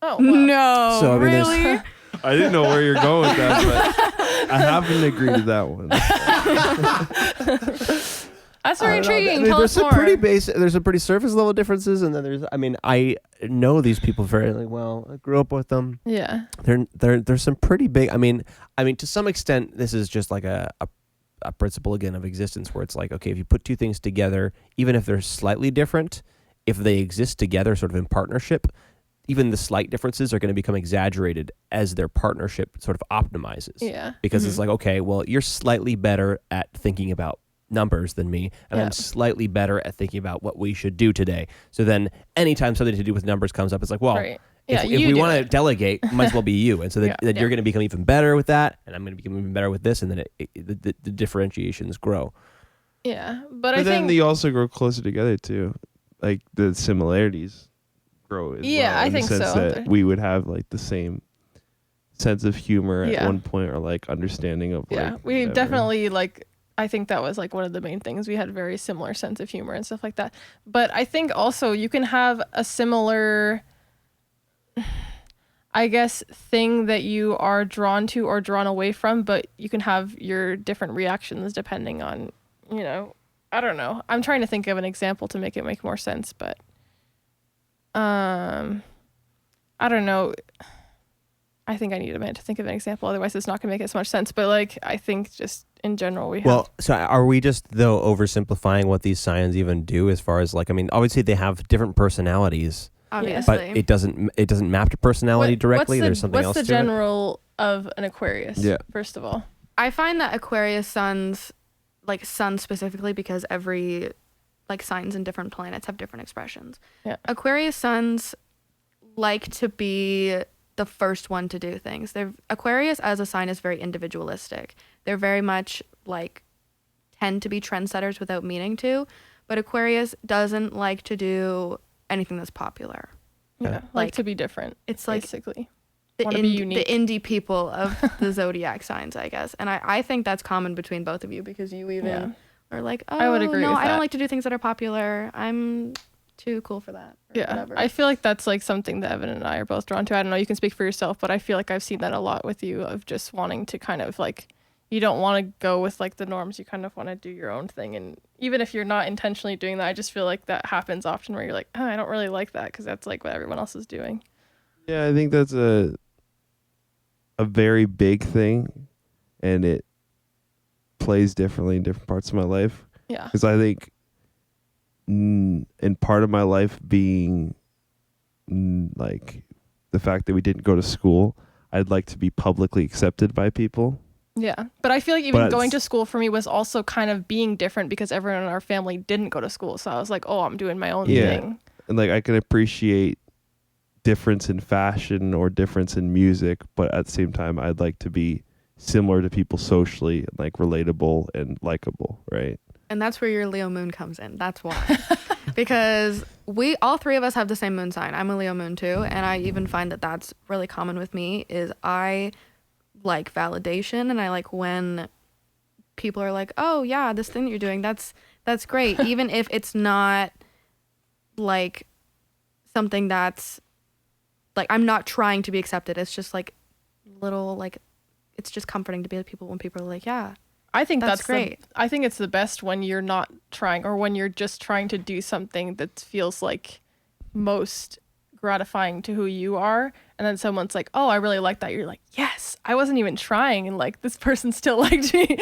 Oh, wow. No, So, I mean, there's- really? I didn't know where you're going with that, but I happen to agree to that one. That's very I don't know. intriguing. I mean, Tell there's us some more. pretty basic. There's some pretty surface level differences, and then there's. I mean, I know these people very well. I grew up with them. Yeah. There's some pretty big. I mean, to some extent, this is just like a principle again of existence, where it's like, okay, if you put 2 things together, even if they're slightly different, if they exist together, sort of in partnership, even the slight differences are going to become exaggerated as their partnership sort of optimizes. Yeah. Because it's like, okay, well, you're slightly better at thinking about numbers than me, and Yeah. I'm slightly better at thinking about what we should do today. So then anytime something to do with numbers comes up, it's like, well, Right. Yeah, if you we do want to it. delegate, it might as well be you. And so then, Yeah. then Yeah. you're going to become even better with that, and I'm going to become even better with this, and then the differentiations grow. Yeah. But But I then think they also grow closer together too, like the similarities grow. As Yeah, well, I in think the sense so. that we would have like the same sense of humor at Yeah. one point, or like understanding of yeah, like, we whatever. definitely like I think that was like one of the main things. We had very similar sense of humor and stuff like that. But I think also you can have a similar I guess thing that you are drawn to or drawn away from, but you can have your different reactions depending on, you know, I don't know. I'm trying to think of an example to make it make more sense, but I don't know. I think I need a minute to think of an example. Otherwise, it's not going to make as much sense. But like, I think just in general, we have. Well, so are we just though oversimplifying what these signs even do? As far as like, I mean, obviously they have different personalities, Obviously. but it doesn't map to personality directly. There's something else What's to the it. general of an Aquarius? Yeah. First of all. I find that Aquarius suns, like sun specifically, because every like signs and different planets have different expressions. Yeah. Aquarius suns like to be the first one to do things. Aquarius as a sign is very individualistic. They're very much like tend to be trendsetters without meaning to, but Aquarius doesn't like to do anything that's popular. Yeah, like to be different. It's like basically the be unique. indie people of the zodiac signs, I guess. And I think that's common between both of you, because you even are like, oh, I would agree no, with I that. don't like to do things that are popular. I'm too cool for that. Or Yeah, whatever. I feel like that's like something that Evan and I are both drawn to. I don't know, you can speak for yourself, but I feel like I've seen that a lot with you, of just wanting to kind of like, you don't want to go with like the norms. You kind of want to do your own thing. And even if you're not intentionally doing that, I just feel like that happens often where you're like, oh, I don't really like that because that's like what everyone else is doing. Yeah, I think that's a very big thing, and it plays differently in different parts of my life. Yeah. Because I think in part of my life being like the fact that we didn't go to school, I'd like to be publicly accepted by people. Yeah. But I feel like even But going to school for me was also kind of being different because everyone in our family didn't go to school. So I was like, oh, I'm doing my own thing. And like I can appreciate difference in fashion or difference in music, but at the same time I'd like to be similar to people socially and like relatable and likable, right? And that's where your Leo moon comes in. That's why. Because all three of us have the same moon sign. I'm a Leo moon too. And I even find that that's really common with me, is I like validation, and I like when people are like, oh yeah, this thing that you're doing, that's great. Even if it's not like something that's like, I'm not trying to be accepted. It's just like little, like, it's just comforting to be with people when people are like, yeah, I think that's great. I think it's the best when you're not trying, or when you're just trying to do something that feels like most gratifying to who you are, and then someone's like, oh, I really like that. You're like, yes, I wasn't even trying, and like this person still liked me.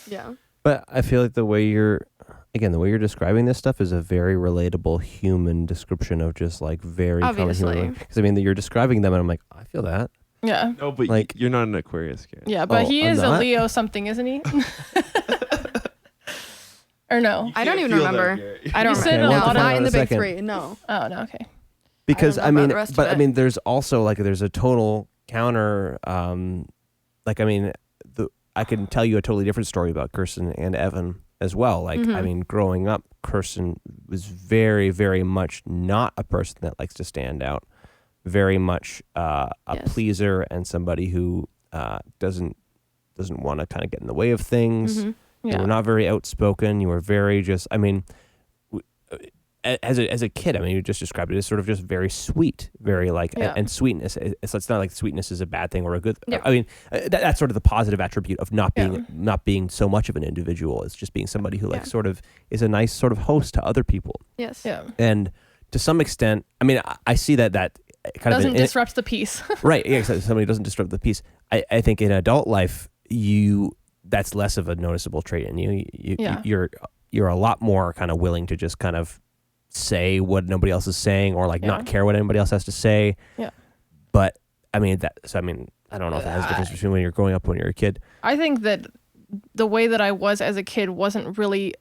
Yeah. But I feel like the way you're describing this stuff is a very relatable human description of just like very Obviously. common human. Because I mean, you're describing them, and I'm like, I feel that. Yeah. No, but Like- you're not an Aquarius kid. Yeah, but Oh, he I'm is a not? Leo something, isn't he? Or no? I don't even remember. I don't You said remember. a No, lot of- not in the big Second. three. No. Oh, no, okay. Because I I don't know mean, about the rest of but I it. mean, there's also like there's a total counter. Like I mean, I can tell you a totally different story about Kirsten and Evan as well. Like I mean, growing up, Kirsten was very, very much not a person that likes to stand out. Very much a Yes. pleaser and somebody who doesn't want to kind of get in the way of things. Mm-hmm. You Yeah. were not very outspoken. You were very just. I mean, as a kid, I mean, you just described it as sort of just very sweet, very like, Yeah. and sweetness. It's not like sweetness is a bad thing or a good. Yeah. I mean, that's sort of the positive attribute of not being Yeah. not being so much of an individual. It's just being somebody who like Yeah. sort of is a nice sort of host to other people. Yes. Yeah. And to some extent, I mean, I see that kind Doesn't of disrupt the peace. right. Yeah, exactly. Somebody doesn't disrupt the peace. I think in adult life, that's less of a noticeable trait in you. Yeah. You're a lot more kind of willing to just kind of say what nobody else is saying, or like Yeah. not care what anybody else has to say. Yeah. But I mean I don't know if it has a difference between when you're growing up and when you're a kid. I think that the way that I was as a kid wasn't really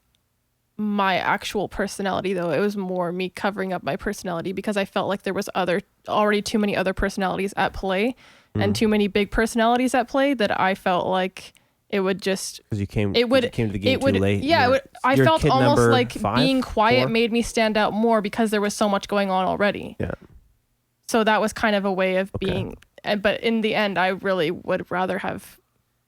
my actual personality, though. It was more me covering up my personality because I felt like there was already too many other personalities at play and too many big personalities at play, that I felt like it would just Because you came to the game it would too late. yeah I You're felt kid almost number like 5, being quiet 4? made me stand out more because there was so much going on already. Yeah. So that was kind of a way of Okay. being, but in the end I really would rather have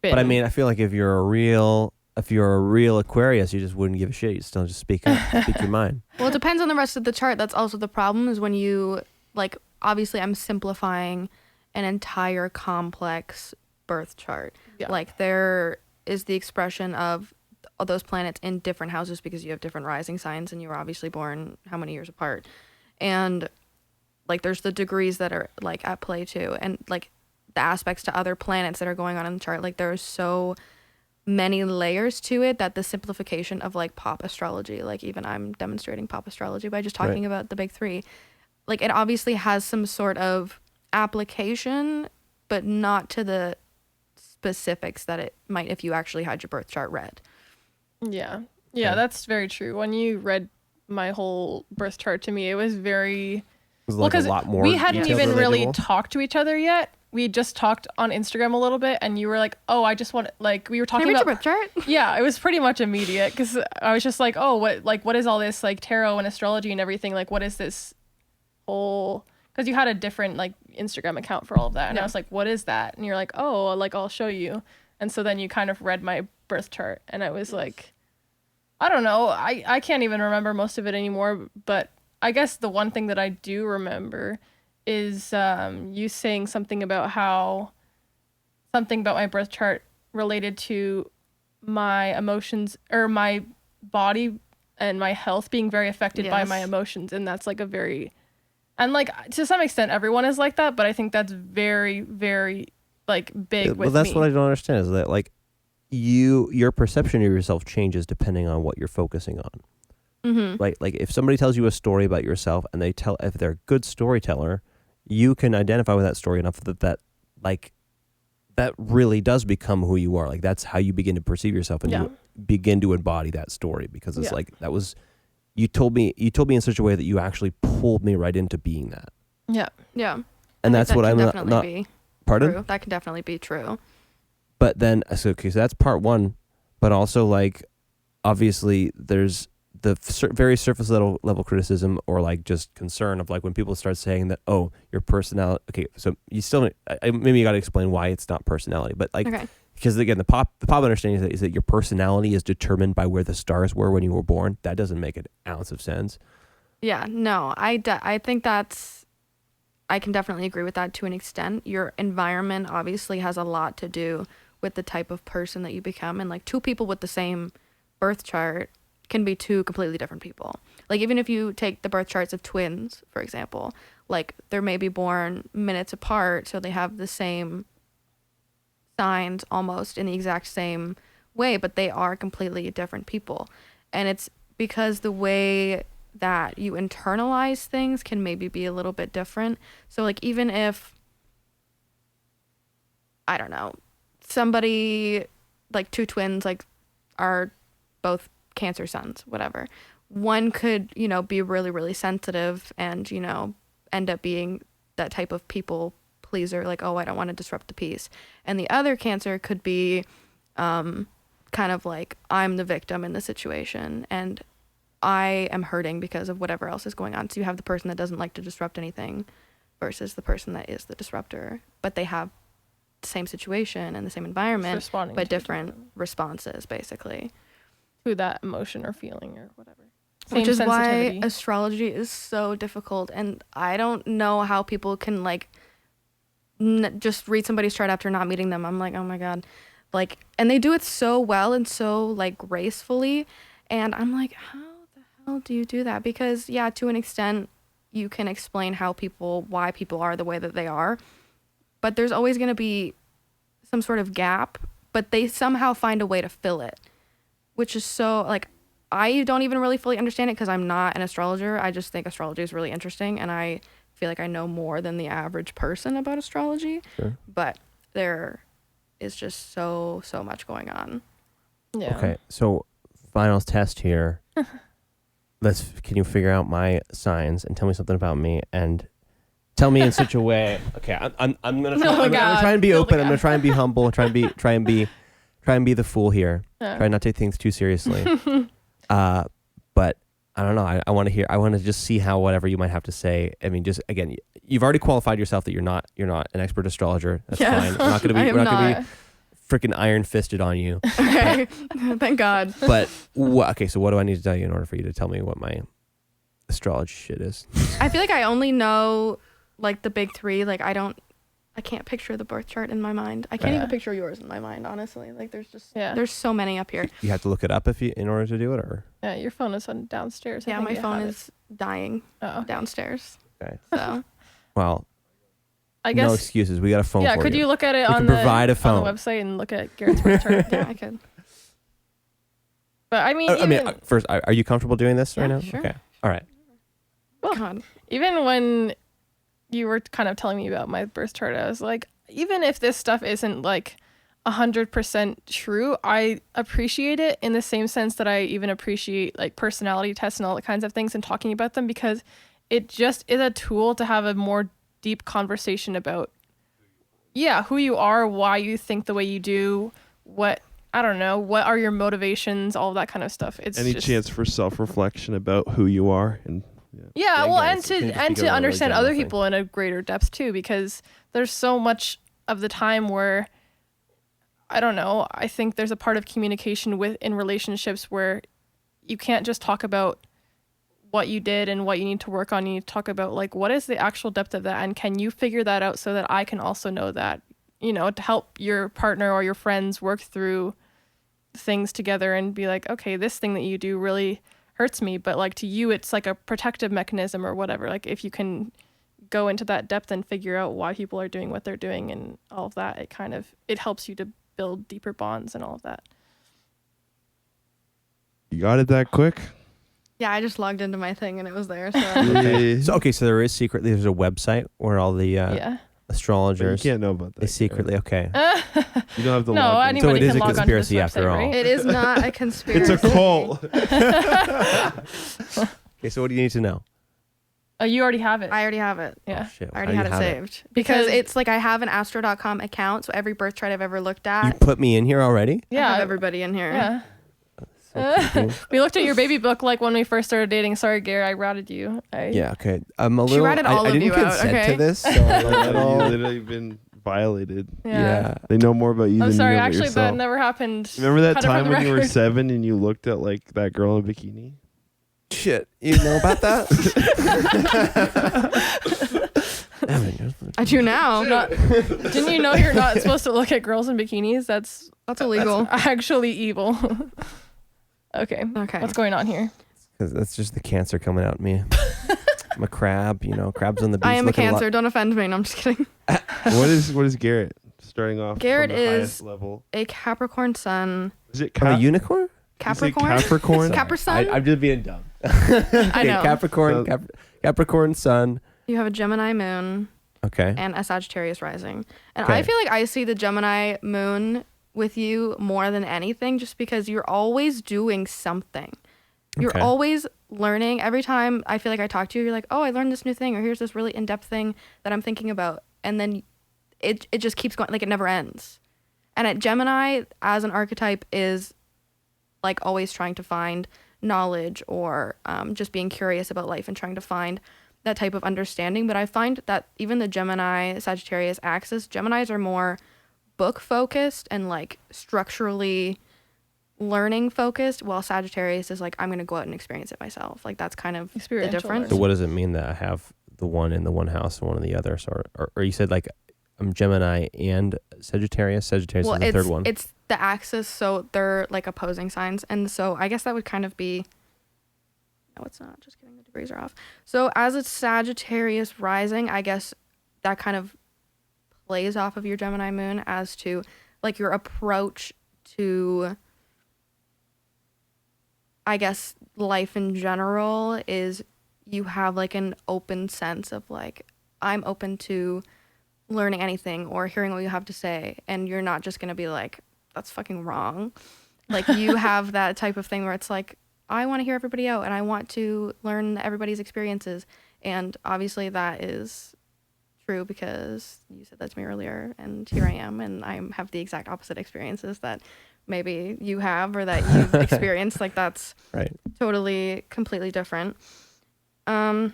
been. But I mean, I feel like if you're a real Aquarius, you just wouldn't give a shit. You still just speak your mind. Well, it depends on the rest of the chart. That's also the problem, is when you, like, obviously I'm simplifying an entire complex birth chart. Yeah. Like, there is the expression of all those planets in different houses because you have different rising signs and you were obviously born how many years apart. And, like, there's the degrees that are, like, at play too. And, like, the aspects to other planets that are going on in the chart. Like, there are so many layers to it that the simplification of like pop astrology, like even I'm demonstrating pop astrology by just talking about the big three, like it obviously has some sort of application, but not to the specifics that it might if you actually had your birth chart read. Yeah, Okay. that's very true. When you read my whole birth chart to me, it was very Was Well, like a because lot more we hadn't detailed, even really relatable? talked to each other yet. We just talked on Instagram a little bit, and you were like, "Oh, I just want," like, we were Can I talking read your about. birth chart? Yeah, it was pretty much immediate because I was just like, "Oh, what is all this like tarot and astrology and everything? Like, what is this whole?" Because you had a different like Instagram account for all of that, and I Yeah. was like, "What is that?" And you're like, "Oh, like I'll show you." And so then you kind of read my birth chart, and I was like, I don't know, I can't even remember most of it anymore, but I guess the one thing that I do remember is you saying something about my birth chart related to my emotions or my body and my health being very affected by my Yes. emotions, and that's like a very, and like to some extent everyone is like that, but I think that's very, very like big with Well, that's me. what I don't understand is that like your perception of yourself changes depending on what you're focusing on. Mm-hmm. Right? Like if somebody tells you a story about yourself and if they're a good storyteller, you can identify with that story enough that like that really does become who you are. Like that's how you begin to perceive yourself, and Yeah. you begin to embody that story because it's Yeah. like that was you told me in such a way that you actually pulled me right into being that. Yeah. Yeah. And I think that's that what can I'm definitely not be pardon? true. That can definitely be true. But then so that's part one, but also like obviously there's the very surface level criticism or like just concern of like when people start saying that, oh, your personality. Okay, so you still maybe you got to explain why it's not personality, but like Okay. because again the pop understanding is that your personality is determined by where the stars were when you were born. That doesn't make an ounce of sense. Yeah, no, I think I can definitely agree with that to an extent. Your environment obviously has a lot to do with the type of person that you become, and like two people with the same birth chart can be two completely different people. Like even if you take the birth charts of twins, for example, like they're maybe born minutes apart, so they have the same signs almost in the exact same way, but they are completely different people. And it's because the way that you internalize things can maybe be a little bit different. So like even if, I don't know, somebody like two twins like are both Cancer suns, whatever, one could, you know, be really, really sensitive and, you know, end up being that type of people pleaser, like, oh, I don't want to disrupt the peace. And the other Cancer could be kind of like, I'm the victim in the situation and I am hurting because of whatever else is going on. So you have the person that doesn't like to disrupt anything versus the person that is the disruptor, but they have the same situation and the same environment, Responding but to it different differently. responses, basically. To that emotion or feeling or whatever. Which Same is why sensitivity. astrology is so difficult. And I don't know how people can, like, just read somebody's chart after not meeting them. I'm like, oh my God. Like, and they do it so well and so, like, gracefully. And I'm like, how the hell do you do that? Because, yeah, to an extent, you can explain why people are the way that they are. But there's always going to be some sort of gap. But they somehow find a way to fill it. Which is so, like, I don't even really fully understand it because I'm not an astrologer. I just think astrology is really interesting, and I feel like I know more than the average person about astrology. Sure. But there is just so much going on. Yeah. Okay, so final test here. Can you figure out my signs and tell me something about me and tell me in such a way? Okay, I'm gonna try, Oh my I'm gonna God. try and be Oh my open. I'm gonna God. try and be humble. Try and be the fool here. Yeah. Try not to take things too seriously. But I don't know. I want to just see how whatever you might have to say. I mean, just again, you've already qualified yourself that you're not an expert astrologer. That's Yes. fine. We're not gonna I be am we're not gonna not. be freaking iron fisted on you. Okay, thank God. But okay, so what do I need to tell you in order for you to tell me what my astrology shit is? I feel like I only know, like, the big three. Like, I can't picture the birth chart in my mind. I can't Yeah. even picture yours in my mind, honestly. Like, Yeah. there's so many up here. You have to look it up in order to do it, or Yeah, your phone is on downstairs. I Yeah, think my you phone have is dying it. Oh, okay. downstairs. okay. So, Well, I no guess. excuses. We got a phone. Yeah, for could you look at it We on can the, provide a on phone. the website and look at Garrett's birth chart? yeah, I could. But I mean, I mean, even, first, are you comfortable doing this right Yeah, now? sure. Okay. All right. God. even when you were kind of telling me about my birth chart, I was like, even if this stuff isn't like 100% true, I appreciate it in the same sense that I even appreciate like personality tests and all the kinds of things and talking about them, because it just is a tool to have a more deep conversation about, who you are, why you think the way you do, what are your motivations, all of that kind of stuff. It's Any chance for self-reflection about who you are and and it can just be to a really understand general other thing. people in a greater depth too, because there's so much of the time where I think there's a part of communication in relationships where you can't just talk about what you did and what you need to work on. You need to talk about like, what is the actual depth of that, and can you figure that out so that I can also know that, to help your partner or your friends work through things together and be like, okay, this thing that you do really hurts me, but like to you it's like a protective mechanism or whatever. Like if you can go into that depth and figure out why people are doing what they're doing and all of that, it helps you to build deeper bonds and all of that. you got it that quick? Yeah, I just logged into my thing and it was there. So Yeah. So there is secretly, there's a website where all the Yeah. But you astrologers, can't know about that. they secretly, okay. You don't have to No, log in. anybody So it is can a log onto conspiracy this after website, all. right? it is not a conspiracy. It's a cult. Okay, so what do you need to know? Oh, you already have it. I already have it. Yeah. Oh, shit. I How already do you had it have saved. Because it's like I have an astro.com account, so every birth chart I've ever looked You at, put me in here already? I Yeah. have everybody in here. Yeah. So creepy. We looked at your baby book like when we first started dating. Sorry, Gary, I routed you. Yeah, okay. I'm a She little. ratted all I of didn't you out, consent okay? to this, so I'm a You little. literally been violated. Yeah. They know more about you I'm than sorry, you know about actually yourself. that never happened. Remember that Cut it from time the when you were record. 7 and you looked at like that girl in a bikini? Shit, you know about that? I do now. Didn't you know you're not supposed to look at girls in bikinis? That's That's illegal. actually evil. Okay. Okay. What's going on here? Because that's just the cancer coming out in me. I'm a crab, crabs on the beach. I am a looking lot- Cancer. Don't offend me. No, I'm just kidding. what is Garrett? Starting off Garrett from the is- highest level. A Capricorn sun. Is it I'm a unicorn? Capricorn? Capricorn? Capri sun? I'm just being dumb. I know. Capricorn, Capricorn sun. You have a Gemini moon Okay. and a Sagittarius rising. And Okay. I feel like I see the Gemini moon with you more than anything just because you're always doing something. You're Okay. always learning. Every time I feel like I talk to you, you're like, oh, I learned this new thing, or here's this really in-depth thing that I'm thinking about. And then it just keeps going, like it never ends. And at Gemini, as an archetype, is like always trying to find knowledge or just being curious about life and trying to find that type of understanding. But I find that even the Gemini Sagittarius axis, Geminis are more book focused and like structurally learning focused, while Sagittarius is like, I'm going to go out and experience it myself. Like that's kind of the Experiential difference. So what does it mean that I have the one in the one house and one in the other? So, or you said like I'm Gemini and Sagittarius. Sagittarius is the third one. It's the axis, so they're like opposing signs. And so I guess that would kind of be, no, it's not. Just kidding. The degrees are off. So as a Sagittarius rising, I guess that kind of plays off of your Gemini moon as to like your approach to, I guess, life in general is you have like an open sense of like, I'm open to learning anything or hearing what you have to say. And you're not just going to be like, that's fucking wrong. Like you have that type of thing where it's like, I want to hear everybody out and I want to learn everybody's experiences. And obviously that is true because you said that to me earlier and here I am and I have the exact opposite experiences that maybe you have or that you've experienced. Like that's right. totally completely different. And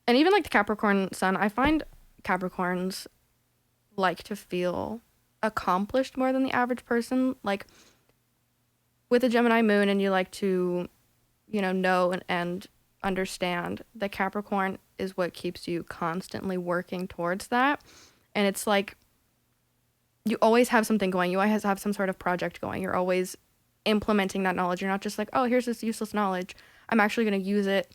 even like the Capricorn sun, I find Capricorns like to feel accomplished more than the average person. Like with a Gemini moon and you like to, know and understand, the Capricorn is what keeps you constantly working towards that. And it's like you always have something going. You always have some sort of project going. You're always implementing that knowledge. You're not just like, oh, here's this useless knowledge. I'm actually going to use it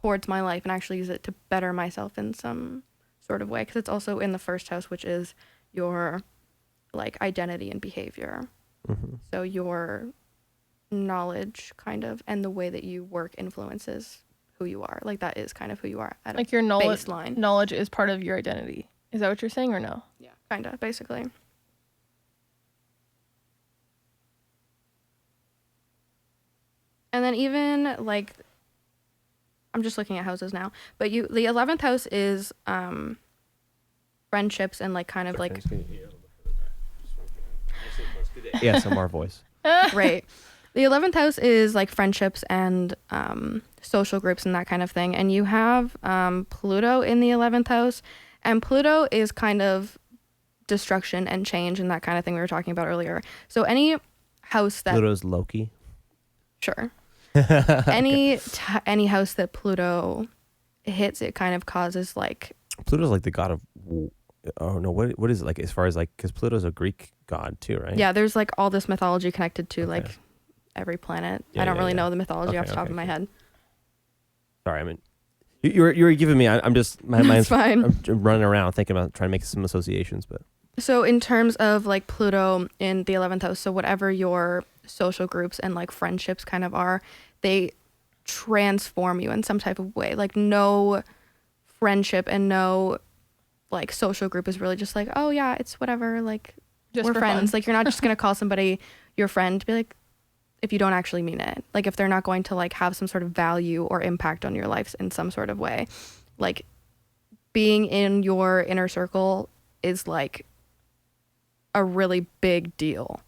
towards my life and actually use it to better myself in some sort of way. Because it's also in the first house, which is your like identity and behavior. Mm-hmm. So your knowledge kind of and the way that you work influences who you are. Like that is kind of who you are at Like a your knowledge baseline. knowledge is part of your identity. Is that what you're saying or no? Yeah, kind of, basically. And then even like I'm just looking at houses now. But the 11th house is friendships and like kind of like ASMR voice. right. The 11th house is like friendships and social groups and that kind of thing. And you have Pluto in the 11th house. And Pluto is kind of destruction and change and that kind of thing we were talking about earlier. So any house that... Pluto's Loki. Sure. Any house that Pluto hits, it kind of causes like... Pluto's like the god of... Oh, no. What is it like as far as like... Because Pluto's a Greek god too, right? Yeah, there's like all this mythology connected to like every planet. I don't really know the mythology off the top of my head. Sorry, I mean... You're giving me... I'm just... My mind's fine. I'm running around thinking about trying to make some associations, but... So in terms of like Pluto in the 11th house, so whatever your social groups and like friendships kind of are, they transform you in some type of way. Like no friendship and no like social group is really just like, oh yeah, it's whatever, like Just we're for friends. fun. Like you're not just gonna call somebody your friend to be like, if you don't actually mean it. Like if they're not going to like have some sort of value or impact on your life in some sort of way. Like being in your inner circle is like a really big deal.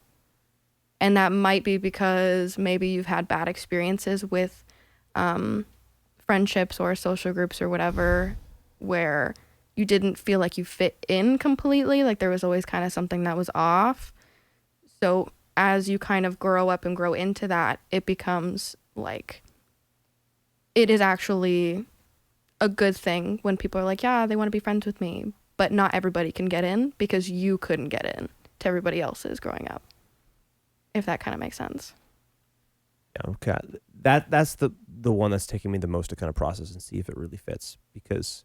And that might be because maybe you've had bad experiences with friendships or social groups or whatever where you didn't feel like you fit in completely. Like there was always kind of something that was off. So as you kind of grow up and grow into that, it becomes like, it is actually a good thing when people are like, yeah, they want to be friends with me. But not everybody can get in because you couldn't get in to everybody else's growing up. If that kind of makes sense. Yeah, okay. That's the one that's taking me the most to kind of process and see if it really fits. Because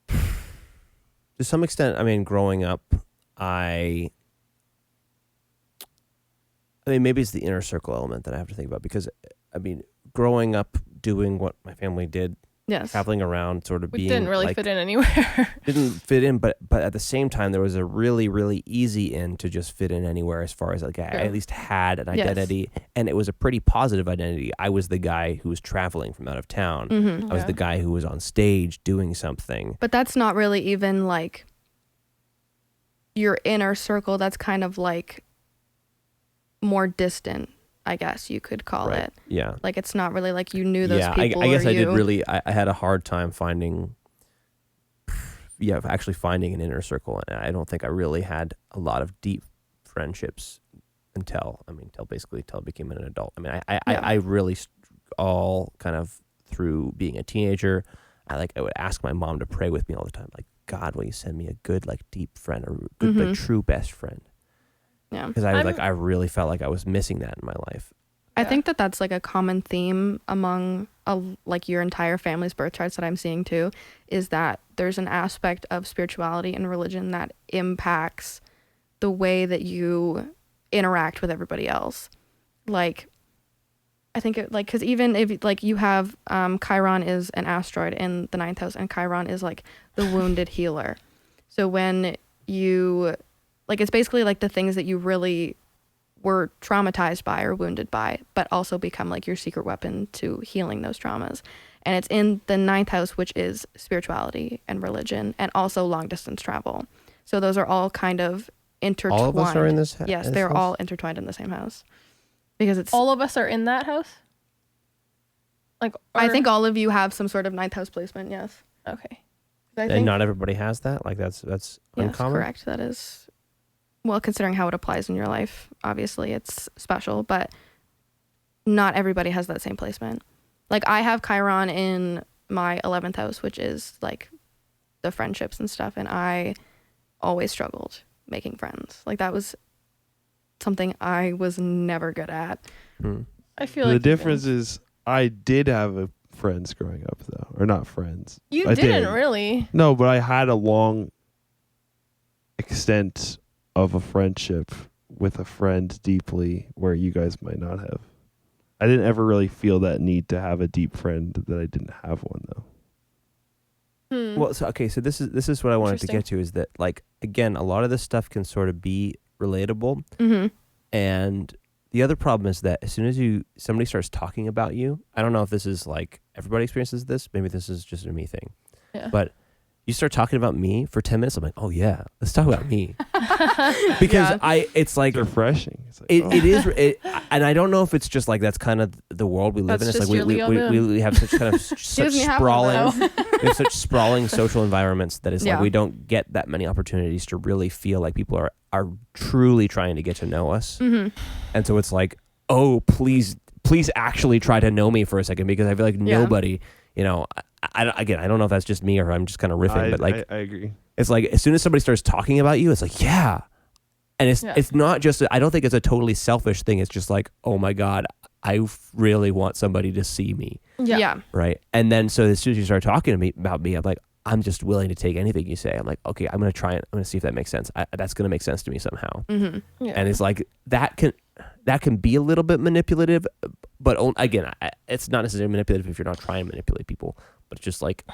to some extent, I mean, growing up, I mean, maybe it's the inner circle element that I have to think about. Because, I mean, growing up doing what my family did, Yes. traveling around, sort of We being didn't really like, fit in anywhere. didn't fit in, but at the same time there was a really, really easy in to just fit in anywhere as far as like I at least had an identity, and it was a pretty positive identity. I was the guy who was traveling from out of town. Mm-hmm. I was the guy who was on stage doing something. But that's not really even like your inner circle. That's kind of like more distant, I guess you could call it. Yeah. Like it's not really like you knew those people. I guess or I you. did really. I had a hard time finding. Yeah, actually finding an inner circle, and I don't think I really had a lot of deep friendships until I became an adult. I mean, I really all kind of through being a teenager. I would ask my mom to pray with me all the time, like, God, will you send me a good like deep friend or good like true best friend? Yeah. Because I really felt like I was missing that in my life. I think that that's like a common theme among like your entire family's birth charts that I'm seeing too, is that there's an aspect of spirituality and religion that impacts the way that you interact with everybody else. Like, I think it like, cause even if like you have, Chiron is an asteroid in the 9th house, and Chiron is like the wounded healer. So when you, like, it's basically like the things that you really were traumatized by or wounded by, but also become like your secret weapon to healing those traumas. And it's in the 9th house, which is spirituality and religion and also long distance travel. So those are all kind of intertwined. All of us are in this house? Yes, they're all intertwined in the same house. Because it's All of us are in that house? Like, I think all of you have some sort of 9th house placement, yes. Okay. And not everybody has that. Like that's yes, uncommon. correct. That is, well, considering how it applies in your life, obviously it's special, but not everybody has that same placement. Like I have Chiron in my 11th house, which is like the friendships and stuff, and I always struggled making friends. Like that was something I was never good at. I feel like The difference is I did have friends growing up though, or not friends. you I didn't did. really. No, but I had a long extent of a friendship with a friend deeply where you guys might not have. I didn't ever really feel that need to have a deep friend that I didn't have one though. Well, so this is what I wanted to get to, is that like again, a lot of this stuff can sort of be relatable, Mm-hmm. and the other problem is that as soon as somebody starts talking about you, I don't know if this is like everybody experiences this. Maybe this is just a me thing. Yeah. But you start talking about me for 10 minutes. I'm like, oh yeah, let's talk about me. Because it's like It's refreshing. It's like, it is, and I don't know if it's just like that's kind of the world we live That's in. It's just like your Leo we have such kind of such doesn't have one, sprawling, we have such sprawling social environments that it's like Yeah. we don't get that many opportunities to really feel like people are truly trying to get to know us. Mm-hmm. And so it's like, oh, please actually try to know me for a second, because I feel like nobody, you know, I don't know if that's just me or I'm just kind of riffing, but like, I agree. it's like as soon as somebody starts talking about you, it's like, yeah. And it's not just, I don't think it's a totally selfish thing. It's just like, oh my God, I really want somebody to see me. Yeah. Right. And then so as soon as you start talking to me about me, I'm like, I'm just willing to take anything you say. I'm like, okay, I'm going to try it. I'm going to see if that makes sense. That's going to make sense to me somehow. Mm-hmm. Yeah. And it's like, that can be a little bit manipulative, but again, it's not necessarily manipulative if you're not trying to manipulate people, but it's just like,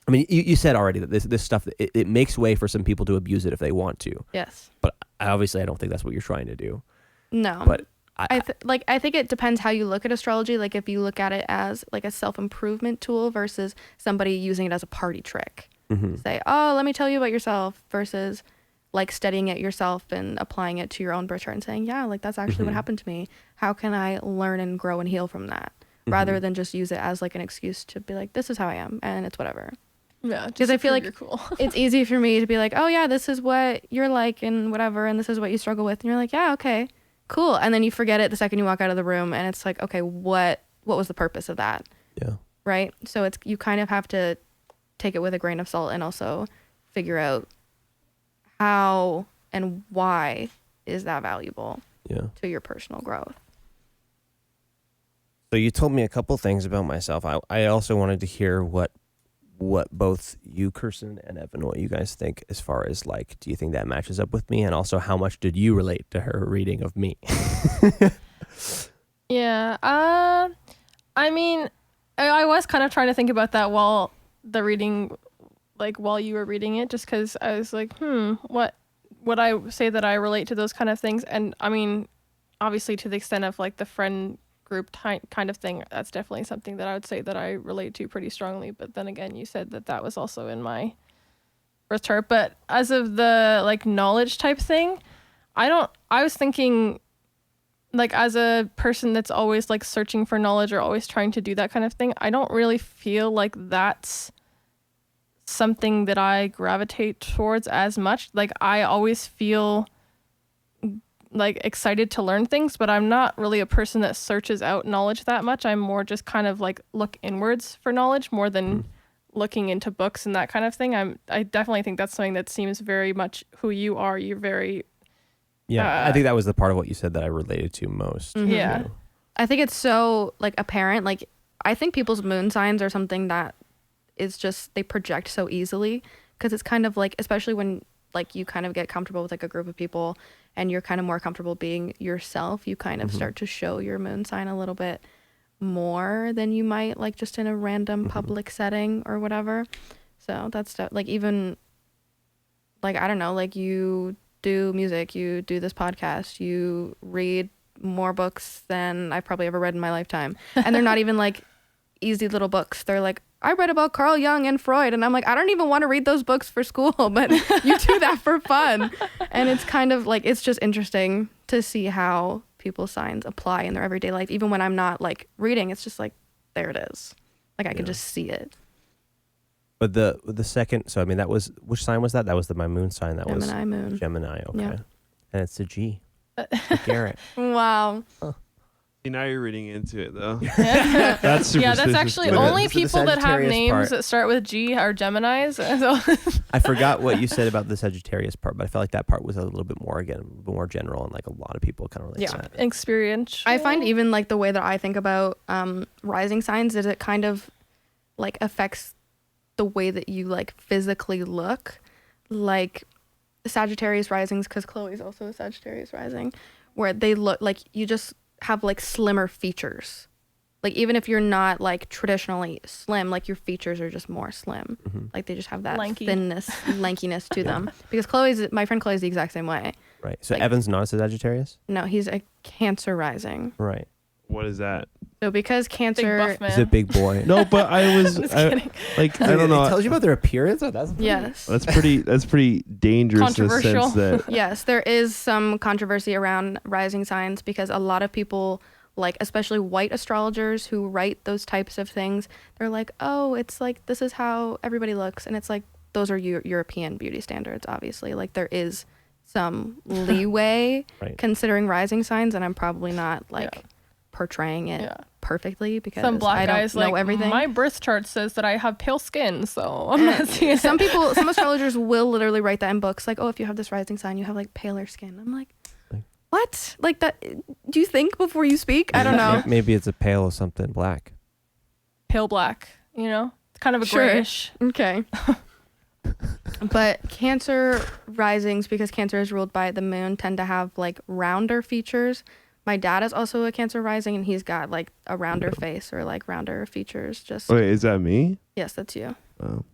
I mean, you said already that this stuff, it makes way for some people to abuse it if they want to, Yes. but I don't think that's what you're trying to do. No. But I think it depends how you look at astrology. Like if you look at it as like a self-improvement tool versus somebody using it as a party trick. Mm-hmm. Say, oh, let me tell you about yourself, versus like studying it yourself and applying it to your own birth chart and saying, yeah, like that's actually what happened to me. How can I learn and grow and heal from that? Rather than just use it as like an excuse to be like, this is how I am and it's whatever. Yeah. Because I feel like you're cool. it's easy for me to be like, oh yeah, this is what you're like and whatever, and this is what you struggle with. And you're like, yeah, okay, cool. And then you forget it the second you walk out of the room, and it's like, okay, what was the purpose of that? Yeah. Right? So it's, you kind of have to take it with a grain of salt and also figure out how and why is that valuable to your personal growth. So you told me a couple things about myself. I also wanted to hear what both you, Kirsten, and Evan, what you guys think as far as like, do you think that matches up with me? And also, how much did you relate to her reading of me? Yeah. I mean, I was kind of trying to think about that while the reading, like while you were reading it, just because I was like, what would I say that I relate to those kind of things? And I mean, obviously to the extent of like the friend group kind of thing, that's definitely something that I would say that I relate to pretty strongly. But then again, you said that was also in my birth chart. But as of the like knowledge type thing, I was thinking like as a person that's always like searching for knowledge or always trying to do that kind of thing, I don't really feel like that's something that I gravitate towards as much. Like I always feel like excited to learn things, but I'm not really a person that searches out knowledge that much. I'm more just kind of like look inwards for knowledge more than looking into books and that kind of thing. I definitely think that's something that seems very much who you are. You're very I think that was the part of what you said that I related to most. Yeah. Too. I think it's so like apparent. Like I think people's moon signs are something that is just, they project so easily, because it's kind of like, especially when like you kind of get comfortable with like a group of people and you're kind of more comfortable being yourself, you kind of start to show your moon sign a little bit more than you might like just in a random public setting or whatever. So that's like, even like, I don't know, like you do music, you do this podcast, you read more books than I've probably ever read in my lifetime, and they're not even like easy little books. They're like, I read about Carl Jung and Freud, and I'm like, I don't even want to read those books for school, but you do that for fun. And it's kind of like, it's just interesting to see how people's signs apply in their everyday life. Even when I'm not like reading, it's just like, there it is. Like I can just see it. But the second, so I mean, that was, which sign was that? That was my moon sign. That was Gemini moon. Gemini. Okay. Yeah. And it's a G. Garrett. Wow. See, now you're reading into it though. That's Superstitious. yeah, that's actually But only for the people that have Sagittarius names part- that start with G are Geminis. So I forgot what you said about the Sagittarius part, but I felt like that part was a little bit more, again, a little bit more general, and like a lot of people kind of relate to that. experience. I find even like the way that I think about rising signs is it kind of like affects the way that you like physically look. Like Sagittarius risings, because Chloe's also a Sagittarius rising, where they look like you just have like slimmer features. Like even if you're not like traditionally slim, like your features are just more slim. Like they just have that Lanky. thinness, lankiness to them. Because my friend Chloe's the exact same way. Right. So Like- Evan's not a Sagittarius? No, he's a Cancer rising. Right. What is that? So because Big Cancer, buff man. He's a big boy. No, but I was I'm just I, kidding. like, I don't It know. tells you about their appearance? Oh, that's yes. That's pretty dangerous in the Controversial. sense that Yes, there is some controversy around rising signs because a lot of people, like especially white astrologers who write those types of things, they're like, oh, it's like this is how everybody looks, and it's like those are European beauty standards. Obviously, like there is some leeway Right. considering rising signs, and I'm probably not like Yeah. portraying it Yeah. perfectly because Some black I don't guys know like everything. my birth chart says that I have pale skin, so I'm not seeing Some astrologers will literally write that in books, like, oh, if you have this rising sign, you have like paler skin. I'm like, what? Like that? Do you think before you speak? I don't know. Maybe it's a pale or something black. pale black. You know, it's kind of a Sure. grayish. Okay. But Cancer risings, because Cancer is ruled by the moon, tend to have like rounder features. My dad is also a Cancer rising, and he's got like a rounder face or like rounder features. Just wait, is that me? yes, that's you. Oh.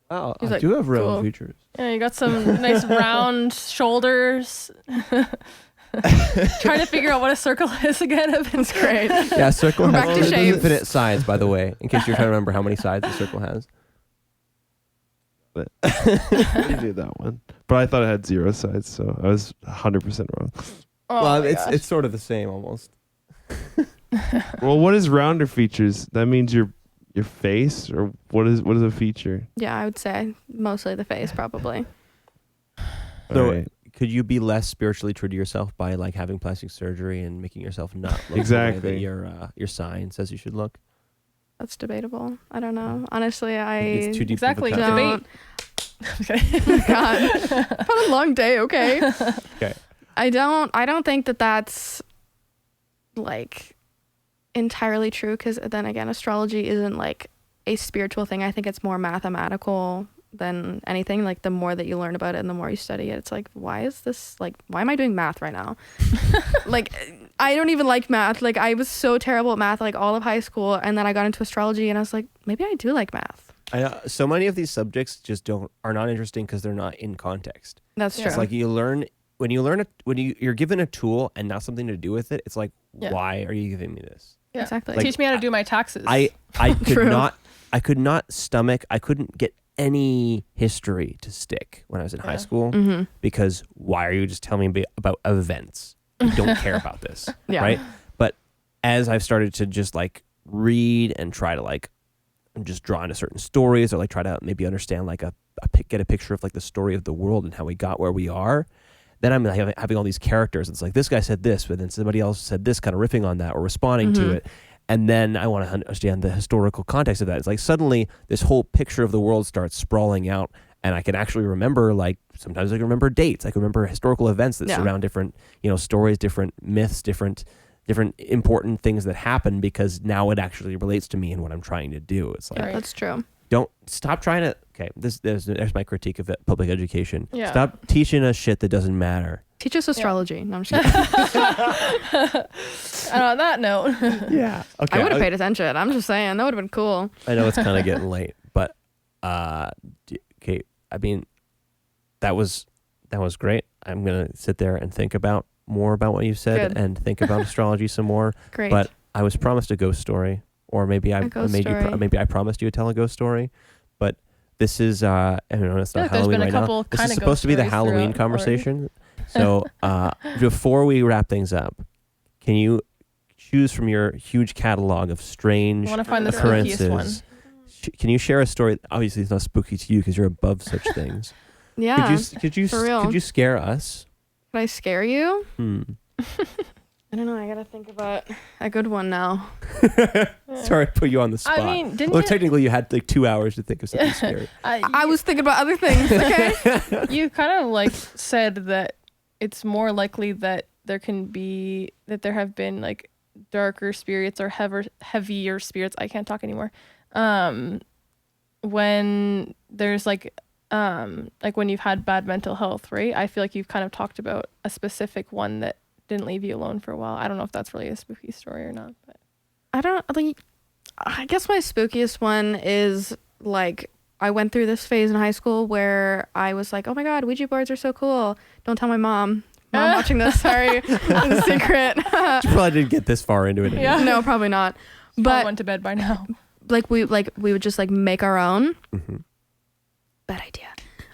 Oh, He's I like, do have round cool. features. Yeah, you got some nice round shoulders. Trying to figure out what a circle is again. It's great. Yeah, a circle We're has back to shapes. infinite sides, by the way, in case you're trying to remember how many sides a circle has. But I did that one. But I thought it had 0 sides, so I was 100% wrong. Oh well, my it's gosh. it's sort of the same almost. Well, what is rounder features? That means your face, or what is a feature? Yeah, I would say mostly the face, probably. So Alright. could you be less spiritually true to yourself by like having plastic surgery and making yourself not look Exactly. the way that your sign says you should look? That's debatable. I don't know. Honestly, I It's too deep Exactly. of a cut. don't. Debate. God, had a long day. Okay. Okay. I don't think that that's like entirely true, because then again, astrology isn't like a spiritual thing. I think it's more mathematical than anything. Like the more that you learn about it and the more you study it, it's like, why am I doing math right now? Like I don't even like math. Like I was so terrible at math like all of high school, and then I got into astrology and I was like, maybe I do like math. I know so many of these subjects just are not interesting because they're not in context. That's Yeah. true. It's like when you're given a tool and not something to do with it. It's like, Yeah. why are you giving me this? Yeah. Exactly. Like, Teach me how to do my taxes. I True. could not stomach. I couldn't get any history to stick when I was in high Yeah. school Mm-hmm. because why are you just telling me about events? You don't care about this, Yeah. right? But as I've started to just like read and try to like just draw into certain stories, or like try to maybe understand like get a picture of like the story of the world and how we got where we are, then I'm like having all these characters. It's like this guy said this, but then somebody else said this, kind of riffing on that or responding to it. And then I want to understand the historical context of that. It's like suddenly this whole picture of the world starts sprawling out, and I can actually remember, like sometimes I can remember dates. I can remember historical events that Yeah. surround different, stories, different myths, different important things that happen, because now it actually relates to me and what I'm trying to do. It's like, Yeah, Right. that's true. don't stop trying to. Okay, there's my critique of public education. Yeah. Stop teaching us shit that doesn't matter. Teach us astrology. No, I'm just kidding. And on that note, Yeah. Okay. I would have paid attention. I'm just saying that would have been cool. I know it's kind of getting late, but okay. I mean, that was great. I'm gonna sit there and think about more about what you said Good. and think about astrology some more. Great. But I was promised a ghost story, or maybe I ghost made you. story. Maybe I promised you to tell a ghost story. But this is I don't know. It's feel not like there's Halloween been a right now. couple This is kinda supposed ghost to be the stories Halloween throughout already. conversation. So before we wrap things up, can you choose from your huge catalog of strange I want to find the occurrences? spookiest one. Can you share a story? Obviously, it's not spooky to you because you're above such things. yeah. Could you for real. could you scare us? Could I scare you? Hmm. I don't know. I gotta think about a good one now. Sorry, I put you on the spot. I mean, didn't well, you, technically, you had like 2 hours to think of something scary. I was thinking about other things. Okay. You kind of like said that it's more likely that there have been like darker spirits or heavier spirits. I can't talk anymore. When there's like when you've had bad mental health, right? I feel like you've kind of talked about a specific one that didn't leave you alone for a while. I don't know if that's really a spooky story or not, but I guess my spookiest one is like I went through this phase in high school where I was like, oh my God, Ouija boards are so cool. Don't tell my mom. Mom watching this, sorry. It's a secret. You probably didn't get this far into it. Yeah. No, probably not. But But went to bed by now. we would just like make our own. Mm-hmm. Bad idea.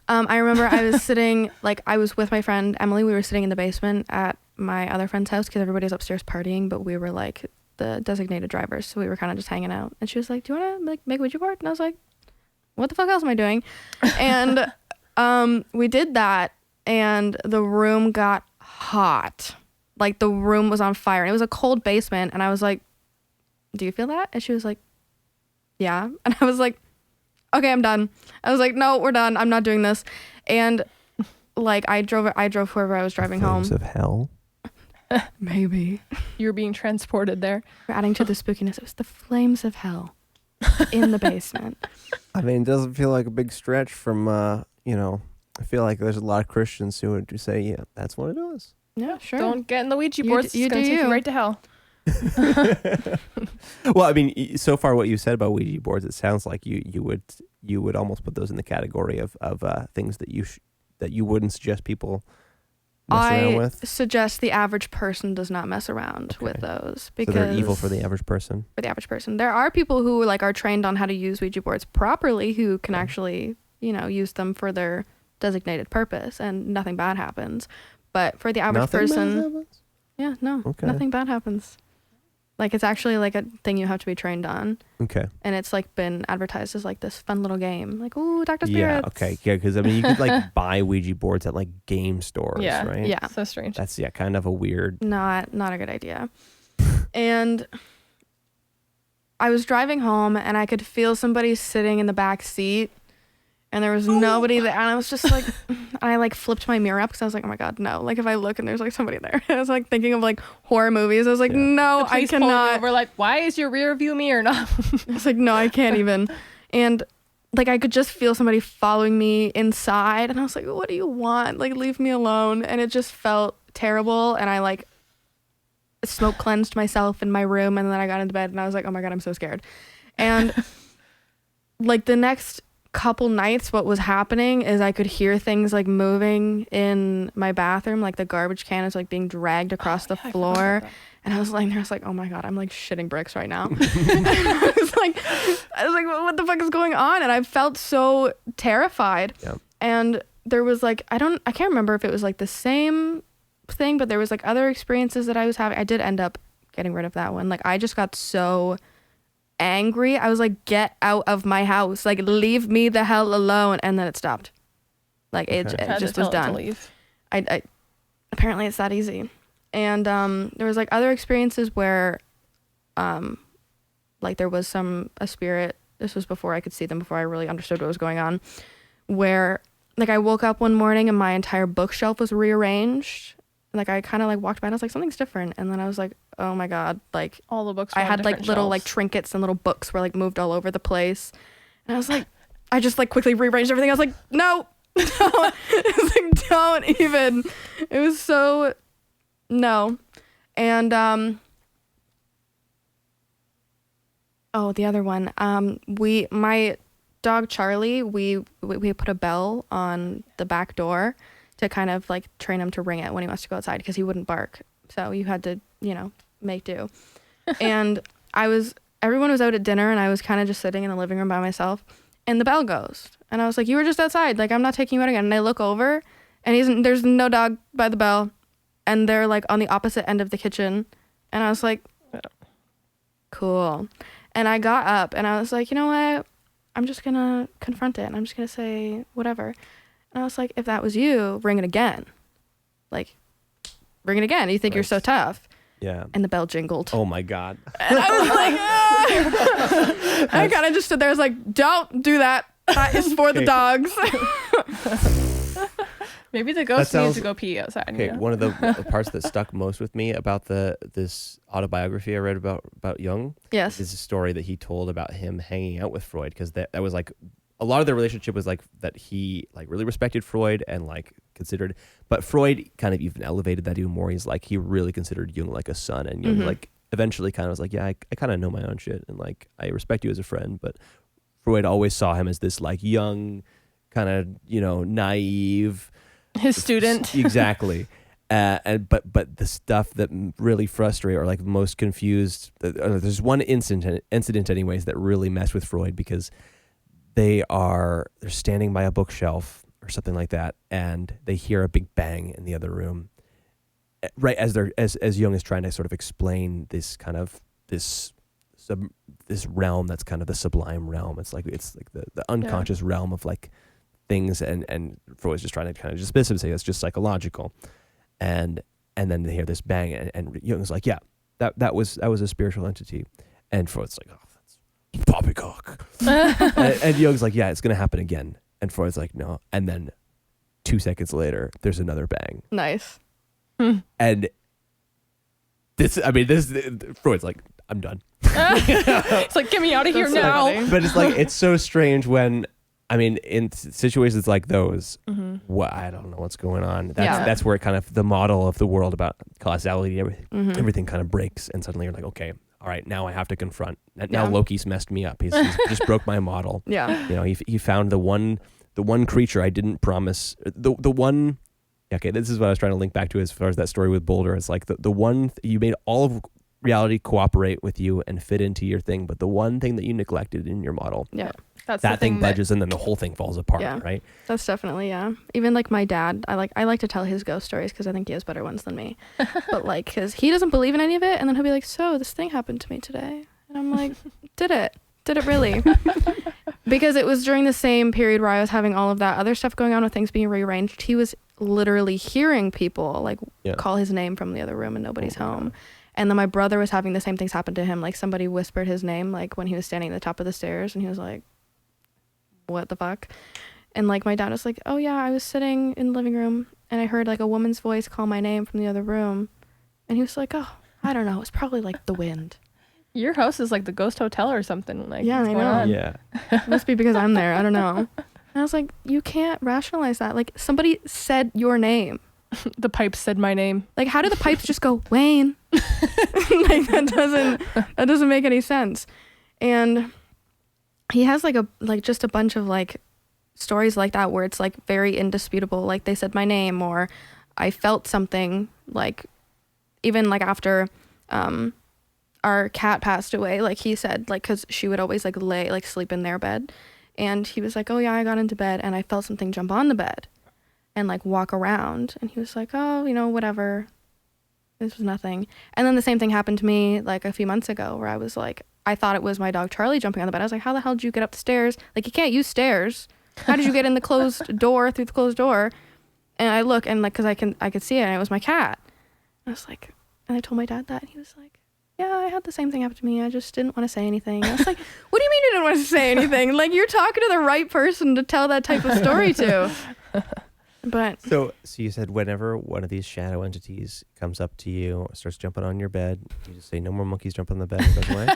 I remember I was sitting, like I was with my friend Emily. We were sitting in the basement at my other friend's house because everybody was upstairs partying, but we were like the designated drivers, so we were kind of just hanging out. And she was like, "Do you want to like make a Ouija board?" And I was like, "What the fuck else am I doing?" And we did that, and the room got hot. Like the room was on fire, and it was a cold basement. And I was like, "Do you feel that?" And she was like, "Yeah." And I was like, "Okay, I'm done." I was like, "No, we're done. I'm not doing this." And like I drove wherever I was driving home. Flames of hell. Maybe. You were being transported there. We're adding to the spookiness. It was the flames of hell in the basement. I mean, it doesn't feel like a big stretch from, I feel like there's a lot of Christians who would say, yeah, that's what it is. Yeah, sure. Don't get in the Ouija You boards. d- you It's going to do take you you. right to hell. Well, I mean, so far what you said about Ouija boards, it sounds like you would almost put those in the category of things that you wouldn't suggest people mess around I with. suggest the average person does not mess around with Okay. those So because they're evil for the average person. for the average person. There are people who like are trained on how to use Ouija boards properly who can actually, use them for their designated purpose and nothing bad happens. But for the average Nothing person, bad happens? yeah, no, Okay. nothing bad happens. Like it's actually like a thing you have to be trained on. Okay. And it's like been advertised as like this fun little game. Like, ooh, Dr. Yeah. Spirits. Okay. Yeah. Because I mean, you could like buy Ouija boards at like game stores, Yeah. right? Yeah. So strange. That's kind of a weird. Not a good idea. And I was driving home and I could feel somebody sitting in the back seat and there was nobody there. And I was just like, I like flipped my mirror up because I was like, oh my God, no. Like if I look and there's like somebody there. I was like thinking of like horror movies. I was like, Yeah. no, The I police pulled you cannot. over, like, why is your rear view mirror not? I was like, no, I can't even. And like I could just feel somebody following me inside and I was like, what do you want? Like leave me alone. And it just felt terrible. And I like smoke cleansed myself in my room and then I got into bed and I was like, oh my God, I'm so scared. And like the next couple nights what was happening is I could hear things like moving in my bathroom, like the garbage can is like being dragged across the floor. And I was laying there, I was like, oh my God, I'm like shitting bricks right now. I was like, what the fuck is going on? And I felt so terrified. Yeah. And there was like, I can't remember if it was like the same thing, but there was like other experiences that I was having. I did end up getting rid of that one. Like I just got so angry. I was like, get out of my house. Like leave me the hell alone. And then it stopped. Like it Okay. just was done. I apparently it's that easy. And there was like other experiences where like there was a spirit, this was before I could see them, before I really understood what was going on, where like I woke up one morning and my entire bookshelf was rearranged. Like I kind of like walked by and I was like, something's different. And then I was like, oh my God, like All the books. I had like little like trinkets and little books were like moved all over the place. And I was like, I just like quickly rearranged everything. I was like, no, don't. It was like, don't even. It was so, no. And, the other one, my dog Charlie, we put a bell on the back door to kind of like train him to ring it when he wants to go outside because he wouldn't bark. So you had to, make do. And everyone was out at dinner and I was kind of just sitting in the living room by myself and the bell goes. And I was like, you were just outside. Like, I'm not taking you out again. And I look over and there's no dog by the bell and they're like on the opposite end of the kitchen. And I was like, cool. And I got up and I was like, you know what? I'm just going to confront it. And I'm just going to say whatever. And I was like, if that was you, ring it again. Like, ring it again. You think you're so tough. Yeah. And the bell jingled. Oh my God. And I was like, ah! I kind of just stood there. I was like, don't do that. That is for the dogs. Maybe the ghost needs sounds- to go pee outside. Okay, one of the parts that stuck most with me about this autobiography I read about Jung Yes. is a story that he told about him hanging out with Freud, because that was like a lot of their relationship was like that he like really respected Freud and like considered, but Freud kind of even elevated that even more. He's like, he really considered Jung like a son, and Jung like eventually kind of was like, yeah, I kind of know my own shit and like I respect you as a friend, but Freud always saw him as this like young, kind of, naive, His student. Exactly. But the stuff that really frustrated or like most confused, there's one incident anyways that really messed with Freud, because they're standing by a bookshelf or something like that, and they hear a big bang in the other room, right as Jung is trying to sort of explain this kind of this realm that's kind of the sublime realm. It's like the unconscious realm of like things, and Freud's just trying to kind of dismiss it and say it's just psychological. And then they hear this bang, and Jung's like, yeah, that was a spiritual entity, and Freud's like, oh, that's poppycock. and Jung's like, yeah, it's gonna happen again, and Freud's like, no. And then 2 seconds later, there's another bang, Nice. and Freud's like, I'm done. It's like, get me out of here That's so now. funny. But it's like, it's so strange when, in situations like those, I don't know what's going on. That's where it kind of, the model of the world about causality, everything kind of breaks, and suddenly you're like, okay, all right, now I have to confront. Now Loki's messed me up. He's just broke my model. Yeah. He found the one creature I didn't promise. The one. Okay, this is what I was trying to link back to as far as that story with Boulder. It's like the one you made all of reality cooperate with you and fit into your thing, but the one thing that you neglected in your model, That's that the thing thing budges, and then the whole thing falls apart, Yeah. right? That's definitely, yeah. Even like my dad, I like to tell his ghost stories because I think he has better ones than me. But like, because he doesn't believe in any of it, and then he'll be like, so this thing happened to me today. And I'm like, did it really? Because it was during the same period where I was having all of that other stuff going on with things being rearranged. He was literally hearing people like call his name from the other room, and nobody's home. And then my brother was having the same things happen to him. Like somebody whispered his name, like when he was standing at the top of the stairs, and he was like, what the fuck? And like my dad was like, oh yeah, I was sitting in the living room and I heard like a woman's voice call my name from the other room. And he was like, oh, I don't know, it's probably like the wind. Your house is like the ghost hotel or something. Like, Yeah, what's I going know. on? Yeah. It must be because I'm there, I don't know. And I was like, you can't rationalize that. Like somebody said your name. The pipes said my name. Like how do the pipes just go, Wayne? Like that doesn't make any sense. And he has just a bunch of like stories like that where it's like very indisputable. Like they said my name, or I felt something, like even like after our cat passed away, like he said, like, cause she would always like sleep in their bed. And he was like, oh yeah, I got into bed and I felt something jump on the bed and like walk around. And he was like, oh, whatever. This was nothing. And then the same thing happened to me like a few months ago where I was like, I thought it was my dog Charlie jumping on the bed. I was like, how the hell did you get up the stairs? Like you can't use stairs. How did you get in the closed door through the closed door? And I look and like, cause I could see it and it was my cat. And I was like, and I told my dad that and he was like, yeah, I had the same thing happen to me. I just didn't want to say anything. I was like, what do you mean you didn't want to say anything? Like you're talking to the right person to tell that type of story to. But So you said whenever one of these shadow entities comes up to you, starts jumping on your bed, you just say, no more monkeys jump on the bed, and goes away?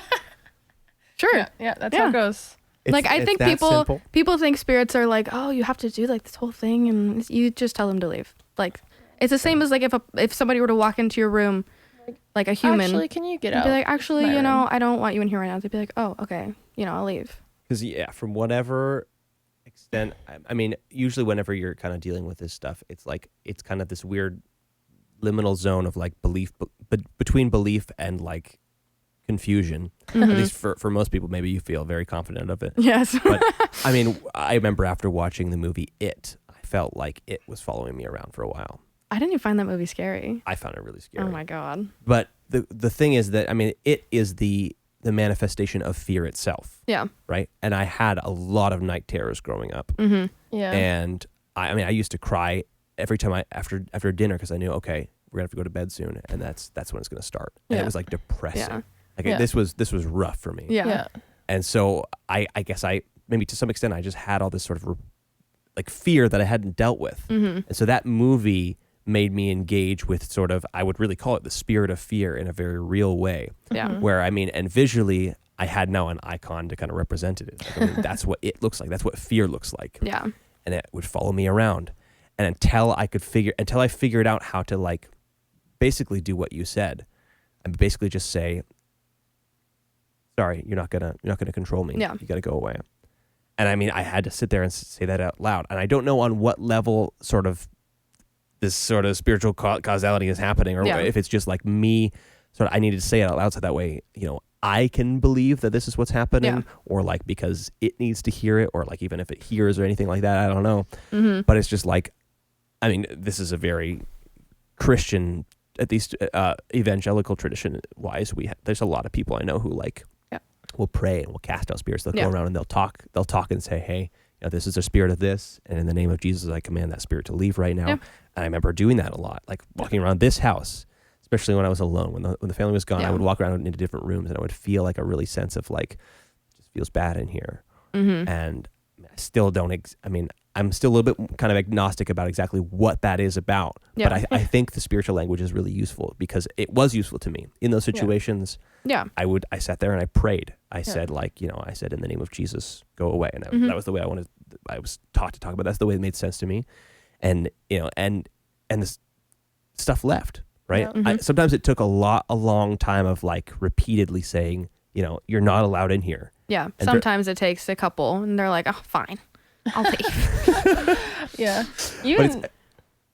sure. Yeah, that's how it goes. Like I think that simple? people think spirits are like, oh, you have to do like this whole thing, and you just tell them to leave. Like it's the same as like if somebody were to walk into your room, like a human, Actually, can you get and out? be like, actually, my room? I don't want you in here right now. They'd be like, oh, okay, I'll leave. Because from whatever extent, I mean, usually whenever you're kind of dealing with this stuff, it's like it's kind of this weird liminal zone of like belief, but between belief and like confusion. At least for most people, maybe you feel very confident of it. Yes. But I mean, I remember after watching the movie It, I felt like it was following me around for a while. I didn't even find that movie scary. I found it really scary. Oh my god. But the thing is that, I mean, it is the manifestation of fear itself. Yeah. Right? And I had a lot of night terrors growing up. Mm-hmm. Yeah. And I mean, I used to cry every time after dinner because I knew, okay, we're gonna have to go to bed soon, and that's when it's gonna start. And it was like depressing. Yeah. Like this was rough for me. Yeah. And so I guess maybe to some extent I just had all this sort of like fear that I hadn't dealt with. Mm-hmm. And so that movie made me engage with sort of, I would really call it the spirit of fear in a very real way. Yeah. Where, I mean, and visually I had now an icon to kind of represent it. Like, I mean, that's what it looks like. That's what fear looks like. Yeah. And it would follow me around. And until I figured out how to like basically do what you said, and basically just say, sorry, you're not gonna control me. Yeah. You gotta go away. And I mean, I had to sit there and say that out loud. And I don't know on what level sort of this sort of spiritual causality is happening, or if it's just like me, sort of, I needed to say it out loud so that way, you know, I can believe that this is what's happening, or like because it needs to hear it, or like even if it hears or anything like that, I don't know. But it's just like, I mean, this is a very Christian, at least evangelical tradition wise. There's a lot of people I know who like will pray and will cast out spirits. They'll go around and they'll talk and say, hey, you know, this is the spirit of this, and in the name of Jesus, I command that spirit to leave right now. And I remember doing that a lot, like walking around this house, especially when I was alone. When the family was gone, I would walk around into different rooms, and I would feel like a really sense of like, it just feels bad in here. And I still don't. I'm still a little bit kind of agnostic about exactly what that is about. But I think the spiritual language is really useful, because it was useful to me in those situations. I sat there and I prayed. I said, like, you know, I said, in the name of Jesus, go away. And that was the way I was taught to talk about. That's the way it made sense to me. And, you know, and this stuff left, right? Sometimes it took a long time of like repeatedly saying, you know, you're not allowed in here. Yeah. And sometimes it takes a couple and they're like, oh, fine, I'll leave. Even,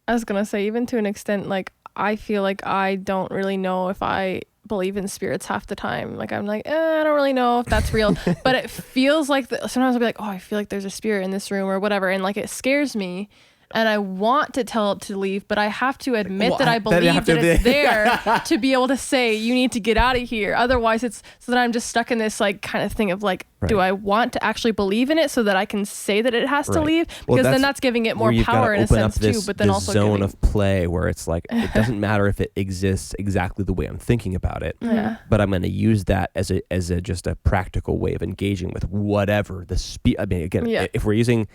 I was going to say, even to an extent, like, I feel like I don't really know if I believe in spirits half the time. Like, I'm like, I don't really know if that's real. But it feels like, sometimes I'll be like, oh, I feel like there's a spirit in this room or whatever. And like, it scares me. And I want to tell it to leave, but I have to admit that I believe that it's there to be able to say, you need to get out of here. Otherwise, it's so that I'm just stuck in this like kind of thing of like, do I want to actually believe in it so that I can say that it has to leave? Because then that's giving it more power in a sense too. But then also zone of play where it's like, it doesn't matter if it exists exactly the way I'm thinking about it, but I'm going to use that as a just a practical way of engaging with whatever I mean, again, if we're using,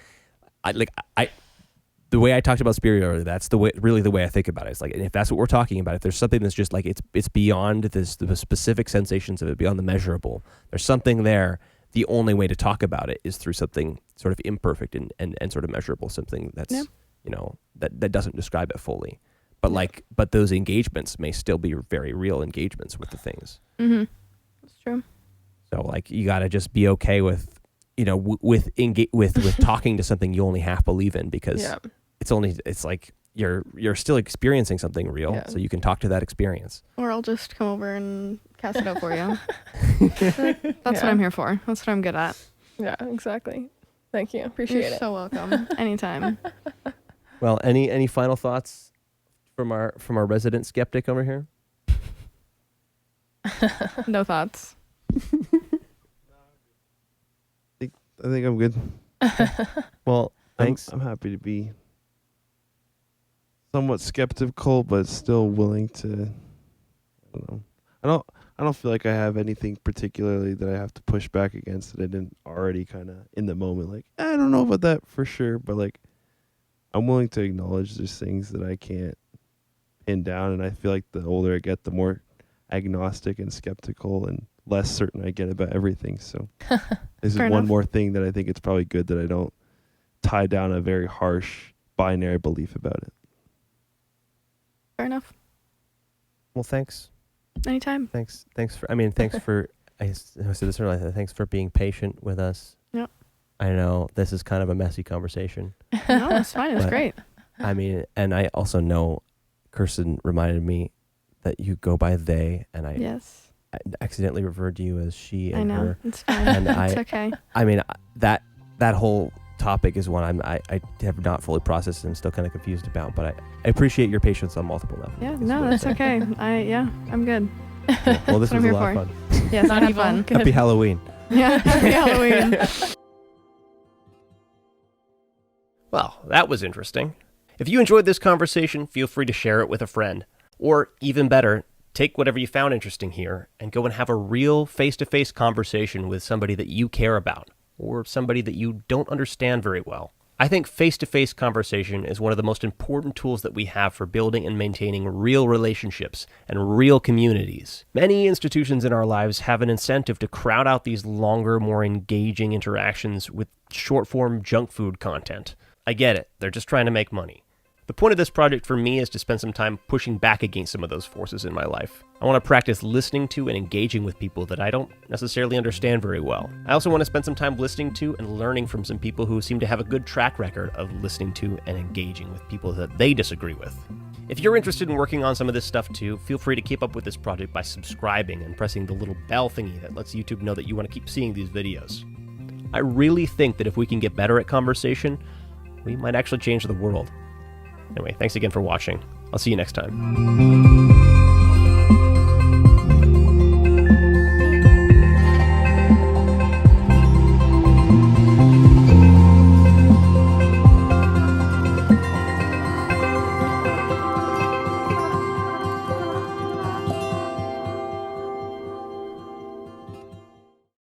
the way I talked about spirit earlier, that's the way I think about it. It's like, and if that's what we're talking about, if there's something that's just like, it's beyond the specific sensations of it, beyond the measurable, there's something there. The only way to talk about it is through something sort of imperfect and sort of measurable, something that's, you know, that doesn't describe it fully. But but those engagements may still be very real engagements with the things. That's true. So like, you got to just be okay with, you know, with talking to something you only half believe in, because it's like you're still experiencing something real, so you can talk to that experience. Or I'll just come over and cast it out for you. That's what I'm here for. That's what I'm good at. Yeah, exactly. Thank you. Appreciate it. You're so welcome. Anytime. Well, any final thoughts from our resident skeptic over here? No thoughts. I think I'm good. Well, thanks. I'm happy to be somewhat skeptical, but still willing to. I don't know. I don't feel like I have anything particularly that I have to push back against that I didn't already kind of in the moment. Like, I don't know about that for sure, but like, I'm willing to acknowledge there's things that I can't pin down, and I feel like the older I get, the more agnostic and skeptical and less certain I get about everything. So this is one more thing that I think it's probably good that I don't tie down a very harsh binary belief about it. Fair enough. Well, thanks. Anytime. Thanks for, I said this earlier, thanks for being patient with us. Yep. I know this is kind of a messy conversation. No, it's fine. It's great. I mean, and I also know Kirsten reminded me that you go by they, and I accidentally referred to you as she and her. I know. It's fine. And it's okay. I mean, that whole topic is one I have not fully processed and I'm still kind of confused about, but I appreciate your patience on multiple levels. Yeah, no, that's okay. I'm good. Well, this was a lot of fun. Yes, I had fun. Happy Halloween. Yeah, happy Halloween. Well, that was interesting. If you enjoyed this conversation, feel free to share it with a friend. Or, even better, take whatever you found interesting here and go and have a real face-to-face conversation with somebody that you care about, or somebody that you don't understand very well. I think face-to-face conversation is one of the most important tools that we have for building and maintaining real relationships and real communities. Many institutions in our lives have an incentive to crowd out these longer, more engaging interactions with short-form junk food content. I get it. They're just trying to make money. The point of this project for me is to spend some time pushing back against some of those forces in my life. I want to practice listening to and engaging with people that I don't necessarily understand very well. I also want to spend some time listening to and learning from some people who seem to have a good track record of listening to and engaging with people that they disagree with. If you're interested in working on some of this stuff too, feel free to keep up with this project by subscribing and pressing the little bell thingy that lets YouTube know that you want to keep seeing these videos. I really think that if we can get better at conversation, we might actually change the world. Anyway, thanks again for watching. I'll see you next time.